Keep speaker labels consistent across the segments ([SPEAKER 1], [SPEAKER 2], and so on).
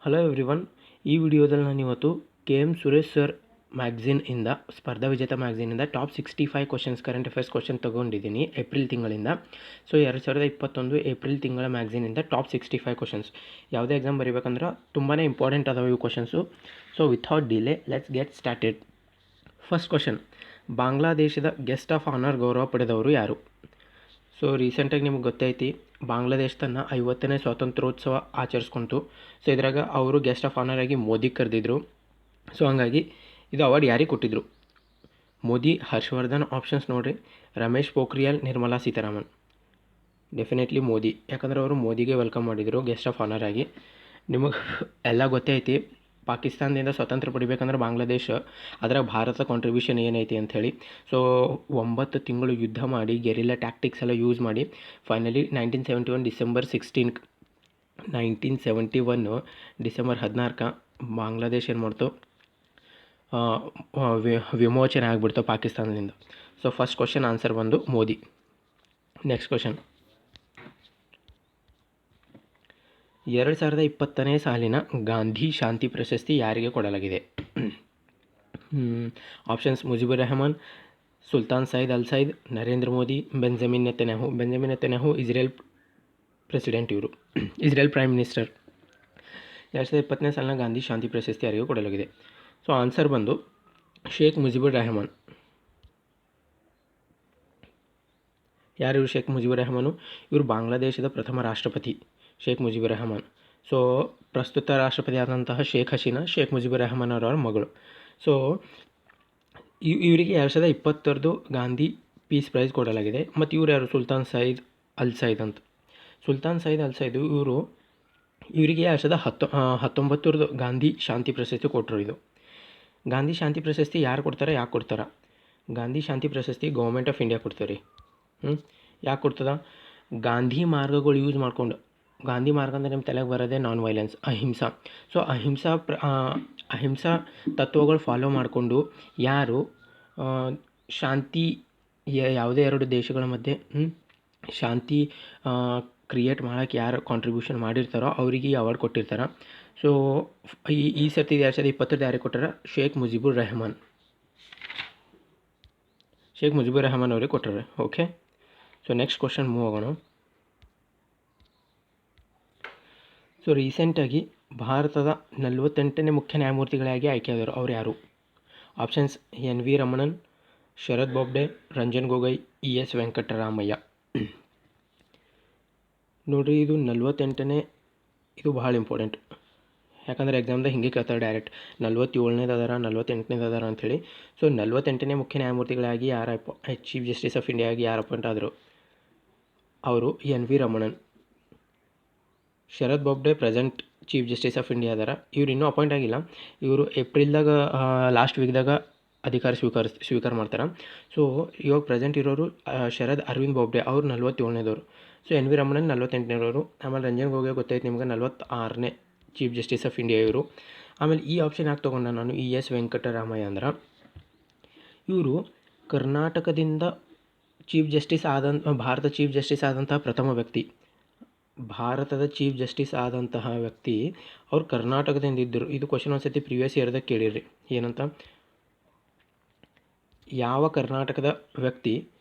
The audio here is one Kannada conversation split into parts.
[SPEAKER 1] Hello everyone. ಈ ವಿಡಿಯೋದಲ್ಲಿ ನಾನು ಇವತ್ತು ಕೆ ಎಮ್ ಸುರೇಶ್ ಸರ್ ಮ್ಯಾಗ್ಝಿನಿಂದ ಸ್ಪರ್ಧಾ ವಿಜೇತ ಮ್ಯಾಗ್ಝಿನಿಂದ top 65 questions current affairs question ತೊಗೊಂಡಿದ್ದೀನಿ ಏಪ್ರಿಲ್ ತಿಂಗಳಿಂದ. ಸೊ 2021 ಏಪ್ರಿಲ್ ತಿಂಗಳ ಮ್ಯಾಗ್ಝಿನಿಂದ ಟಾಪ್ 65 ಕ್ವಶನ್ಸ್. ಯಾವುದೇ ಎಕ್ಸಾಮ್ ಬರೀಬೇಕಂದ್ರೆ ತುಂಬಾ ಇಂಪಾರ್ಟೆಂಟ್ ಅದಾವೆ ಇವು questions. So without delay let's get started. First question, ಬಾಂಗ್ಲಾದೇಶದ ಗೆಸ್ಟ್ ಆಫ್ ಆನರ್ ಗೌರವ ಪಡೆದವರು ಯಾರು? ಸೊ ರೀಸೆಂಟಾಗಿ ನಿಮ್ಗೆ ಗೊತ್ತೈತಿ, ಬಾಂಗ್ಲಾದೇಶ ತನ್ನ 50ನೇ ಸ್ವಾತಂತ್ರ್ಯೋತ್ಸವ ಆಚರಿಸ್ಕೊಂತು. ಸೊ ಇದ್ರಾಗ ಅವರು ಗೆಸ್ಟ್ ಆಫ್ ಆನರ್ ಆಗಿ ಮೋದಿ ಕರೆದಿದ್ರು. ಸೊ ಹಂಗಾಗಿ ಇದು ಅವಾರ್ಡ್ ಯಾರಿಗೆ ಕೊಟ್ಟಿದ್ರು? ಮೋದಿ, ಹರ್ಷವರ್ಧನ್. ಆಪ್ಷನ್ಸ್ ನೋಡಿರಿ: ರಮೇಶ್ ಪೋಖ್ರಿಯಾಲ್, ನಿರ್ಮಲಾ ಸೀತಾರಾಮನ್. ಡೆಫಿನೆಟ್ಲಿ ಮೋದಿ, ಯಾಕಂದ್ರೆ ಅವರು ಮೋದಿಗೆ ವೆಲ್ಕಮ್ ಮಾಡಿದರು ಗೆಸ್ಟ್ ಆಫ್ ಆನರ್ ಆಗಿ. ನಿಮಗೆ ಎಲ್ಲ ಗೊತ್ತೇ ಐತಿ, ಪಾಕಿಸ್ತಾನದಿಂದ ಸ್ವಾತಂತ್ರ್ಯ ಪಡಿಬೇಕಂದ್ರೆ ಬಾಂಗ್ಲಾದೇಶ, ಅದರ ಭಾರತ ಕಾಂಟ್ರಿಬ್ಯೂಷನ್ ಏನೈತಿ ಅಂಥೇಳಿ. ಸೊ 9 ತಿಂಗಳು ಯುದ್ಧ ಮಾಡಿ, ಗೆರಿಲ್ಲಾ ಟ್ಯಾಕ್ಟಿಕ್ಸ್ ಎಲ್ಲ ಯೂಸ್ ಮಾಡಿ ಫೈನಲಿ 1971 ಡಿಸೆಂಬರ್ 16 1971 ಡಿಸೆಂಬರ್ 16 ಬಾಂಗ್ಲಾದೇಶ ಏನು ಮಾಡ್ತು, ವಿಮೋಚನೆ ಆಗಿಬಿಡ್ತು ಪಾಕಿಸ್ತಾನದಿಂದ. ಸೊ ಫಸ್ಟ್ ಕ್ವಶನ್ ಆನ್ಸರ್ ಬಂದು ಮೋದಿ. ನೆಕ್ಸ್ಟ್ ಕ್ವಶನ್, 2020ನೇ ಸಾಲಿನ ಗಾಂಧಿ ಶಾಂತಿ ಪ್ರಶಸ್ತಿ ಯಾರಿಗೆ ಕೊಡಲಾಗಿದೆ? ಆಪ್ಷನ್ಸ್: ಮುಜಿಬುರ್ ರೆಹಮಾನ್, ಸುಲ್ತಾನ್ ಸೈದ್ ಅಲ್ Said, Narendra Modi, Benjamin Netanyahu. Benjamin Netanyahu Israel president, ಇವರು ಇಸ್ರೇಲ್ ಪ್ರೈಮ್ ಮಿನಿಸ್ಟರ್. 2020ನೇ ಸಾಲಿನ ಗಾಂಧಿ ಶಾಂತಿ ಪ್ರಶಸ್ತಿ ಯಾರಿಗೆ ಕೊಡಲಾಗಿದೆ? ಸೊ ಆನ್ಸರ್ ಬಂದು ಶೇಖ್ ಮುಜಿಬುರ್ ರೆಹಮಾನ್. ಯಾರು ಇವರು ಶೇಖ್ ಮುಜಿಬುರ್ ರೆಹಮಾನು? ಇವರು ಬಾಂಗ್ಲಾದೇಶದ ಪ್ರಥಮ ರಾಷ್ಟ್ರಪತಿ ಶೇಖ್ ಮುಜಿಬುರ್ ರೆಹಮಾನ್. ಸೊ ಪ್ರಸ್ತುತ ರಾಷ್ಟ್ರಪತಿ ಆದಂತಹ ಶೇಖ್ ಹಸೀನಾ ಶೇಖ್ ಮುಜಿಬುರ್ ರೆಹಮಾನ್ ಅವರ ಮಗಳು. ಸೊ ಇವರಿಗೆ 2020 ಗಾಂಧಿ ಪೀಸ್ ಪ್ರೈಸ್ ಕೊಡಲಾಗಿದೆ. ಮತ್ತು ಇವರು ಯಾರು? ಸುಲ್ತಾನ್ ಸೈದ್ ಅಲ್ ಸೈದ್ ಅಂತ. ಸುಲ್ತಾನ್ ಸೈದ್ ಅಲ್ ಸೈದ್ ಇವರಿಗೆ 2019 ಗಾಂಧಿ ಶಾಂತಿ ಪ್ರಶಸ್ತಿ ಕೊಟ್ಟರು. ಇದು ಗಾಂಧಿ ಶಾಂತಿ ಪ್ರಶಸ್ತಿ ಯಾರು ಕೊಡ್ತಾರೆ, ಯಾಕೆ ಕೊಡ್ತಾರೆ? ಗಾಂಧಿ ಶಾಂತಿ ಪ್ರಶಸ್ತಿ ಗೌರ್ಮೆಂಟ್ ಆಫ್ ಇಂಡಿಯಾ ಕೊಡ್ತಾರೆ ರೀ. ಯಾಕೆ ಕೊಡ್ತದ? ಗಾಂಧಿ ಮಾರ್ಗಗಳು ಯೂಸ್ ಮಾಡ್ಕೊಂಡು, ಗಾಂಧಿ ಮಾರ್ಗ ಅಂದರೆ ನಿಮ್ಮ ತಲೆಗೆ ಬರೋದೇ ನಾನ್ ವೈಲೆನ್ಸ್, ಅಹಿಂಸಾ. ಸೊ ಅಹಿಂಸಾ ತತ್ವಗಳು ಫಾಲೋ ಮಾಡಿಕೊಂಡು ಯಾರು ಶಾಂತಿ, ಯಾವುದೇ ಎರಡು ದೇಶಗಳ ಮಧ್ಯೆ ಶಾಂತಿ ಕ್ರಿಯೇಟ್ ಮಾಡೋಕ್ಕೆ ಯಾರು ಕಾಂಟ್ರಿಬ್ಯೂಷನ್ ಮಾಡಿರ್ತಾರೋ ಅವರಿಗೆ ಈ ಅವಾರ್ಡ್ ಕೊಟ್ಟಿರ್ತಾರೆ. ಸೊ ಈ ಸರ್ತಿ 2020 ಯಾರಿಗೆ ಕೊಟ್ಟಾರ? ಶೇಖ್ ಮುಜಿಬುರ್ ರೆಹಮಾನ್. ಶೇಖ್ ಮುಜಿಬುರ್ ರೆಹಮಾನ್ ಅವರಿಗೆ ಕೊಟ್ಟರೆ. Okay, so next question move ಆಗೋಣ. ಸೊ ರೀಸೆಂಟಾಗಿ ಭಾರತದ 48ನೇ ಮುಖ್ಯ ನ್ಯಾಯಮೂರ್ತಿಗಳಾಗಿ ಆಯ್ಕೆಯಾದರು. ಅವ್ರು ಯಾರು? Options: N V Ramanan, Sharad Bobde, Ranjan Gogoi, E S Venkataramiah. ನೋಡಿರಿ, ಇದು 48ನೇ, ಇದು ಭಾಳ ಇಂಪಾರ್ಟೆಂಟ್. ಯಾಕಂದರೆ ಎಕ್ಸಾಮ್ದಾಗ ಹಿಂಗೆ ಕೇಳ್ತಾರೆ ಡೈರೆಕ್ಟ್, 47ನೇದು ಅದಾರ, 48ನೇದು ಅದಾರ ಅಂಥೇಳಿ. ಸೊ 48ನೇ ಮುಖ್ಯ ನ್ಯಾಯಮೂರ್ತಿಗಳಾಗಿ ಚೀಫ್ ಜಸ್ಟಿಸ್ ಆಫ್ ಇಂಡಿಯಾ ಆಗಿ ಯಾರು ಅಪಾಯಿಂಟ್ ಆದರು? ಅವರು N V Ramanan. Sharad Bobde present chief justice of India ಅದಾರ. ಇವ್ರು ಇನ್ನೂ ಅಪಾಯಿಂಟ್ ಆಗಿಲ್ಲ. ಇವರು ಏಪ್ರಿಲ್ದಾಗ ಲಾಸ್ಟ್ ವೀಕ್ದಾಗ ಅಧಿಕಾರ ಸ್ವೀಕಾರ ಮಾಡ್ತಾರೆ. ಸೊ ಇವಾಗ ಪ್ರೆಸೆಂಟ್ ಇರೋರು ಶರದ್ ಅರವಿಂದ್ ಬೊಬ್ಡೆ, ಅವ್ರು 47ನೇದವರು. ಸೊ ಎನ್ ವಿ ರಮಣನ್ 48ನೇದವರು. ಆಮೇಲೆ ರಂಜನ್ ಗೊಗೊಯ್ ಗೊತ್ತೈತೆ ನಿಮ್ಗೆ, 46ನೇ ಚೀಫ್ ಜಸ್ಟಿಸ್ ಆಫ್ ಇಂಡಿಯಾ ಇವರು. ಆಮೇಲೆ ಈ ಆಪ್ಷನ್ ಯಾಕೆ ತೊಗೊಂಡೆ ನಾನು, ಇ ಎಸ್ ವೆಂಕಟರಾಮಯ್ಯ ಅಂದ್ರೆ ಇವರು ಕರ್ನಾಟಕದಿಂದ chief justice Bharat chief justice ಆದಂತಹ ಪ್ರಥಮ ವ್ಯಕ್ತಿ. ಭಾರತದ ಚೀಫ್ ಜಸ್ಟಿಸ್ ಆದಂತಹ ವ್ಯಕ್ತಿ ಅವ್ರು ಕರ್ನಾಟಕದಿಂದ ಇದ್ದರು. ಇದು ಕ್ವಶನ್ ಒಂದ್ಸತಿ ಪ್ರಿವಿಯಸ್ ಇಯರ್ದಾಗ ಕೇಳಿರಿ. ಏನಂತ? ಯಾವ ಕರ್ನಾಟಕದ ವ್ಯಕ್ತಿ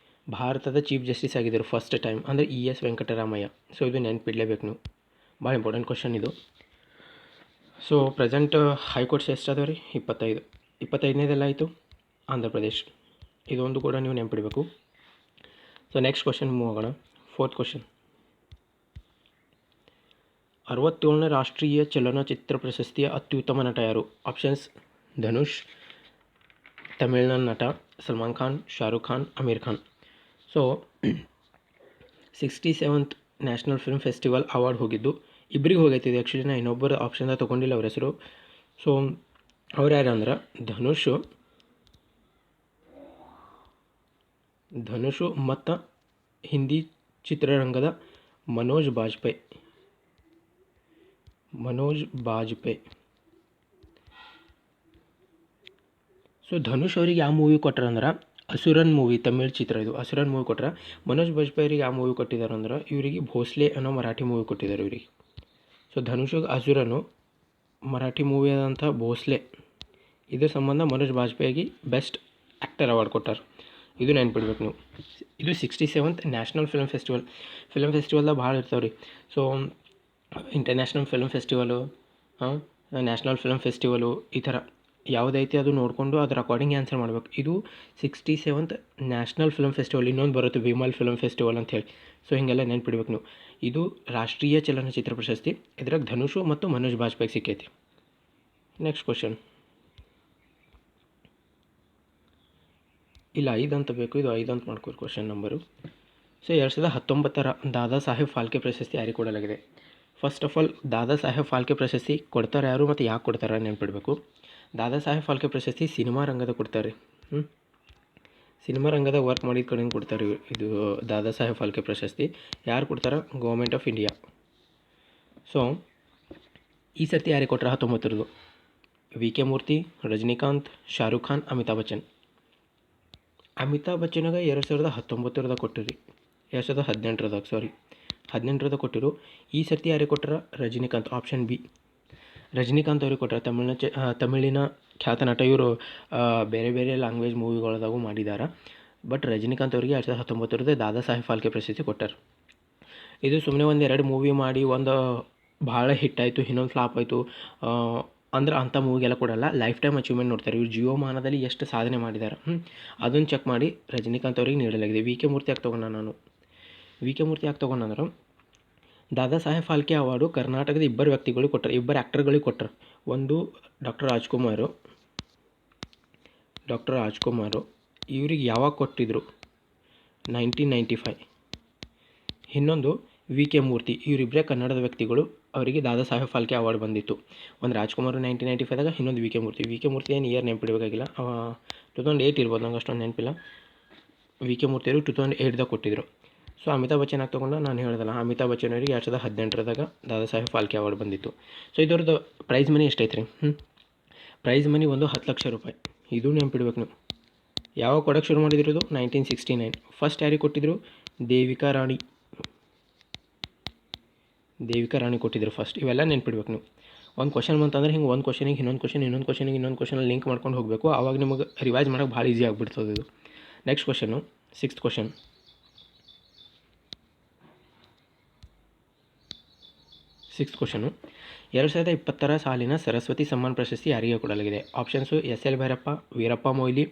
[SPEAKER 1] ಭಾರತದ ಚೀಫ್ ಜಸ್ಟಿಸ್ ಆಗಿದ್ದರು ಫಸ್ಟ್ ಟೈಮ್ ಅಂದರೆ ಇ ಎಸ್ ವೆಂಕಟರಾಮಯ್ಯ. ಸೊ ಇದು ನೆನಪಿಡಲೇಬೇಕು ನೀವು, ಭಾಳ ಇಂಪಾರ್ಟೆಂಟ್ ಕ್ವಶನ್ ಇದು. ಸೊ ಪ್ರೆಸೆಂಟ್ ಹೈಕೋರ್ಟ್ಸ್ ಎಷ್ಟು ಅದಾವೆ ರೀ? 25ನೇದೆಲ್ಲ ಆಯಿತು ಆಂಧ್ರ ಪ್ರದೇಶ್. ಇದೊಂದು ಕೂಡ ನೀವು ನೆನಪಿಡಬೇಕು. ಸೊ ನೆಕ್ಸ್ಟ್ ಕ್ವಶನ್ ಮೂವ್ ಆಗೋಣ. ಫೋರ್ತ್ ಕ್ವಶನ್, 67ನೇ ರಾಷ್ಟ್ರೀಯ ಚಲನಚಿತ್ರ ಪ್ರಶಸ್ತಿಯ ಅತ್ಯುತ್ತಮ ನಟ ಯಾರು? ಆಪ್ಷನ್ಸ್: ಧನುಷ್, ತಮಿಳಿನ ನಟ Salman Khan, Shahrukh Khan, Aamir Khan. So 67th national film festival award ಹೋಗಿದ್ದು ಇಬ್ಬರಿಗೆ ಹೋಗೈತಿದೆ. ಆ್ಯಕ್ಚುಲಿ ನಾನು ಇನ್ನೊಬ್ಬರು ಆಪ್ಷನ್ದಾಗ ತೊಗೊಂಡಿಲ್ಲ ಅವ್ರ ಹೆಸರು. ಸೊ ಅವ್ರು ಯಾರು ಅಂದ್ರೆ ಧನುಷು ಮತ್ತು ಹಿಂದಿ ಚಿತ್ರರಂಗದ ಮನೋಜ್ ಬಾಜ್ಪೇಯಿ. ಸೊ ಧನುಷ್ ಅವ್ರಿಗೆ ಯಾವ ಮೂವಿ ಕೊಟ್ಟಾರ ಅಂದ್ರೆ ಅಸುರನ್ ಮೂವಿ, ತಮಿಳ್ ಚಿತ್ರ ಇದು. ಅಸುರನ್ ಮೂವಿ ಕೊಟ್ಟರೆ. ಮನೋಜ್ ಬಾಜ್ಪೇಯಿಗೆ ಯಾವ ಮೂವಿ ಕೊಟ್ಟಿದ್ದಾರೆ ಅಂದ್ರೆ ಇವರಿಗೆ ಭೋಸ್ಲೆ ಅನ್ನೋ ಮರಾಠಿ ಮೂವಿ ಕೊಟ್ಟಿದ್ದಾರೆ ಇವರಿಗೆ. ಸೊ ಧನುಷಿಗೆ ಅಸುರನು, ಮರಾಠಿ ಮೂವಿ ಆದಂಥ ಭೋಸ್ಲೆ ಇದ್ರ ಸಂಬಂಧ ಮನೋಜ್ ಬಾಜ್ಪೇಯಿಗೆ ಬೆಸ್ಟ್ ಆ್ಯಕ್ಟರ್ ಅವಾರ್ಡ್ ಕೊಟ್ಟಾರ. ಇದು ನೆನ್ಪಿಡ್ಬೇಕು ನೀವು. ಇದು 67th ನ್ಯಾಷನಲ್ ಫಿಲ್ಮ್ ಫೆಸ್ಟಿವಲ್ದಾಗ ಭಾಳ ಇರ್ತಾವೆ ರೀ. So international film festival, national film festival, ಈ ಥರ ಯಾವುದೈತಿ ಅದು ನೋಡಿಕೊಂಡು ಅದ್ರ ಅಕಾರ್ಡಿಂಗ್ ಆನ್ಸರ್ ಮಾಡ್ಬೇಕು. ಇದು 67th ನ್ಯಾಷನಲ್ ಫಿಲ್ಮ್ ಫೆಸ್ಟಿವಲ್. ಇನ್ನೊಂದು ಬರುತ್ತೆ ವಿಮಲ್ ಫಿಲ್ಮ್ ಫೆಸ್ಟಿವಲ್ ಅಂಥೇಳಿ. ಸೊ ಹೀಗೆಲ್ಲ ನೆನ್ಪಿಡ್ಬೇಕು ನೀವು. ಇದು ರಾಷ್ಟ್ರೀಯ ಚಲನಚಿತ್ರ ಪ್ರಶಸ್ತಿ. ಇದ್ರಾಗ ಧನುಷು ಮತ್ತು ಮನೋಜ್ ಬಾಜ್ಪೇಯಿಗೆ ಸಿಕ್ಕೈತಿ. Next question. ಇಲ್ಲ 5 ಅಂತ ಬೇಕು, ಇದು 5 ಅಂತ ಮಾಡ್ಕೋರಿ question number. So 2019 Dada Saheb Phalke ಪ್ರಶಸ್ತಿ ಯಾರಿಗೆ ಕೊಡಲಾಗಿದೆ? First of all Dada Saheb Phalke ಪ್ರಶಸ್ತಿ ಕೊಡ್ತಾರೆ ಯಾರು ಮತ್ತು ಯಾಕೆ ಕೊಡ್ತಾರೆ ನೆನ್ಪಿಡಬೇಕು. ದಾದಾ ಸಾಹೇಬ್ ಫಾಲ್ಕೆ ಪ್ರಶಸ್ತಿ ಸಿನಿಮಾ ರಂಗದ ಕೊಡ್ತಾರೆ. ಸಿನಿಮಾ ರಂಗದ ವರ್ಕ್ ಮಾಡಿದ ಕಡೆಯಿಂದ ಕೊಡ್ತಾರೆ. ಇದು ದಾದಾ ಸಾಹೇಬ್ ಫಾಲ್ಕೆ ಪ್ರಶಸ್ತಿ ಯಾರು ಕೊಡ್ತಾರೆ? Government of India. ಸೊ ಈ ಸರ್ತಿ ಯಾರಿಗೆ ಕೊಟ್ಟರೆ 19ರದು? ವಿ ಕೆ ಮೂರ್ತಿ, ರಜನಿಕಾಂತ್, ಶಾರುಖ್ ಖಾನ್, ಅಮಿತಾಬ್ ಬಚ್ಚನ್. ಅಮಿತಾಬ್ ಬಚ್ಚನ್ಗೆ 2019 ಕೊಟ್ಟಿರಿ, 2018 ಕೊಟ್ಟಿರು. ಈ ಸರ್ತಿ ಯಾರಿಗೆ ಕೊಟ್ಟರೆ? ರಜನಿಕಾಂತ್. ಆಪ್ಷನ್ ಬಿ, ರಜನಿಕಾಂತ್ ಅವ್ರಿಗೆ ಕೊಟ್ಟರೆ. ತಮಿಳಿನ ಖ್ಯಾತ ನಟ. ಇವರು ಬೇರೆ ಬೇರೆ ಲ್ಯಾಂಗ್ವೇಜ್ ಮೂವಿಗಳದಾಗೂ ಮಾಡಿದ್ದಾರೆ. ಬಟ್ ರಜನಿಕಾಂತ್ ಅವರಿಗೆ 2019 ದಾದಾ ಸಾಹೇಬ್ ಫಾಲ್ಕೆ ಪ್ರಶಸ್ತಿ ಕೊಟ್ಟಾರೆ. ಇದು ಸುಮ್ಮನೆ 1-2 ಮೂವಿ ಮಾಡಿ ಒಂದು ಭಾಳ ಹಿಟ್ ಆಯಿತು, ಇನ್ನೊಂದು ಫ್ಲಾಪ್ ಆಯಿತು ಅಂದ್ರೆ ಅಂಥ ಮೂವಿಗೆಲ್ಲ ಕೊಡಲ್ಲ. ಲೈಫ್ ಟೈಮ್ ಅಚೀವ್ಮೆಂಟ್ ನೋಡ್ತಾರೆ. ಇವ್ರು ಜೀವಮಾನದಲ್ಲಿ ಎಷ್ಟು ಸಾಧನೆ ಮಾಡಿದ್ದಾರೆ ಅದನ್ನು ಚೆಕ್ ಮಾಡಿ ರಜನಿಕಾಂತ್ ಅವ್ರಿಗೆ ನೀಡಲಾಗಿದೆ. ವಿ ಕೆ ಮೂರ್ತಿ ಯಾಕೆ ತೊಗೊಂಡಂದ್ರೆ ದಾದಾ ಸಾಹೇಬ್ ಫಾಲ್ಕೆ ಅವಾರ್ಡು ಕರ್ನಾಟಕದ ಇಬ್ಬರು ವ್ಯಕ್ತಿಗಳಿಗೆ ಕೊಟ್ಟರು, ಇಬ್ಬರು ಆ್ಯಕ್ಟರ್ಗಳಿಗೆ ಕೊಟ್ಟರು. ಒಂದು ಡಾಕ್ಟರ್ ರಾಜ್ಕುಮಾರು. ಇವ್ರಿಗೆ ಯಾವಾಗ ಕೊಟ್ಟಿದ್ರು? 1995. ಇನ್ನೊಂದು ವಿ ಕೆ ಮೂರ್ತಿ. ಇವರಿಬ್ಬರೇ ಕನ್ನಡದ ವ್ಯಕ್ತಿಗಳು, ಅವರಿಗೆ ದಾದಾ ಸಾಹೇಬ್ ಫಾಲ್ಕೆ ಅವಾರ್ಡ್ ಬಂದಿತ್ತು. ಒಂದು ರಾಜ್ಕುಮಾರ್ 1995ದಾಗ, ಇನ್ನೊಂದು ವಿ ಕೆ ಮೂರ್ತಿ ಏನು ಇಯರ್ ನೆನಪಿಡಬೇಕಾಗಿಲ್ಲ, 2008 ಇರ್ಬೋದು, ನಂಗೆ ಅಷ್ಟೊಂದು ನೆನಪಿಲ್ಲ. ವಿ ಕೆ ಮೂರ್ತಿಯವರು 2008ದಾಗ ಕೊಟ್ಟಿದ್ದರು. ಸೊ ಅಮಿತಾಬ್ ಬಚ್ಚನ್ ಆಗಿ ತೊಗೊಂಡು ನಾನು ಹೇಳ್ದಲ್ಲ, ಅಮಿತಾಬ್ ಬಚ್ಚನ್ ಅವರಿಗೆ 2018ದಾಗ ದಾದಾ ಸಾಹೇಬ್ ಫಾಲ್ಕೆ ಅವಾರ್ಡ್ ಬಂದಿತ್ತು. ಸೊ ಇದ್ರದ್ದು ಪ್ರೈಸ್ ಮನಿ ಎಷ್ಟೈತೆ ರೀ? ಪ್ರೈಸ್ ಮನಿ ಒಂದು 10 ಲಕ್ಷ ರೂಪಾಯಿ. ಇದು ನೆನಪಿಡ್ಬೇಕು ನೀವು. ಯಾವಾಗ ಕೊಡೋಕ್ಕೆ ಶುರು ಮಾಡಿದಿರೋದು? 1969. ಫಸ್ಟ್ ಯಾರಿಗೆ ಕೊಟ್ಟಿದ್ರು? ದೇವಿಕಾ ರಾಣಿ ಕೊಟ್ಟಿದ್ರು ಫಸ್ಟ್. ಇವೆಲ್ಲ ನೆನ್ಪಿಡ್ಬೇಕು ನೀವು. ಒಂದು ಕ್ವಶನ್ ಬಂತಂದ್ರೆ ಹಿಂಗೆ ಒಂದು ಕ್ವಶನಿಗೆ ಇನ್ನೊಂದು ಕ್ವಶನಲ್ಲಿ ಲಿಂಕ್ ಮಾಡ್ಕೊಂಡು ಹೋಗಬೇಕು. ಆವಾಗ ನಿಮಗೆ ರಿವೈಸ್ ಮಾಡೋಕ್ಕೆ ಭಾಳ ಈಸಿ ಆಗಿಬಿಡ್ತದೆ ಇದು. Next question, 6th question. 2020 ಸಾಲಿನ ಸರಸ್ವತಿ ಸಮ್ಮಾನ್ ಪ್ರಶಸ್ತಿ ಯಾರಿಗೆ ಕೊಡಲಾಗಿದೆ? Options SL Bhyrappa, Veerappa Moily,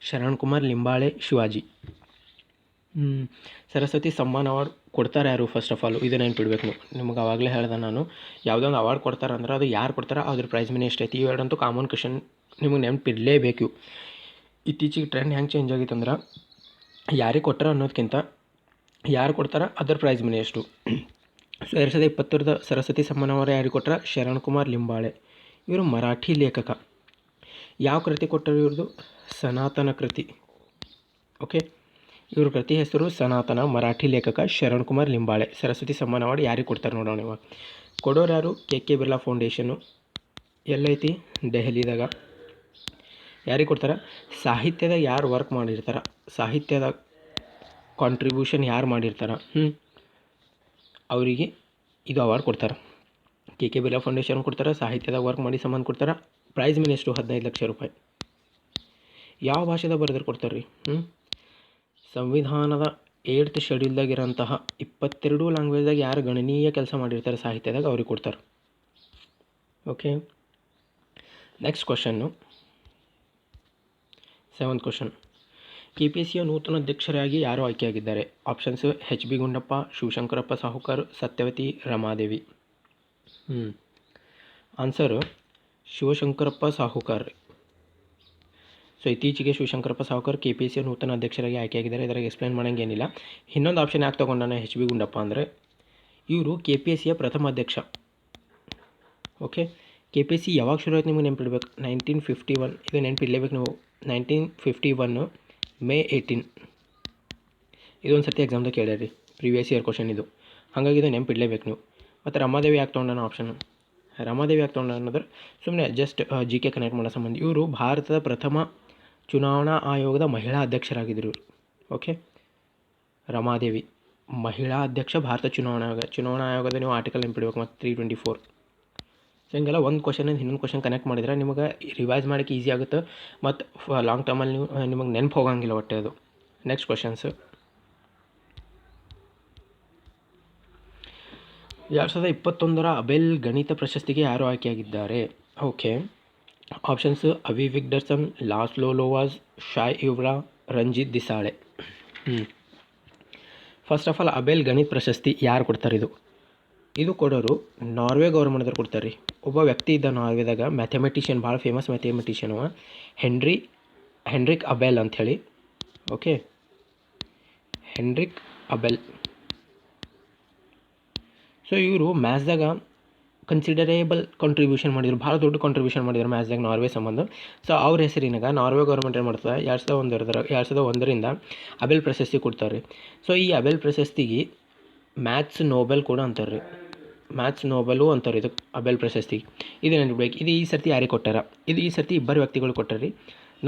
[SPEAKER 1] Sharan Kumar Limbale, Shivaji. Saraswati Samman award ಕೊಡ್ತಾರೆ ಯಾರು? ಫಸ್ಟ್ ಆಫ್ ಆಲ್ ಇದು ನೆನ್ಪಿಡ್ಬೇಕು ನೀವು. ನಿಮ್ಗೆ ಆವಾಗಲೇ ಹೇಳ್ದೆ ನಾನು, ಯಾವುದೋ ಒಂದು ಅವಾರ್ಡ್ ಕೊಡ್ತಾರೆ ಅಂದ್ರೆ ಅದು ಯಾರು ಕೊಡ್ತಾರೆ, ಅದ್ರ ಪ್ರೈಸ್ ಮನಿ ಎಷ್ಟೈತಿ. ಇವೆರಡಂತೂ ಕಾಮನ್ ಕ್ವಶನ್, ನಿಮಗೆ ನೆನಪಿಡಲೇಬೇಕು. ಇತ್ತೀಚೆಗೆ ಟ್ರೆಂಡ್ ಹೆಂಗೆ ಚೇಂಜ್ ಆಗಿತ್ತು ಅಂದ್ರೆ, ಯಾರಿಗೆ ಕೊಟ್ಟಾರ ಅನ್ನೋದಕ್ಕಿಂತ ಯಾರು ಕೊಡ್ತಾರೆ ಅದ್ರ ಪ್ರೈಸ್ ಮನಿ ಎಷ್ಟು. ಸೊ 2020 ಸರಸ್ವತಿ ಸಮ್ಮಾನ್ ಅವಾರ್ಡ್ ಯಾರಿಗೆ ಕೊಟ್ಟರೆ? ಶರಣ್ ಕುಮಾರ್ ಲಿಂಬಾಳೆ. ಇವರು ಮರಾಠಿ ಲೇಖಕ. ಯಾವ ಕೃತಿ ಕೊಟ್ಟರು ಇವ್ರದ್ದು? ಸನಾತನ ಕೃತಿ. ಓಕೆ, ಇವ್ರ ಕೃತಿ ಹೆಸರು ಸನಾತನ. ಮರಾಠಿ ಲೇಖಕ ಶರಣ್ ಕುಮಾರ್ ಲಿಂಬಾಳೆ. ಸರಸ್ವತಿ ಸಮ್ಮಾನ್ ಅವಾರ್ಡ್ ಯಾರಿಗೆ ಕೊಡ್ತಾರೆ ನೋಡೋಣ ಇವಾಗ. ಕೊಡೋರು ಯಾರು? KK Birla foundation. ಎಲ್ಲೈತಿ? ದೆಹಲಿದಾಗ. ಯಾರಿಗೆ ಕೊಡ್ತಾರೆ? ಸಾಹಿತ್ಯದಾಗ ಯಾರು ವರ್ಕ್ ಮಾಡಿರ್ತಾರೆ, ಸಾಹಿತ್ಯದ ಕಾಂಟ್ರಿಬ್ಯೂಷನ್ ಯಾರು ಮಾಡಿರ್ತಾರೆ ಅವರಿಗೆ ಇದು ಅವಾರ್ಡ್ ಕೊಡ್ತಾರೆ. KK ಬಿರ್ಲಾ ಫೌಂಡೇಶನ್ ಕೊಡ್ತಾರೆ, ಸಾಹಿತ್ಯದಾಗ ವರ್ಕ್ ಮಾಡಿ ಸಂಬಂಧ ಕೊಡ್ತಾರೆ. ಪ್ರೈಸ್ ಮನಿ ಎಷ್ಟು? 15 ಲಕ್ಷ ರೂಪಾಯಿ. ಯಾವ ಭಾಷೆದಾಗ ಬರೆದ್ರೆ ಕೊಡ್ತಾರೆ ರೀ? ಸಂವಿಧಾನದ 8th ಶೆಡ್ಯೂಲ್ದಾಗಿರೋಂತಹ 22 ಲ್ಯಾಂಗ್ವೇಜ್ದಾಗ ಯಾರು ಗಣನೀಯ ಕೆಲಸ ಮಾಡಿರ್ತಾರೆ ಸಾಹಿತ್ಯದಾಗ ಅವ್ರಿಗೆ ಕೊಡ್ತಾರೆ. Okay, next question, 7th question. KPSCಯ ನೂತನ ಅಧ್ಯಕ್ಷರಾಗಿ ಯಾರು ಆಯ್ಕೆಯಾಗಿದ್ದಾರೆ? Options HB Gundappa, Shivashankarappa Sahukar, Satyavati, Ramadevi. Answer Shivashankarappa Sahukar. So ಇತ್ತೀಚೆಗೆ ಶಿವಶಂಕರಪ್ಪ ಸಾಹುಕಾರ್ KPSCಯ ನೂತನ ಅಧ್ಯಕ್ಷರಾಗಿ ಆಯ್ಕೆಯಾಗಿದ್ದಾರೆ. ಇದರಾಗ ಎಕ್ಸ್ಪ್ಲೇನ್ ಮಾಡೋಂಗೇನಿಲ್ಲ. ಇನ್ನೊಂದು ಆಪ್ಷನ್ ಯಾಕೆ ತೊಗೊಂಡಾನೆ HB ಗುಂಡಪ್ಪ ಅಂದರೆ, ಇವರು KPSCಯ ಪ್ರಥಮ ಅಧ್ಯಕ್ಷ. ಓಕೆ, KPSC ಯಾವಾಗ ಶುರು ಆಯ್ತು ನಿಮಗೆ ನೆನಪಿಡ್ಬೇಕು? 1951. ಇದು ನೆನಪಿಡ್ಲೇಬೇಕು ನೀವು. 1951 May 18. ಇದೊಂದು ಸರ್ತಿ ಎಕ್ಸಾಮ್ದಾಗ ಕೇಳ್ಯಾರಿ, ಪ್ರೀವಿಯಸ್ ಇಯರ್ ಕ್ವಶನ್ ಇದು. ಹಾಗಾಗಿ ಇದು ನೆನಪಿಡ್ಲೇಬೇಕು ನೀವು. ಮತ್ತು ರಮಾದೇವಿ ಯಾಕೆ ತೊಗೊಂಡಾನ ಆಪ್ಷನ್? ರಮಾದೇವಿ ಯಾಕೆ ತೊಗೊಂಡ ಅನ್ನೋದ್ರೆ ಸುಮ್ಮನೆ ಜಸ್ಟ್ GK ಕನೆಕ್ಟ್ ಮಾಡೋ ಸಂಬಂಧ. ಇವರು ಭಾರತದ ಪ್ರಥಮ ಚುನಾವಣಾ ಆಯೋಗದ ಮಹಿಳಾ ಅಧ್ಯಕ್ಷರಾಗಿದ್ದರು. ಓಕೆ, ರಮಾದೇವಿ ಮಹಿಳಾ ಅಧ್ಯಕ್ಷ ಭಾರತ ಚುನಾವಣಾ ಆಯೋಗ. ಚುನಾವಣಾ ಆಯೋಗದ ನೀವು ಆರ್ಟಿಕಲ್ ನೆನಪಿಡ್ಬೇಕು ಮತ್ತು 324. ಹಿಂಗೆಲ್ಲ ಒಂದು ಕ್ವಶನಿಂದ ಇನ್ನೊಂದು ಕ್ವಶನ್ ಕನೆಕ್ಟ್ ಮಾಡಿದ್ರೆ ನಿಮಗೆ ರಿವೈಸ್ ಮಾಡೋಕ್ಕೆ ಈಸಿ ಆಗುತ್ತೆ ಮತ್ತು ಲಾಂಗ್ ಟರ್ಮಲ್ಲಿ ನಿಮಗೆ ನೆನಪು ಹೋಗಂಗಿಲ್ಲ ಒಟ್ಟೆ ಅದು. Next questions. 2021 ಅಬೆಲ್ ಗಣಿತ ಪ್ರಶಸ್ತಿಗೆ ಯಾರು ಆಯ್ಕೆಯಾಗಿದ್ದಾರೆ? Okay, options Avi Wigderson, Laszlo Lovasz, Shai ಯುವ್ರಾ, Ranjit Disale. First of all Abel ಗಣಿತ ಪ್ರಶಸ್ತಿ ಯಾರು ಕೊಡ್ತಾರೆ? ಇದು ಕೊಡೋರು ನಾರ್ವೆ ಗೌರ್ಮೆಂಟ್ದವ್ರು ಕೊಡ್ತಾರೆ ರೀ. ಒಬ್ಬ ವ್ಯಕ್ತಿ ಇದ್ದ ನಾರ್ವೆದಾಗ, ಮ್ಯಾಥಮೆಟಿಷಿಯನ್, ಭಾಳ ಫೇಮಸ್ ಮ್ಯಾಥಮೆಟಿಷಿಯನ್ ಅವ, ಹೆನ್ರಿಕ್ ಅಬೆಲ್ ಅಂಥೇಳಿ. Okay, Heinrich Abel. ಸೊ ಇವರು ಮ್ಯಾಥ್ಸ್ದಾಗ ಕನ್ಸಿಡರೇಬಲ್ ಕಾಂಟ್ರಿಬ್ಯೂಷನ್ ಮಾಡಿದ್ರು, ಭಾಳ ದೊಡ್ಡ ಕಾಂಟ್ರಿಬ್ಯೂಷನ್ ಮಾಡಿದ್ರು ಮ್ಯಾಥ್ಸ್ದಾಗ ನಾರ್ವೆ ಸಂಬಂಧ. ಸೊ ಅವ್ರ ಹೆಸರಿನಾಗ ನಾರ್ವೆ ಗೌರ್ಮೆಂಟ್ ಏನು ಮಾಡ್ತದೆ, 2001ರಿಂದ ಅಬೆಲ್ ಪ್ರಶಸ್ತಿ ಕೊಡ್ತಾರೆ. ಸೊ ಈ ಅಬೆಲ್ ಪ್ರಶಸ್ತಿಗೆ ಮ್ಯಾಥ್ಸ್ ನೋಬೆಲ್ ಕೂಡ ಅಂತಾರೆ ರೀ, ಮ್ಯಾಥ್ಸ್ ನೋಬೆಲು ಅಂತಾರೆ ಇದಕ್ಕೆ, ಅಬೆಲ್ ಪ್ರಶಸ್ತಿಗೆ. ಇದು ನೆನಪಿಡ್ಬೇಕು. ಇದು ಈ ಸರ್ತಿ ಯಾರಿಗೆ ಕೊಟ್ಟಾರ? ಇದು ಈ ಸರ್ತಿ ಇಬ್ಬರು ವ್ಯಕ್ತಿಗಳು ಕೊಟ್ಟಾರ ರೀ.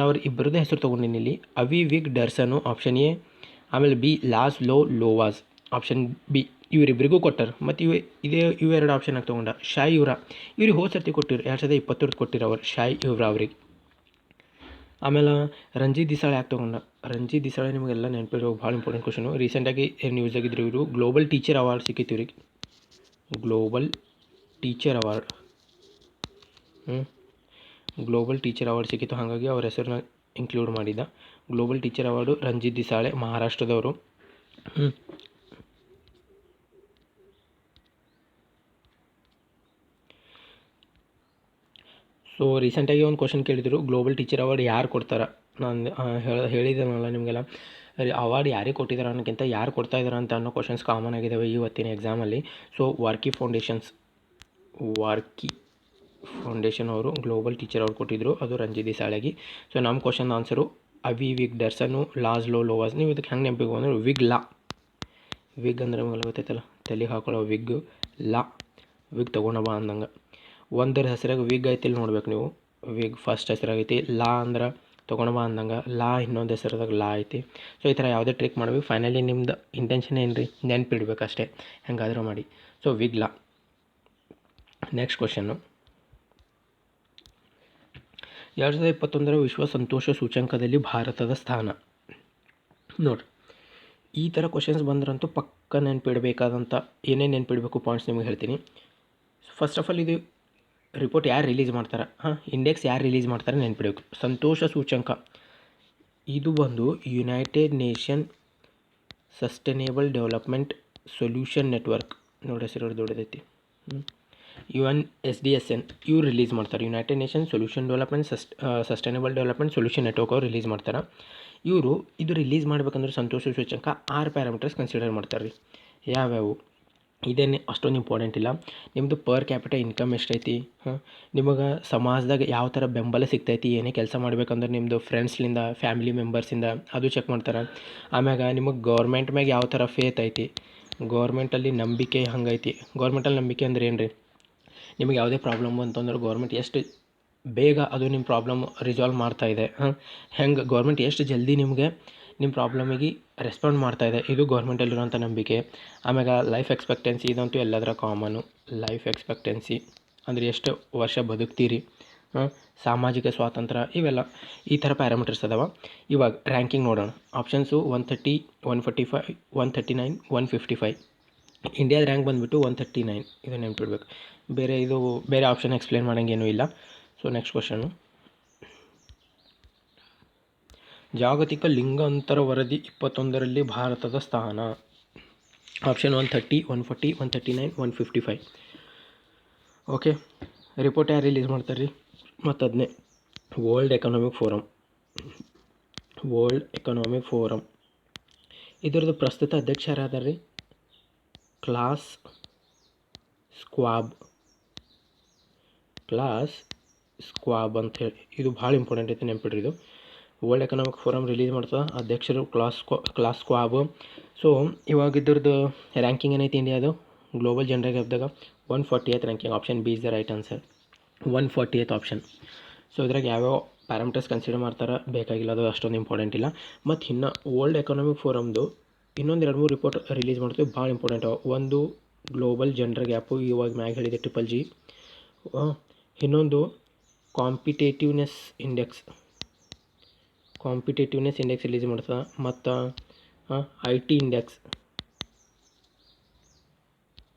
[SPEAKER 1] ನಾವು ಇಬ್ಬರದ್ದು ಹೆಸರು ತೊಗೊಂಡಿನಿ ಇಲ್ಲಿ. ಅವಿ ವಿಗ್ಡರ್ಸನು ಆಪ್ಷನ್ ಎ, ಆಮೇಲೆ ಬಿ ಲಾಸ್ಲೋ ಲೋವಾಸ್ ಆಪ್ಷನ್ ಬಿ. ಇವರಿಬ್ಬರಿಗೂ ಕೊಟ್ಟಾರ. ಮತ್ತು ಇವೆರಡು ಆಪ್ಷನಾಗಿ ತೊಗೊಂಡ. ಶಾಯ್ ಯುವ್ರಾ ಇವ್ರಿಗೆ ಹೋದ ಸರ್ತಿ ಕೊಟ್ಟಿರು, 2020 ಕೊಟ್ಟಿರು ಅವ್ರು, ಶಾಯ್ ಯುವ್ರಾ ಅವ್ರಿಗೆ. ಆಮೇಲೆ ರಂಜಿತ್ ದಿಸಾಳೆ ಯಾಕೆ ತೊಗೊಂಡ? ರಂಜಿತ್ ದಿಸಾಳೆ ನಿಮಗೆಲ್ಲ ನೆನಪಿರೋ ಭಾಳ ಇಂಪಾರ್ಟೆಂಟ್ ಕ್ವಶನು. ರೀಸೆಂಟಾಗಿ ನ್ಯೂಸ್ ಆಗಿದ್ರು, ಇವರು ಗ್ಲೋಬಲ್ ಟೀಚರ್ ಅವಾರ್ಡ್ ಸಿಕ್ಕಿತ್ತು ಇವ್ರಿಗೆ, global teacher award. Global teacher award ಸಿಕ್ಕಿತ್ತು, ಹಾಗಾಗಿ ಅವ್ರ ಹೆಸರನ್ನ ಇನ್ಕ್ಲೂಡ್ ಮಾಡಿದ್ದ. Global teacher award Ranjit Disale, ಮಹಾರಾಷ್ಟ್ರದವರು. ಸೊ ರೀಸೆಂಟಾಗಿ ಒಂದು ಕ್ವಶನ್ ಕೇಳಿದರು, ಗ್ಲೋಬಲ್ ಟೀಚರ್ ಅವಾರ್ಡ್ ಯಾರು ಕೊಡ್ತಾರೆ? ನಾನು ಹೇಳಿದ್ದೇನಲ್ಲ ನಿಮಗೆಲ್ಲ, ಅವಾರ್ಡ್ ಯಾರಿಗೆ ಕೊಟ್ಟಿದ್ದಾರೆ ಅನ್ನೋಕ್ಕಿಂತ ಯಾರು ಕೊಡ್ತಾ ಇದ್ದಾರೆ ಅಂತ ಅನ್ನೋ ಕ್ವಶನ್ಸ್ ಕಾಮನ್ ಆಗಿದ್ದಾವೆ ಇವತ್ತಿನ ಎಕ್ಸಾಮಲ್ಲಿ. ಸೊ ವಾರ್ಕಿ ಫೌಂಡೇಶನ್ ಅವರು ಗ್ಲೋಬಲ್ ಟೀಚರ್ ಅವ್ರು ಕೊಟ್ಟಿದ್ದರು, ಅದು ರಂಜಿತ್ ದಿಸಾಳೆಗೆ. ಸೊ ನಮ್ಮ ಕ್ವಶನ್ ಆನ್ಸರು ಅವಿ ವಿಗ್ಡರ್ಸನು, ಲಾಸ್ಲೋ ಲೋವಾಸ್. ನೀವು ಇದಕ್ಕೆ ಹೆಂಗೆ ನೆನಪಿಗೆ ಅಂದರೆ ವಿಗ್ ಅಂದರೆ ನಿಮಗೆಲ್ಲ ಗೊತ್ತೈತಲ್ಲ, ತಲೆಗೆ ಹಾಕೊಳ್ಳೋ ವಿಗ್. ವಿಗ್ ತೊಗೊಂಡಬಾ ಅಂದಂಗೆ. ಒಂದರ ಹೆಸರಾಗ ವಿಗ್ ಐತಿ, ಇಲ್ಲಿ ನೋಡ್ಬೇಕು ನೀವು, ವಿಗ್ ಫಸ್ಟ್ ಹೆಸರಾಗೈತಿ. ಅಂದ್ರೆ ತೊಗೊಂಡಬಾ ಅಂದಂಗೆ, ಇನ್ನೊಂದು ಹೆಸರದಾಗ ಐತಿ. ಸೊ ಈ ಥರ ಯಾವುದೇ ಟ್ರಿಕ್ ಮಾಡಬೇಕು. ಫೈನಲಿ ನಿಮ್ದು ಇಂಟೆನ್ಷನ್ ಏನು ರೀ, ನೆನಪಿಡ್ಬೇಕು ಅಷ್ಟೇ, ಹೆಂಗಾದರೂ ಮಾಡಿ. ಸೊ ವಿಗ್. Next question. 2021 ವಿಶ್ವ ಸಂತೋಷ ಸೂಚ್ಯಂಕದಲ್ಲಿ ಭಾರತದ ಸ್ಥಾನ. ನೋಡಿರಿ, ಈ ಥರ ಕ್ವಶನ್ಸ್ ಬಂದ್ರಂತೂ ಪಕ್ಕ ನೆನಪಿಡಬೇಕಾದಂಥ ಏನೇನು ನೆನಪಿಡಬೇಕು ಪಾಯಿಂಟ್ಸ್ ನಿಮಗೆ ಹೇಳ್ತೀನಿ. ಫಸ್ಟ್ ಆಫ್ ಆಲ್ ಇದು ರಿಪೋರ್ಟ್ ಯಾರು ರಿಲೀಸ್ ಮಾಡ್ತಾರೆ, ಇಂಡೆಕ್ಸ್ ಯಾರು ರಿಲೀಸ್ ಮಾಡ್ತಾರೆ ನೆನ್ಪಿಡಬೇಕು. ಸಂತೋಷ ಸೂಚ್ಯಂಕ ಇದು ಬಂದು United nation sustainable development solution network, ನೋಡಿ ಹೆಸರು ದೊಡ್ಡದೈತಿ, UNSDSN ಇವ್ರು ರಿಲೀಸ್ ಮಾಡ್ತಾರೆ. United nation sustainable development solution network ಅವ್ರು ರಿಲೀಸ್ ಮಾಡ್ತಾರೆ. ಇವರು ಇದು ರಿಲೀಸ್ ಮಾಡ್ಬೇಕಂದ್ರೆ ಸಂತೋಷ ಸೂಚ್ಯಂಕ 6 ಪ್ಯಾರಾಮೀಟರ್ಸ್ ಕನ್ಸಿಡರ್ ಮಾಡ್ತಾರೆ ರೀ. ಯಾವ್ಯಾವು ಇದೇನೆ ಅಷ್ಟೊಂದು ಇಂಪಾರ್ಟೆಂಟ್ ಇಲ್ಲ. ನಿಮ್ಮದು ಪರ್ ಕ್ಯಾಪಿಟಲ್ ಇನ್ಕಮ್ ಎಷ್ಟೈತಿ, ನಿಮಗೆ ಸಮಾಜದಾಗ ಯಾವ ಥರ ಬೆಂಬಲ ಸಿಗ್ತೈತಿ, ಏನೇ ಕೆಲಸ ಮಾಡ್ಬೇಕಂದ್ರೆ ನಿಮ್ಮದು ಫ್ರೆಂಡ್ಸ್ಲಿಂದ, ಫ್ಯಾಮಿಲಿ ಮೆಂಬರ್ಸಿಂದ ಅದು ಚೆಕ್ ಮಾಡ್ತಾರೆ. ಆಮ್ಯಾಗ ನಿಮಗೆ ಗೌರ್ಮೆಂಟ್ ಮ್ಯಾಗ ಯಾವ ಥರ ಫೇತ್ ಐತಿ, ಗೌರ್ಮೆಂಟಲ್ಲಿ ನಂಬಿಕೆ ಹಂಗೈತಿ. ಗೌರ್ಮೆಂಟಲ್ಲಿ ನಂಬಿಕೆ ಅಂದ್ರೆ ಏನು ರೀ, ನಿಮಗೆ ಯಾವುದೇ ಪ್ರಾಬ್ಲಮ್ ಅಂತಂದ್ರೆ ಗೌರ್ಮೆಂಟ್ ಎಷ್ಟು ಬೇಗ ಅದು ನಿಮ್ಮ ಪ್ರಾಬ್ಲಮ್ ರಿಸಾಲ್ವ್ ಮಾಡ್ತಾಯಿದೆ, ಹೆಂಗೆ ಗೌರ್ಮೆಂಟ್ ಎಷ್ಟು ಜಲ್ದಿ ನಿಮಗೆ ನಿಮ್ಮ ಪ್ರಾಬ್ಲಮಿಗೆ ರೆಸ್ಪಾಂಡ್ ಮಾಡ್ತಾಯಿದೆ, ಇದು ಗೌರ್ಮೆಂಟಲ್ಲಿರುವಂಥ ನಂಬಿಕೆ. ಆಮ್ಯಾಗ ಲೈಫ್ ಎಕ್ಸ್ಪೆಕ್ಟೆನ್ಸಿ, ಇದಂತೂ ಎಲ್ಲದರ ಕಾಮನು. ಲೈಫ್ ಎಕ್ಸ್ಪೆಕ್ಟೆನ್ಸಿ ಅಂದರೆ ಎಷ್ಟು ವರ್ಷ ಬದುಕ್ತೀರಿ, ಸಾಮಾಜಿಕ ಸ್ವಾತಂತ್ರ್ಯ, ಇವೆಲ್ಲ ಈ ಥರ ಪ್ಯಾರಾಮೀಟರ್ಸ್ ಅದಾವ. ಇವಾಗ ರ್ಯಾಂಕಿಂಗ್ ನೋಡೋಣ. ಆಪ್ಷನ್ಸು 130, 145, 139, 155. ಇಂಡಿಯಾದ ರ್ಯಾಂಕ್ ಬಂದುಬಿಟ್ಟು 139, ಇದು ನೆನ್ಪಿಡ್ಬೇಕು. ಬೇರೆ ಆಪ್ಷನ್ ಎಕ್ಸ್ಪ್ಲೇನ್ ಮಾಡೋಂಗೇನೂ ಇಲ್ಲ. So next question. ಜಾಗತಿಕ ಲಿಂಗಾಂತರ ವರದಿ 21ರಲ್ಲಿ ಭಾರತದ ಸ್ಥಾನ. ಆಪ್ಷನ್ 130, 140, 139, 155. ಓಕೆ, ರಿಪೋರ್ಟ್ ಯಾರು ರಿಲೀಸ್ ಮಾಡ್ತಾರೆ ರೀ? ಮತ್ತು ಅದನ್ನೇ ವರ್ಲ್ಡ್ ಎಕನಾಮಿಕ್ ಫೋರಮ್ ಇದರದ್ದು ಪ್ರಸ್ತುತ ಅಧ್ಯಕ್ಷ ಯಾರಾದಾರ ರೀ? ಕ್ಲಾಸ್ ಸ್ಕ್ವಾಬ್ ಅಂಥೇಳಿ. ಇದು ಭಾಳ ಇಂಪಾರ್ಟೆಂಟ್ ಐತೆ, ನೆನ್ಪಿಡ್ರಿ. ಇದು ವರ್ಲ್ಡ್ ಎಕನಾಮಿಕ್ ಫೋರಮ್ ರಿಲೀಸ್ ಮಾಡ್ತದೆ, ಅಧ್ಯಕ್ಷರು ಕ್ಲಾಸ್ ಸ್ಕ್ವಾಬ್. ಸೊ ಇವಾಗ ಇದ್ರದ್ದು ರ್ಯಾಂಕಿಂಗ್ ಏನೈತಿ ಇಂಡಿಯಾದು ಗ್ಲೋಬಲ್ ಜನರಲ್ ಗ್ಯಾಪ್ದಾಗ 148th ranking. Option B is the right answer, 148th option. So ಇದ್ರಾಗ ಯಾವ್ಯಾವ ಪ್ಯಾರಾಮೀಟರ್ಸ್ ಕನ್ಸಿಡರ್ ಮಾಡ್ತಾರೆ ಬೇಕಾಗಿಲ್ಲ, ಅದು ಅಷ್ಟೊಂದು ಇಂಪಾರ್ಟೆಂಟ್ ಇಲ್ಲ. ಮತ್ತು ಇನ್ನು ವರ್ಲ್ಡ್ ಎಕನಾಮಿಕ್ ಫೋರಮ್ದು ಇನ್ನೊಂದು 2-3 ರಿಪೋರ್ಟ್ ರಿಲೀಸ್ ಮಾಡ್ತೀವಿ, ಭಾಳ ಇಂಪಾರ್ಟೆಂಟ್. ಒಂದು ಗ್ಲೋಬಲ್ ಜನರಲ್ ಗ್ಯಾಪು, ಇವಾಗ ಮ್ಯಾಗ ಹೇಳಿದೆ GGG. ಇನ್ನೊಂದು ಕಾಂಪಿಟೇಟಿವ್ನೆಸ್ ಇಂಡೆಕ್ಸ್ ರಿಲೀಸ್ ಮಾಡ್ತದೆ. ಮತ್ತು IT ಇಂಡೆಕ್ಸ್,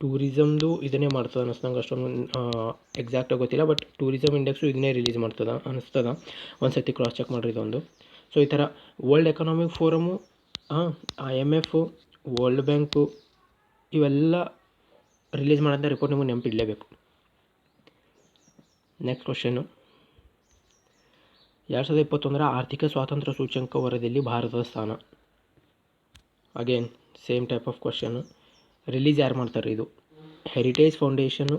[SPEAKER 1] ಟೂರಿಸಮ್ದು ಇದನ್ನೇ ಮಾಡ್ತದೆ ಅನ್ನಿಸ್ತಂಗೆ, ಅಷ್ಟೊಂದು ಎಕ್ಸಾಕ್ಟಾಗಿ ಗೊತ್ತಿಲ್ಲ, ಬಟ್ ಟೂರಿಸಮ್ ಇಂಡೆಕ್ಸು ಇದನ್ನೇ ರಿಲೀಸ್ ಮಾಡ್ತದೆ ಅನ್ನಿಸ್ತದೆ. ಒಂದು ಸರ್ತಿ ಕ್ರಾಸ್ ಚೆಕ್ ಮಾಡಿರಿ ಇದೊಂದು. ಸೊ ಈ ಥರ world economic forum, IMF, world bank ಇವೆಲ್ಲ ರಿಲೀಸ್ ಮಾಡೋಂಥ ರಿಪೋರ್ಟ್ ನಿಮಗೆ ನೆನಪಿಡಲೇಬೇಕು. ನೆಕ್ಸ್ಟ್ ಕ್ವಶನ್ನು, 2021 ಆರ್ಥಿಕ ಸ್ವಾತಂತ್ರ್ಯ ಸೂಚ್ಯಂಕ ವರದಿಯಲ್ಲಿ ಭಾರತದ ಸ್ಥಾನ. Again same type of question. Release ಯಾರು ಮಾಡ್ತಾರೆ? ಇದು ಹೆರಿಟೇಜ್ ಫೌಂಡೇಶನು.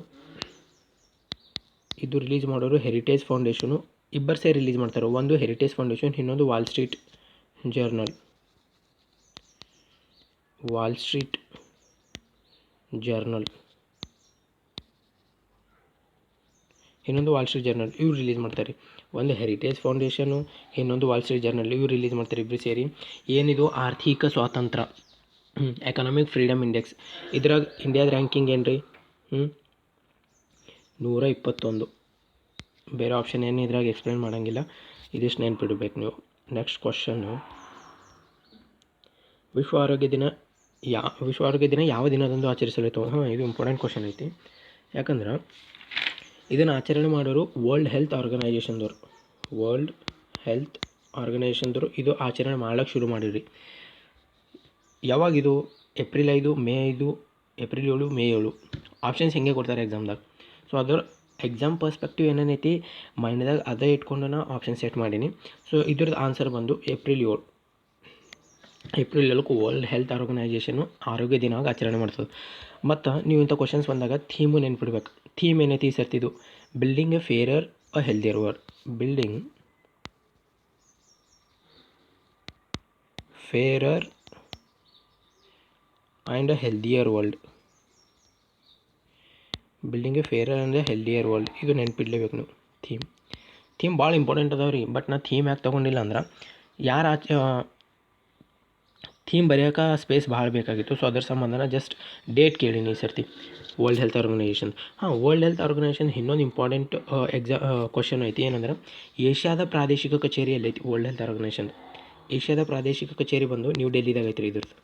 [SPEAKER 1] ಇದು ರಿಲೀಸ್ ಮಾಡೋರು ಹೆರಿಟೇಜ್ ಫೌಂಡೇಶನು. ಇಬ್ಬರು ಸೇರಿ ರಿಲೀಸ್ ಮಾಡ್ತಾರೆ. ಒಂದು ಹೆರಿಟೇಜ್ ಫೌಂಡೇಶನ್, ಇನ್ನೊಂದು ವಾಲ್ ಸ್ಟ್ರೀಟ್ ಜರ್ನಲ್. ಇನ್ನೊಂದು ವಾಲ್ ಸ್ಟ್ರೀಟ್ ಜರ್ನಲ್, ಇವ್ರು ರಿಲೀಸ್ ಮಾಡ್ತಾರೆ. ಒಂದು ಹೆರಿಟೇಜ್ ಫೌಂಡೇಶನು, ಇನ್ನೊಂದು ವಾಲ್ ಸ್ಟ್ರೀಟ್ ಜರ್ನಲ್, ಇವ್ರು ರಿಲೀಸ್ ಮಾಡ್ತಾರೆ ಇಬ್ಬರು ಸೇರಿ. ಏನಿದು ಆರ್ಥಿಕ ಸ್ವಾತಂತ್ರ್ಯ ಎಕನಾಮಿಕ್ ಫ್ರೀಡಮ್ ಇಂಡೆಕ್ಸ್. ಇದ್ರಾಗ ಇಂಡಿಯಾದ ರ್ಯಾಂಕಿಂಗ್ ಏನು ರೀ? 121. ಬೇರೆ ಆಪ್ಷನ್ ಏನು ಇದ್ರಾಗ ಎಕ್ಸ್ಪ್ಲೇನ್ ಮಾಡೋಂಗಿಲ್ಲ, ಇದಿಷ್ಟು ನೆನ್ಪಿಡ್ಬೇಕು ನೀವು. ನೆಕ್ಸ್ಟ್ ಕ್ವಶನ್ನು, ವಿಶ್ವ ಆರೋಗ್ಯ ದಿನ ಯಾವ ದಿನದಂದು ಆಚರಿಸಲಾಯಿತು? ಇದು ಇಂಪಾರ್ಟೆಂಟ್ ಕ್ವಶನ್ ಐತಿ. ಯಾಕಂದ್ರೆ ಇದನ್ನು ಆಚರಣೆ ಮಾಡೋರು ವರ್ಲ್ಡ್ ಹೆಲ್ತ್ ಆರ್ಗನೈಜೇಷನ್ದವರು ಇದು ಆಚರಣೆ ಮಾಡೋಕ್ಕೆ ಶುರು ಮಾಡಿರಿ. ಯಾವಾಗಿದು? April 5, May 5, April 7, May 7. Options ಹಿಂಗೆ ಕೊಡ್ತಾರೆ ಎಕ್ಸಾಮ್ದಾಗ. ಸೊ ಅದರ ಎಕ್ಸಾಮ್ ಪರ್ಸ್ಪೆಕ್ಟಿವ್ ಏನೇನೈತಿ ಮೈಂಡ್ದಾಗ ಅದೇ ಇಟ್ಕೊಂಡು ನಾನು ಆಪ್ಷನ್ ಸೆಟ್ ಮಾಡೀನಿ. ಸೊ ಇದ್ರದ್ದು ಆನ್ಸರ್ ಬಂದು ಏಪ್ರಿಲ್ 7. ಏಪ್ರಿಲ್ 7ಕ್ಕೆ ವರ್ಲ್ಡ್ ಹೆಲ್ತ್ ಆರ್ಗನೈಜೇಷನು ಆರೋಗ್ಯ ದಿನವಾಗಿ ಆಚರಣೆ ಮಾಡ್ತದೆ. ಮತ್ತು ನೀವು ಇಂಥ ಕ್ವಶನ್ಸ್ ಬಂದಾಗ ಥೀಮು ನೆನ್ಪಿಡ್ಬೇಕು. ಥೀಮ್ ಏನೈತಿ ಈ ಸರ್ತಿದು? Building a fairer a healthier world. Building fairer and a healthier world. ಇದು ನೆನ್ಪಿಡ್ಲೇಬೇಕು ನೀವು. ಥೀಮ್ ಭಾಳ ಇಂಪಾರ್ಟೆಂಟ್ ಅದಾವೆ ರೀ. ಬಟ್ ನಾನು ಥೀಮ್ ಯಾಕೆ ತೊಗೊಂಡಿಲ್ಲ ಅಂದ್ರೆ ಥೀಮ್ ಬರೆಯೋಕೆ ಸ್ಪೇಸ್ ಭಾಳ ಬೇಕಾಗಿತ್ತು. ಸೊ ಅದರ ಸಂಬಂಧನ ಜಸ್ಟ್ ಡೇಟ್ ಕೇಳೀನಿ ಈ ಸರ್ತಿ. ವರ್ಲ್ಡ್ ಹೆಲ್ತ್ ಆರ್ಗನೈಜೇಷನ್ ಇನ್ನೊಂದು ಇಂಪಾರ್ಟೆಂಟ್ ಕ್ವಶನ್ ಐತಿ. ಏನಂದ್ರೆ ಏಷ್ಯಾದ ಪ್ರಾದೇಶಿಕ ಕಚೇರಿ ಎಲ್ಲೈತಿ? ವರ್ಲ್ಡ್ ಹೆಲ್ತ್ ಆರ್ಗನೈಜೇಷನ್ ಏಷ್ಯಾದ ಪ್ರಾದೇಶಿಕ ಕಚೇರಿ ಬಂದು ನ್ಯೂ ಡೆಲ್ಲಿದಾಗ ಐತ್ರಿ. ಇದ್ರದ್ದು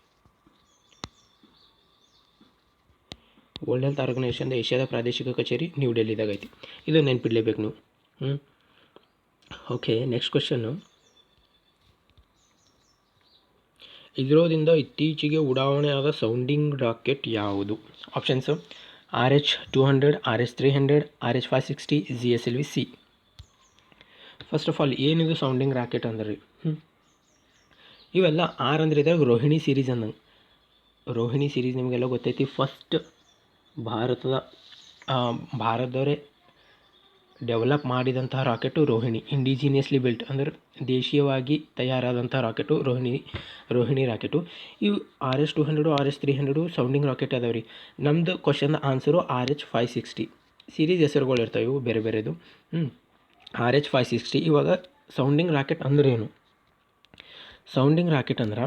[SPEAKER 1] ವರ್ಲ್ಡ್ ಹೆಲ್ತ್ ಆರ್ಗನೈಜೇಷನ್ ಏಷ್ಯಾದ ಪ್ರಾದೇಶಿಕ ಕಚೇರಿ ನ್ಯೂ ಡೆಲ್ಲಿದಾಗ ಐತಿ. ಇದು ನೆನ್ಪಿಡ್ಲೇಬೇಕು ನೀವು. ಓಕೆ, ನೆಕ್ಸ್ಟ್ ಕ್ವಶನ್ನು, ಇಸ್ರೋದಿಂದ ಇತ್ತೀಚೆಗೆ ಉಡಾವಣೆ ಆದ ಸೌಂಡಿಂಗ್ ರಾಕೆಟ್ ಯಾವುದು? Options RH-200, RH-300, RH-560, GSLV-C. First of all ಏನಿದು ಸೌಂಡಿಂಗ್ ರಾಕೆಟ್ ಅಂದ್ರೆ ರೀ? ಇವೆಲ್ಲ ಅಂದ್ರೆ ಇದ್ರಾಗ ರೋಹಿಣಿ ಸೀರೀಸ್ ಅಂದಂಗೆ. ರೋಹಿಣಿ ಸೀರೀಸ್ ನಿಮಗೆಲ್ಲ ಗೊತ್ತೈತಿ. ಫಸ್ಟ್ ಭಾರತದವರೇ ಡೆವಲಪ್ ಮಾಡಿದಂತಹ ರಾಕೆಟು ರೋಹಿಣಿ. ಇಂಡಿಜಿನಿಯಸ್ಲಿ ಬಿಲ್ಟ್ ಅಂದ್ರೆ ದೇಶೀಯವಾಗಿ ತಯಾರಾದಂಥ ರಾಕೆಟು ರೋಹಿಣಿ ರಾಕೆಟು. ಇವು RH-200, RH-300 ಸೌಂಡಿಂಗ್ ರಾಕೆಟ್ ಅದಾವೆ ರೀ. ನಮ್ಮದು ಕ್ವಶನ್ ಆನ್ಸರು RH-560. ಸೀರೀಸ್ ಹೆಸರುಗಳು ಇರ್ತವೆ ಇವು ಬೇರೆ ಬೇರೆದು. RH-560. ಇವಾಗ ಸೌಂಡಿಂಗ್ ರಾಕೆಟ್ ಅಂದ್ರೆ ಏನು? ಸೌಂಡಿಂಗ್ ರಾಕೆಟ್ ಅಂದ್ರೆ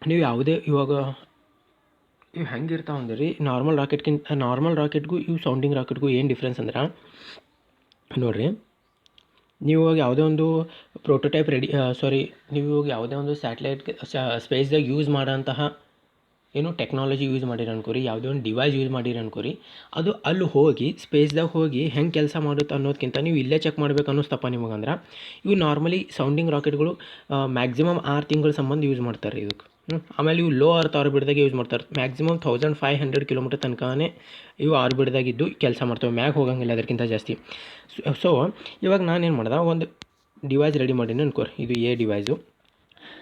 [SPEAKER 1] ನೀವು ಯಾವುದೇ ಇವಾಗ ಇವು ಹೆಂಗಿರ್ತಾವೆ ಅಂದ್ರೆ ರೀ, ನಾರ್ಮಲ್ ರಾಕೆಟ್ಗೂ ಇವು ಸೌಂಡಿಂಗ್ ರಾಕೆಟ್ಗೂ ಏನು ಡಿಫ್ರೆನ್ಸ್ ಅಂದ್ರೆ, ನೋಡಿರಿ, ನೀವು ಇವಾಗ ಯಾವುದೇ ಒಂದು ಪ್ರೋಟೋಟೈಪ್ ನೀವು ಇವಾಗ ಯಾವುದೇ ಒಂದು ಸ್ಯಾಟಲೈಟ್ ಸ್ಪೇಸ್ದಾಗ ಯೂಸ್ ಮಾಡೋಂತಹ ಏನು ಟೆಕ್ನಾಲಜಿ ಯೂಸ್ ಮಾಡಿರಿ ಅನ್ಕೋರಿ, ಯಾವುದೇ ಒಂದು ಡಿವೈಸ್ ಯೂಸ್ ಮಾಡಿರಿ ಅನ್ಕೋರಿ, ಅದು ಅಲ್ಲಿ ಹೋಗಿ ಸ್ಪೇಸ್ದಾಗ ಹೋಗಿ ಹೆಂಗೆ ಕೆಲಸ ಮಾಡುತ್ತೆ ಅನ್ನೋದಕ್ಕಿಂತ ನೀವು ಇಲ್ಲೇ ಚೆಕ್ ಮಾಡಬೇಕು ಅನ್ನಿಸ್ತಪ್ಪ ನಿಮಗಂದ್ರೆ, ಇವು ನಾರ್ಮಲಿ ಸೌಂಡಿಂಗ್ ರಾಕೆಟ್ಗಳು ಮ್ಯಾಕ್ಸಿಮಮ್ 6 ತಿಂಗಳ ಸಂಬಂಧ ಯೂಸ್ ಮಾಡ್ತಾರೆ ಇದಕ್ಕೆ. ಆಮೇಲೆ ಇವು ಲೋ ಅರ್ತ್ ಆರ್ಬಿಟ್ದಾಗೆ ಯೂಸ್ ಮಾಡ್ತಾರೆ. ಮ್ಯಾಕ್ಸಿಮಮ್ 1500 ಕಿಲೋಮೀಟರ್ ತನಕನೇ ಇವು ಆರ್ಬಿಟ್ದಾಗಿದ್ದು ಕೆಲಸ ಮಾಡ್ತವೆ. ಮ್ಯಾಗ ಹೋಗಂಗಿಲ್ಲ ಅದಕ್ಕಿಂತ ಜಾಸ್ತಿ. ಸೊ ಇವಾಗ ನಾನೇನು ಮಾಡ್ದೆ, ಒಂದು ಡಿವೈಸ್ ರೆಡಿ ಮಾಡೀನಿ ಅನ್ಕೋರಿ, ಇದು ಎ ಡಿವೈಸು.